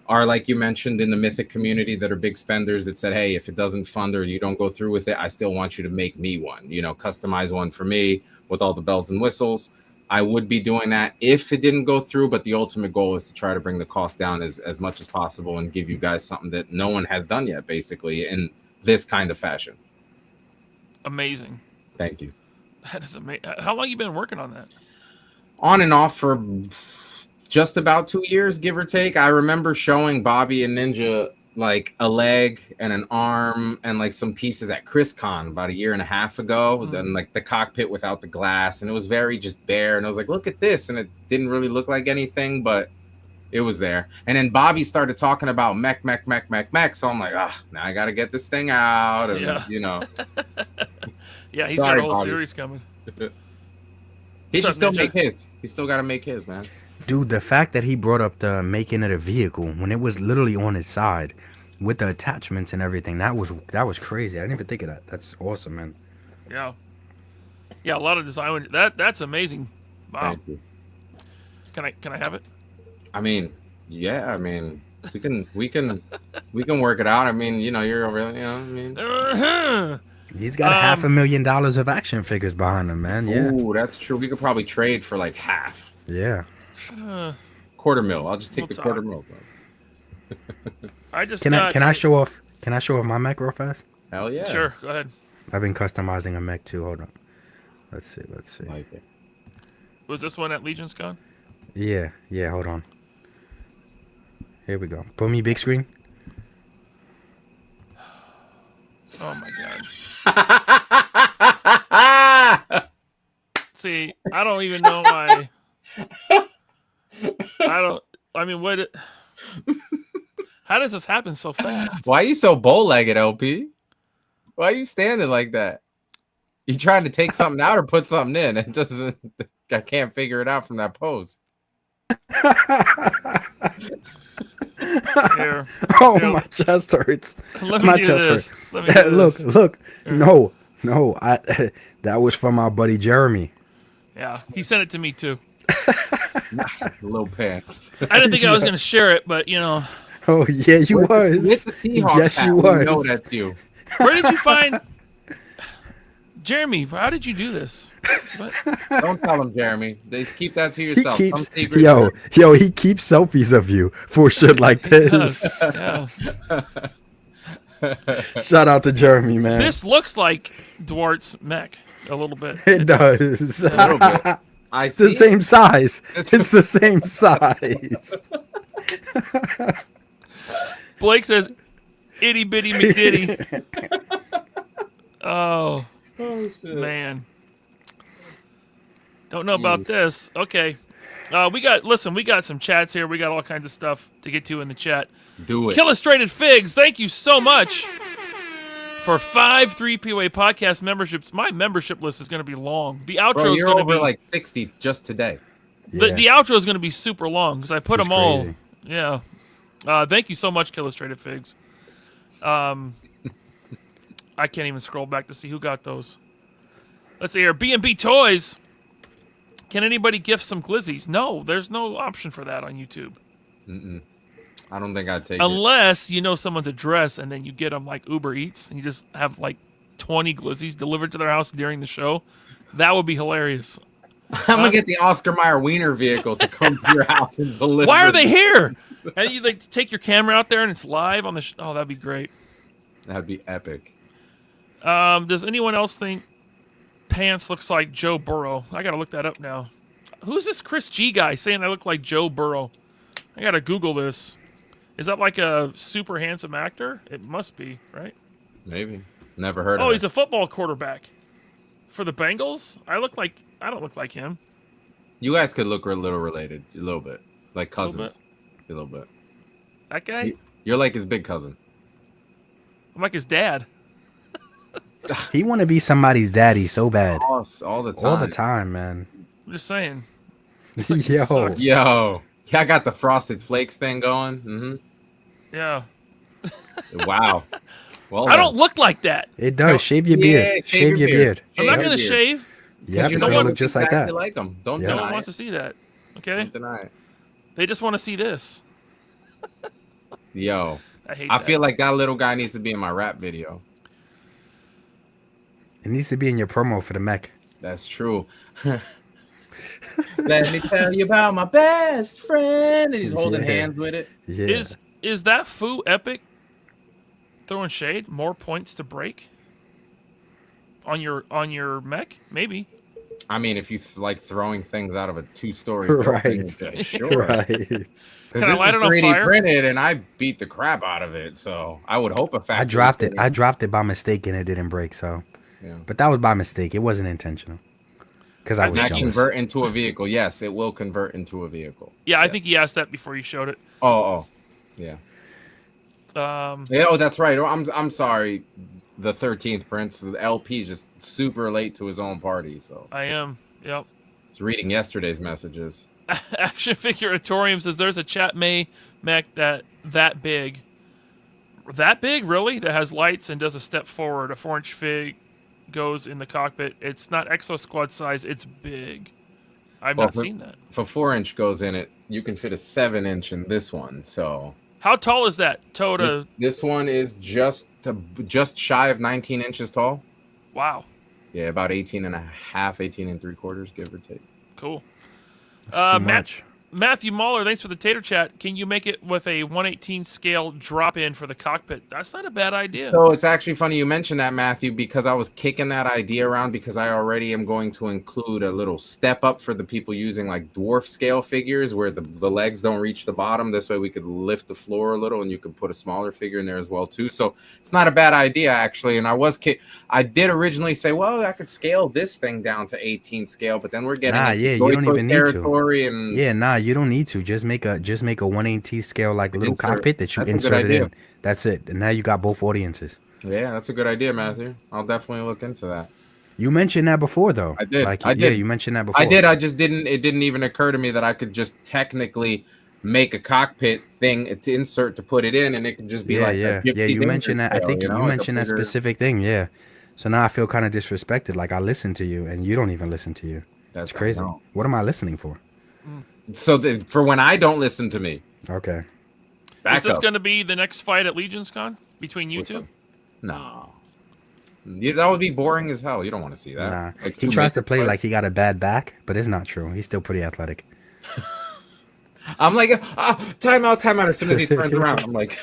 are, like you mentioned, in the Mythic community that are big spenders that said, hey, if it doesn't fund or you don't go through with it, I still want you to make me one, customize one for me with all the bells and whistles. I would be doing that if it didn't go through, but the ultimate goal is to try to bring the cost down as much as possible and give you guys something that no one has done yet, basically, in this kind of fashion. Amazing. Thank you. That is amazing. How long have you been working on that? On and off for just about 2 years, give or take. I remember showing Bobby and Ninja like a leg and an arm and like some pieces at ChrisCon about 1.5 years ago. Then like the cockpit without the glass, and it was very just bare. And I was like, look at this, and it didn't really look like anything, but it was there. And then Bobby started talking about mech. So I'm like, now I got to get this thing out, and Yeah, he's Sorry, got a whole Bobby. series coming. He What's should up, still Ninja? make his. He still got to make his, man. Dude, the fact that he brought up the making it a vehicle when it was literally on its side with the attachments and everything, that was crazy. I didn't even think of that. That's awesome, man. Yeah. Yeah, a lot of design. That's amazing. Wow. Thank you. Can I have it? I mean, yeah. I mean, we can work it out. I mean, you're over. I mean. Uh-huh. He's got $500,000 of action figures behind him, man. Yeah. Ooh, that's true. We could probably trade for like half. Yeah. $250,000. I'll just take We'll the talk. $250,000. I just Can I show off my mech real fast? Hell yeah. Sure, go ahead. I've been customizing a mech too. Hold on. Let's see. Like it. Was this one at LegionsCon? Yeah, hold on. Here we go. Put me big screen. Oh my god. See, I don't even know why. What? How does this happen so fast? Why are you so bow-legged, LP? Why are you standing like that? You trying to take something out or put something in? It doesn't. I can't figure it out from that pose. Here. Oh, Here. my chest hurts. Let me My do chest this. hurts. Let me do this. Look. No. That was from our buddy Jeremy. Yeah, he sent it to me too. Low pants. I didn't think I was going to share it, but Oh yeah, you was. With the Seahawks Yes, hat, you we was. know that's you. where did you find Jeremy? How did you do this? What? Don't tell him, Jeremy. They keep that to He yourself. keeps Some secret- he keeps selfies of you for shit like this. Yeah. Shout out to Jeremy, man. This looks like Duart's mech. A little bit. It does. A little bit. It's the same size. It's the same size. Blake says, "Itty bitty McDitty." Oh man. Don't know about this. Okay. We got some chats here. We got all kinds of stuff to get to in the chat. Do it. Illustrated Figs, thank you so much for 5 3POA podcast memberships. My membership list is going to be long. The outro Bro, is you're going to over be like 60 just today. the outro is going to be super long because I put Just them all. crazy. Yeah. Thank you so much, Illustrated Figs. I can't even scroll back to see who got those. Let's see here. B&B Toys. Can anybody gift some glizzies? No, there's no option for that on YouTube. I don't think I'd take it. Unless you know someone's address and then you get them like Uber Eats and you just have like 20 glizzies delivered to their house during the show. That would be hilarious. I'm gonna get the Oscar Mayer Wiener vehicle to come to your house and deliver. Why are they here? And you like take your camera out there and it's live on the oh, that'd be great. That'd be epic. Does anyone else think Pants looks like Joe Burrow? I gotta look that up now. Who's this Chris G guy saying I look like Joe Burrow? I gotta Google this. Is that like a super handsome actor? It must be, right? Maybe. Never heard of Oh, it. he's a football quarterback for the Bengals. I don't look like him. You guys could look a little related. A little bit. Like cousins. A little bit. That guy? You're like his big cousin. I'm like his dad. He want to be somebody's daddy so bad. All the time. All the time, man. I'm just saying. Yo. sucks. Yo. Yeah, I got the Frosted Flakes thing going. Yeah. Wow. Well, I don't look like that. It does. Shave your beard. Yeah, Shave your beard. I'm not your gonna beard. shave. Yep, You it's know gonna what? look just like Exactly that. like them. Don't Yeah. No deny one it. wants to see that. Okay? Don't deny it. They just want to see this. Yo. I hate I that. feel like that little guy needs to be in my rap video. It needs to be in your promo for the mech. That's true. Let me tell you about my best friend. And he's holding Yeah. hands with it. Yeah. Is that Foo Epic throwing shade? More points to break on your mech? Maybe. I mean, if you like throwing things out of a 2-story Right. building, okay, sure. Right. Because Can I this light is it on 3D fire? printed, and I beat the crap out of it. So I would hope a factory. I dropped it by mistake and it didn't break. So, Yeah. but that was by mistake. It wasn't intentional. Because I was Can I jealous. convert into a vehicle? Yes, it will convert into a vehicle. Yeah, I think he asked that before you showed it. Oh, yeah. Yeah, oh, that's right. Oh, I'm sorry. The 13th Prince, the LP is just super late to his own party. So I am. Yep. I was reading yesterday's messages. Action Figuratorium says there's a Chat May mech that big. That big, really? That has lights and does a step forward. A 4-inch fig goes in the cockpit. It's not Exo Squad size. It's big. I've not seen that. If a 4-inch goes in it, you can fit a 7-inch in this one. So How tall is that? Toda. this one is just shy of 19 inches tall. Wow. Yeah, about 18 and a half, 18 and 3/4, give or take. Cool. It's too much. Matthew Mahler, thanks for the tater chat. Can you make it with a 1/18 scale drop in for the cockpit? That's not a bad idea. So it's actually funny you mentioned that, Matthew, because I was kicking that idea around because I already am going to include a little step up for the people using like dwarf scale figures where the legs don't reach the bottom. This way we could lift the floor a little and you could put a smaller figure in there as well too. So it's not a bad idea actually. And I did originally say, well, I could scale this thing down to 18 scale, but then we're getting into you don't Joy-Con even need to. territory and Yeah, you don't need to. Just make a 1/18 scale like little Insert. cockpit that you That's a good insert it idea. in. That's it. And now you got both audiences. Yeah, that's a good idea, Matthew. I'll definitely look into that. You mentioned that before, though. I did. Like, I yeah, did. you mentioned that before. I did. It didn't even occur to me that I could just technically make a cockpit thing to insert to put it in, and it could just be Yeah, like yeah. a gypsy Yeah, you danger mentioned that. I scale, think you like a mentioned that bigger- specific thing. Yeah. So now I feel kind of disrespected. Like I listen to you, and you don't even listen to you. That's It's crazy. no. What am I listening for? So for when I don't listen to me, Okay. back Is this up. going to be the next fight at LegionsCon between you Which two? one? No. That would be boring as hell. You don't want to see that. Nah. It's like He two tries to Mythic play fighters. like he got a bad back, but it's not true. He's still pretty athletic. I'm like, time out. As soon as he turns around, I'm like,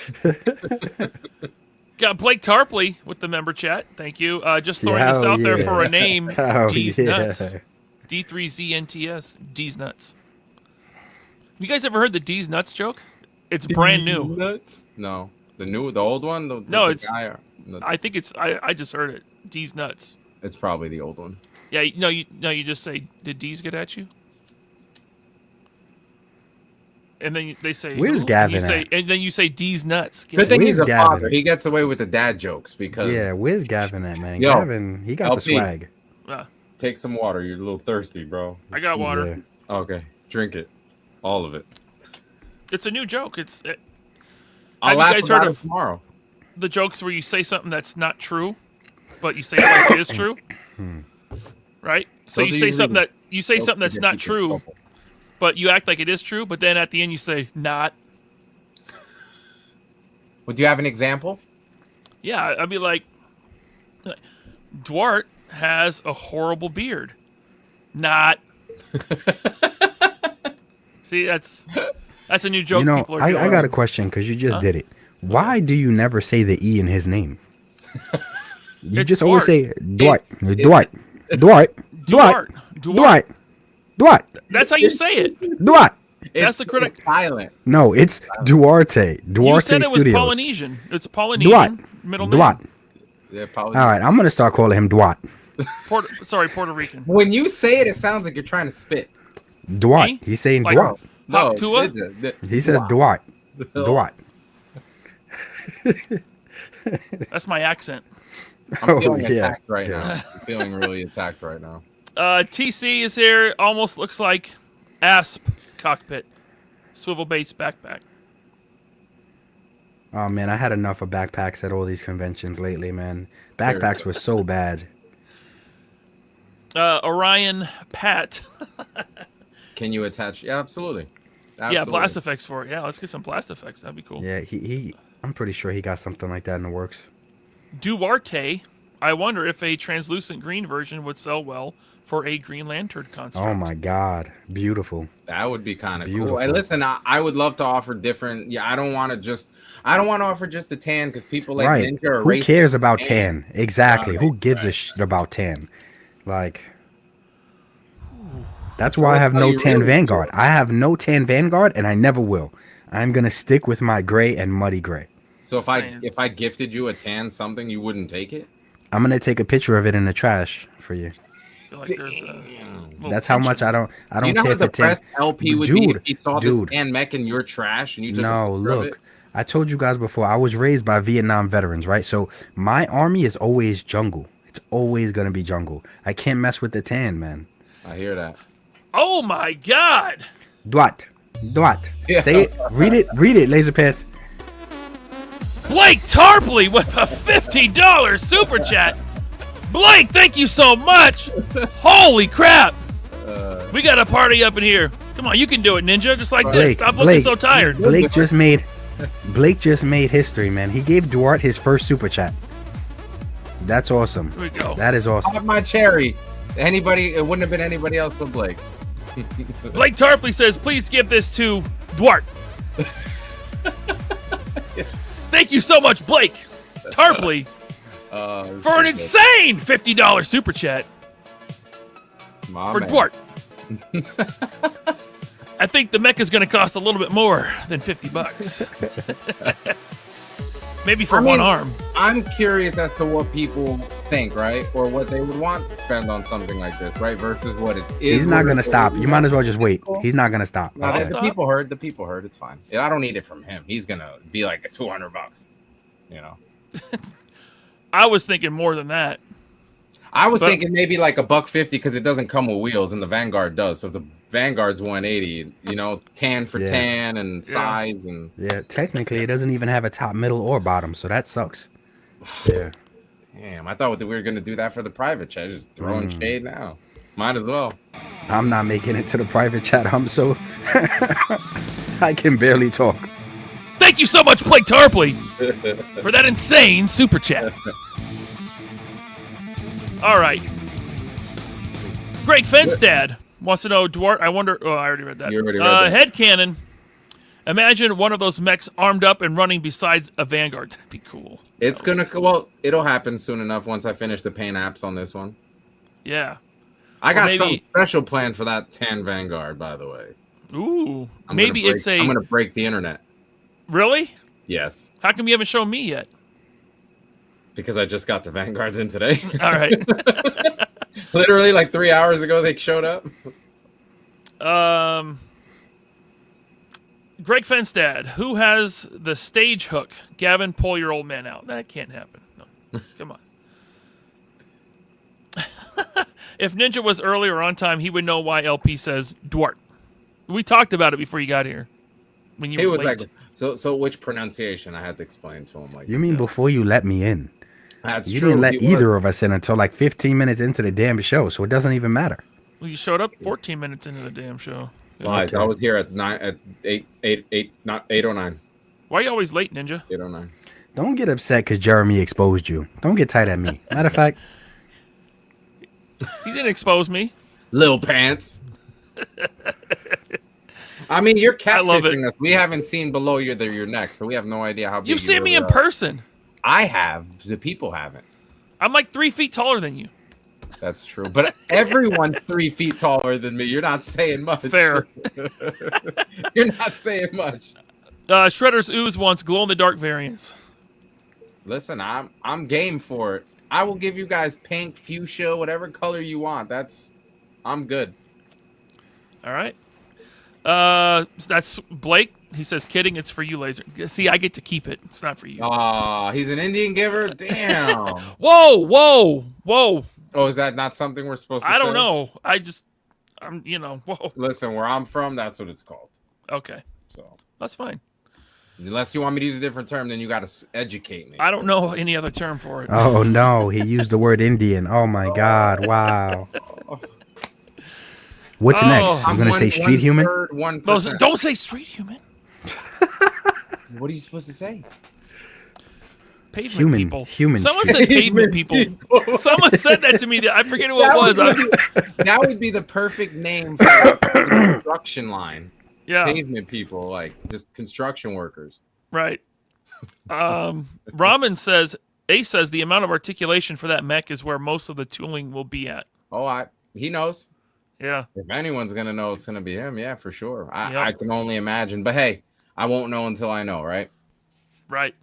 Got Blake Tarpley with the member chat. Thank you. Just throwing this Hell out there yeah. for a name. Oh, D's yeah. Nuts. D3ZNTS. D's Nuts. You guys ever heard the D's Nuts joke? It's brand new. Nuts? No. The old one? No, the it's. guy, I think it's. I just heard it. D's Nuts. it's probably the old one. Yeah, you just say, did D's get at you? And then they say, Where's "Who?" Gavin And you say, at? and then you say, D's nuts. Get Good at thing you. he's a Gavin? father. He gets away with the dad jokes because Yeah, where's Gavin at, man? Yo, Gavin, he got the LP. swag. take some water. You're a little thirsty, bro. I got water. Yeah. Okay, drink it, all of it. It's a new joke. I'll have laugh you guys about heard it of tomorrow. the jokes where you say something that's not true, but you say it like it is true? Right? So Those you are say usually something the that's not true, but you act like it is true, but then at the end you say not. Would you have an example? Yeah, I'd be like, Duart has a horrible beard. Not. See, that's a new joke You know, people are doing. I got a question because you just did it. Why do you never say the E in his name? You It's just always Duart. say Duart, Duart, Duart, Duart, Duart, Duart, That's how you say it. Duart. That's the critic. It's silent. No, it's Duarte. You Duarte said it was Studios. Polynesian. It's Polynesian Duart. middle name. Duart. Yeah, probably. All right, I'm gonna start calling him Duart. Puerto Rican. When you say it, it sounds like you're trying to spit. Duart. Me? He's saying Like- Duart. Hawk Tua? He says Duart. Duart. That's my accent. I'm feeling Oh, yeah. attacked right now. I'm feeling really attacked right now. TC is here. Almost looks like Asp cockpit. Swivel base backpack. Oh man, I had enough of backpacks at all these conventions lately, man. Backpacks were so bad. Orion Pat. Can you attach? Yeah, absolutely. Yeah, blast effects for it. Yeah, let's get some blast effects. That'd be cool. Yeah, he I'm pretty sure he got something like that in the works. Duarte. I wonder if a translucent green version would sell well for a Green Lantern construct. Oh my god, beautiful. That would be kind of cool. Beautiful. Hey, listen, I would love to offer different. Yeah, I don't want to offer just the tan because people like Right. Ninja are Who racist cares about for tan? Exactly. Right, Who gives a shit about tan? Like that's why I have how no you tan really Vanguard. I have no tan Vanguard and I never will. I'm going to stick with my gray and muddy gray. So if I gifted you a tan something, you wouldn't take it? I'm going to take a picture of it in the trash for you. I feel like there's a little That's how much tension. I don't You know care how if it's tan. depressed LP would be Dude, if he saw this dude. tan mech in your trash and you took No, a picture of look. it? I told you guys before, I was raised by Vietnam veterans, right? So my army is always jungle. It's always going to be jungle. I can't mess with the tan, man. I hear that. Oh my God! Duart. Duart. Yeah. Say it. Read it, Laser Pants. Blake Tarpley with a $50 super chat. Blake, thank you so much. Holy crap! We got a party up in here. Come on, you can do it, Ninja. Just like this. Blake, Stop looking Blake, so tired. Blake just made history, man. He gave Duart his first super chat. That's awesome. Here we go. That is awesome. Have my cherry. It wouldn't have been anybody else but Blake. Blake Tarpley says, please give this to Duart. Thank you so much, Blake Tarpley, for an insane $50 super chat for Duart. I think the mech is going to cost a little bit more than $50. Maybe for one arm. I'm curious as to what people think, right? Or what they would want to spend on something like this, right? Versus what it is. He's not going to stop. You might as well just wait. He's not going to stop. No, the stop. people heard. The people heard. It's fine. I don't need it from him. He's going to be like $200, you know? I was thinking more than that. I was But- thinking maybe like $150 because it doesn't come with wheels and the Vanguard does. So if the Vanguard's 180, you know, tan for Yeah. tan and size and Yeah, technically, it doesn't even have a top, middle, or bottom, so that sucks. Yeah. damn, I thought we were gonna do that for the private chat. Just throwing shade now. Might as well. I'm not making it to the private chat. I'm so... I can barely talk. Thank you so much, Blake Tarpley, for that insane super chat. All right. Greg Fenstad wants to know, Duart, I wonder... Oh, I already read that. You already read that. Headcanon. Imagine one of those mechs armed up and running besides a Vanguard. That'd be cool. It's gonna well, it'll happen soon enough once I finish the paint apps on this one. Yeah. I got something special planned for that tan Vanguard, by the way. Ooh. I'm gonna break the internet. Really? Yes. How come you haven't shown me yet? Because I just got the Vanguards in today. All right. Literally like 3 hours ago they showed up. Greg Fenstad, who has the stage hook? Gavin, pull your old man out. That can't happen. No. Come on. If Ninja was earlier on time, he would know why LP says Duart. We talked about it before you got here. When you were late. Like, so which pronunciation? I had to explain to him. Like, you mean before you let me in? That's you true. didn't let either of us in until like 15 minutes into the damn show, so it doesn't even matter. Well, you showed up 14 minutes into the damn show. Lies. Okay. I was here at 8:09. Why are you always late, Ninja? 8:09. Don't get upset because Jeremy exposed you. Don't get tight at me. Matter of fact, he didn't expose me. Lil Pants. I mean, you're catfishing us. We haven't seen below your neck, so we have no idea how big you've seen me in person. I have. The people haven't. I'm like 3 feet taller than you. That's true. But everyone's 3 feet taller than me. You're not saying much. Fair. You're not saying much. Shredder's Ooze wants glow-in-the-dark variants. Listen, I'm game for it. I will give you guys pink, fuchsia, whatever color you want. I'm good. All right. That's Blake. He says, kidding, it's for you, Laser. See, I get to keep it. It's not for you. Aw, he's an Indian giver? Damn. Whoa. Oh, is that not something we're supposed to say? I don't know. Whoa. Listen, where I'm from, that's what it's called. Okay. So that's fine. Unless you want me to use a different term, then you got to educate me. I don't know any other term for it. Oh, no. He used the word Indian. Oh, my God. Wow. What's next? I'm going to say street human? Don't say street human. What are you supposed to say? Pavement people. Human. Someone said pavement people. Someone said that to me. I forget who it was. That would be the perfect name for the construction line. Yeah. Pavement people, like just construction workers. Right. Ramen says, Ace says the amount of articulation for that mech is where most of the tooling will be at. Oh, he knows. Yeah. If anyone's going to know, it's going to be him. Yeah, for sure. I can only imagine. But hey, I won't know until I know, right? Right.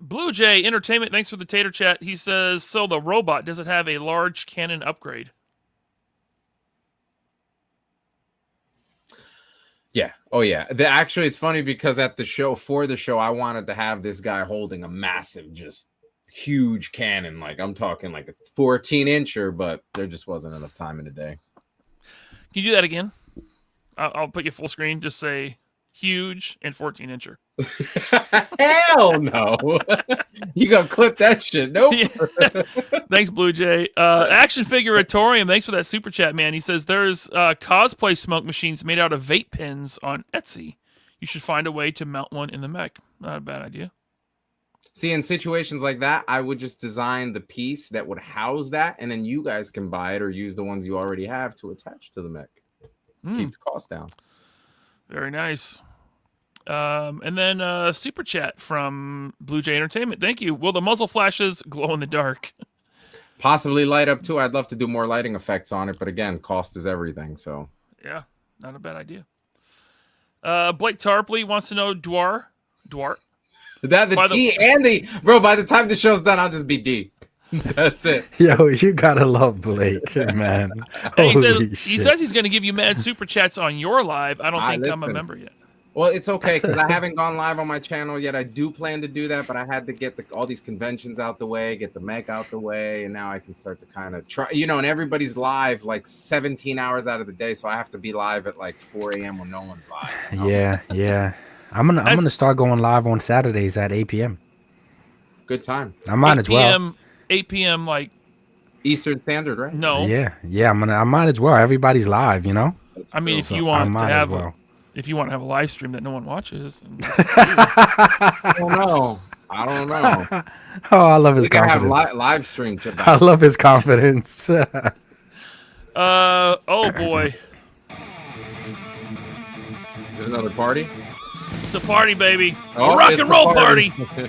Blue Jay Entertainment, thanks for the tater chat. He says, so the robot, does it have a large cannon upgrade? Yeah. Oh, yeah. Actually, it's funny because for the show, I wanted to have this guy holding a massive, just huge cannon. Like, I'm talking like a 14-incher, but there just wasn't enough time in the day. Can you do that again? I'll put you full screen. Just say huge and 14-incher. Hell no. You gonna clip that shit. Nope. Thanks, Blue Jay. Action Figuratorium, thanks for that super chat, man. He says there's cosplay smoke machines made out of vape pens on Etsy. You should find a way to mount one in the mech. Not a bad idea. See, in situations like that, I would just design the piece that would house that, and then you guys can buy it or use the ones you already have to attach to the mech. Keep the cost down. Very nice. And then super chat from Blue Jay Entertainment. Thank you. Will the muzzle flashes glow in the dark? Possibly light up too. I'd love to do more lighting effects on it, but again, cost is everything. So yeah, not a bad idea. Blake Tarpley wants to know Duart. That the T and the bro. By the time the show's done, I'll just be D. That's it. Yo, you gotta love Blake, man. He says he's going to give you mad super chats on your live. I don't think I'm a member yet. Well, it's okay because I haven't gone live on my channel yet. I do plan to do that, but I had to get all these conventions out the way, get the mech out the way, and now I can start to kind of try, and everybody's live like 17 hours out of the day, so I have to be live at like 4 a.m. when no one's live. Yeah. I'm gonna start going live on Saturdays at 8 p.m. Good time. I might as well. 8 p.m. like Eastern Standard, right? No. Yeah. I might as well. Everybody's live, I mean, if you want to have a live stream that no one watches. I don't know. Oh, I love his confidence. Have live stream. I love his confidence. Oh boy. Is it another party? It's a party, baby. Oh, a rock it's and a roll party. party.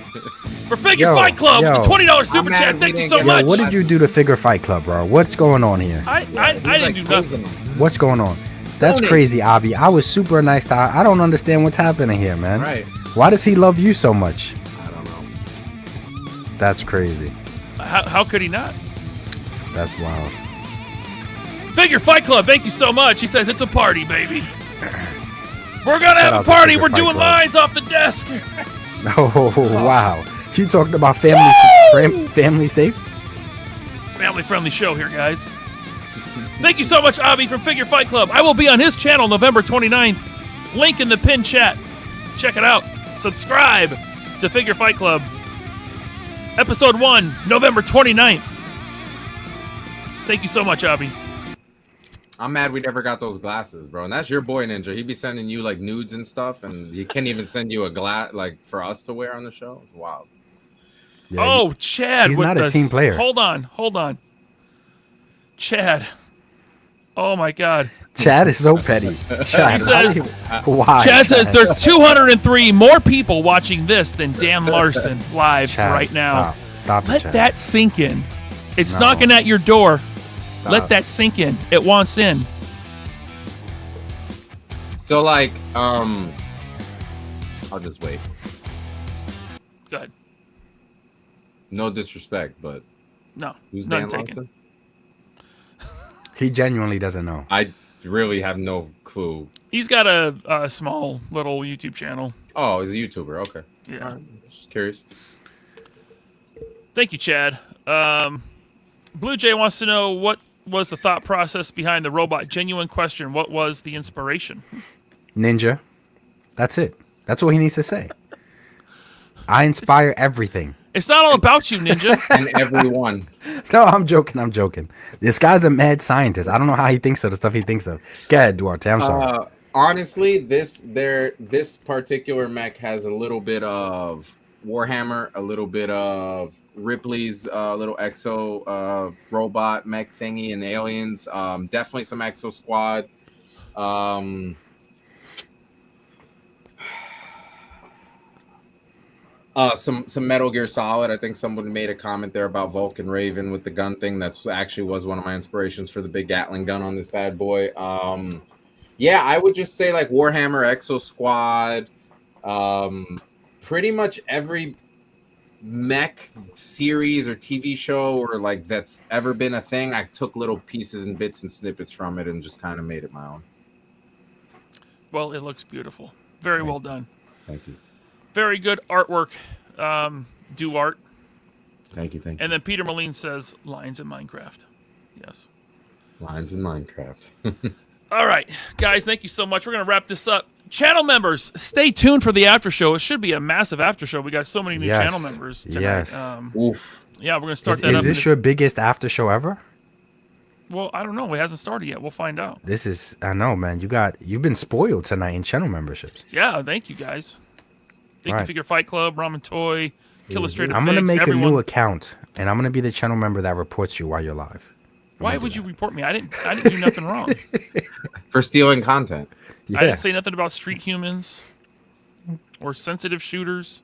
For Figure Fight Club with the $20 super mad chat. we Thank you didn't so get much. Yo, what did you do to Figure Fight Club, bro? What's going on here? I didn't do nothing. What's going on? That's crazy, Avi. I was super nice to I don't understand what's happening here, man. Right. Why does he love you so much? I don't know. That's crazy. How could he not? That's wild. Figure Fight Club, thank you so much. He says it's a party, baby. We're gonna Shout have out a to party. Figure We're Fight doing Club. lines off the desk. Oh, wow. You talking about family safe? Family-friendly show here, guys. Thank you so much, Avi from Figure Fight Club. I will be on his channel November 29th. Link in the pinned chat. Check it out. Subscribe to Figure Fight Club. Episode 1, November 29th. Thank you so much, Avi. I'm mad we never got those glasses, bro. And that's your boy Ninja. He'd be sending you like nudes and stuff, and he can't even send you a glass like for us to wear on the show. It's wild. Yeah, Oh, Chad. he's with not a the- team player. Hold on. Chad. Oh, my God. Chad is so petty. Chad, He says- why? Chad says there's 203 more people watching this than Dan Larson live Chad, right now. Stop it, Let Chad. that sink in. It's No. knocking at your door. Stop. Let that sink in. It wants in. So like, I'll just wait. Go ahead. No disrespect, but No. who's none Dan taken. Larson? He genuinely doesn't know. I really have no clue. He's got a small little YouTube channel. Oh, he's a YouTuber. Okay. Yeah. All right. Just curious. Thank you, Chad. Blue Jay wants to know what was the thought process behind the robot. Genuine question. What was the inspiration? Ninja. That's it. That's what he needs to say. I inspire everything. It's not all about you, Ninja. And everyone. No, I'm joking. This guy's a mad scientist. I don't know how he thinks of the stuff he thinks of. Go ahead, Duarte. I'm sorry. Honestly, this particular mech has a little bit of Warhammer, a little bit of Ripley's little exo robot mech thingy and aliens. Definitely some Exo Squad. Some Metal Gear Solid. I think someone made a comment there about Vulcan Raven with the gun thing. That's actually was one of my inspirations for the big Gatling gun on this bad boy. Yeah, I would just say like Warhammer, Exo Squad, pretty much every mech series or TV show or like that's ever been a thing. I took little pieces and bits and snippets from it and just kind of made it my own. Well, it looks beautiful. Very well done. Thank you. Very good artwork. Duart. Thank you. And then Peter Moline says lines in Minecraft. Yes. Lines in Minecraft. All right, guys, thank you so much. We're going to wrap this up. Channel members, stay tuned for the after show. It should be a massive after show. We got so many new Yes. channel members tonight. Yes. Oof. Yeah, we're going to start that Is up. this your biggest after show ever? Well, I don't know. It hasn't started yet. We'll find out. This is, I know, man. You've been spoiled tonight in channel memberships. Yeah, thank you, guys. Thank you, Right. Figure Fight Club, Ramen Toy, Illustrated I'm gonna Figs, make everyone. a new account, and I'm gonna be the channel member that reports you while you're live. Why would you report me? I didn't do nothing wrong. For stealing content. Yeah. I didn't say nothing about street humans or sensitive shooters.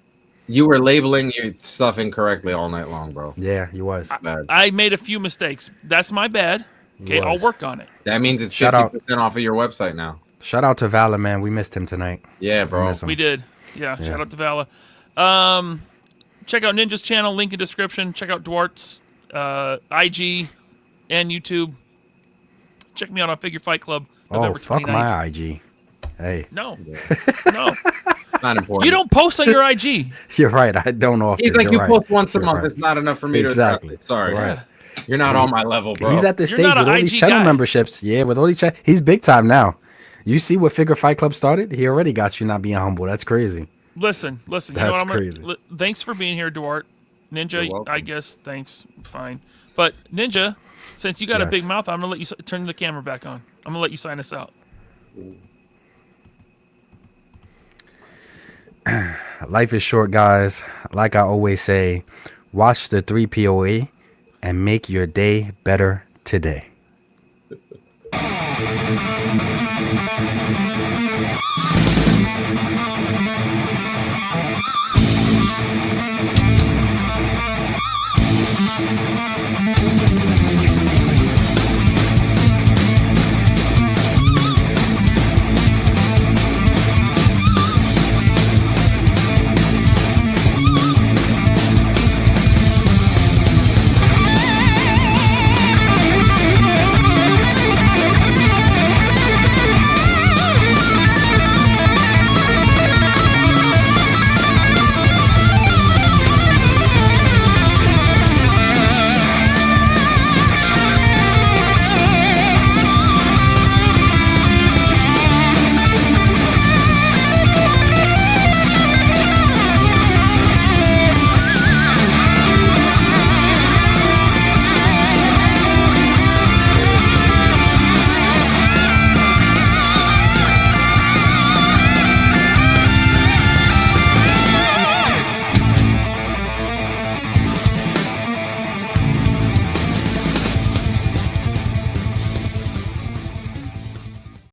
You were labeling your stuff incorrectly all night long, bro. Yeah, he was. Bad. I made a few mistakes. That's my bad. Okay, I'll Was. work on it. That means it's Shout 50% off of your website now. Shout out to Valor, man. We missed him tonight. Yeah, We bro. miss him. We did. Yeah, Yeah. shout out to Vala. Check out Ninja's channel, link in description. Check out Duart's IG and YouTube. Check me out on Figure Fight Club. Oh, November fuck 29th. my IG. Hey, No. No. Not important. You don't post on your IG. you're right. I don't often. He's like, You're you right. post once a You're month. right. It's not enough for me Exactly. to address it. Sorry. Right. You're not on my level, bro. He's at the You're stage not with an all these IG channel guy. memberships. Yeah, with all these he's big time now. You see what Figure Fight Club started? He already got you not being humble. That's crazy. Listen. You know That's what I'm crazy. thanks for being here, Duart. Ninja, You're welcome. I guess. Thanks. Fine. But Ninja, since you got a Yes. big mouth, I'm gonna let you turn the camera back on. I'm gonna let you sign us out. Life is short, guys. Like I always say, watch the 3POA and make your day better today.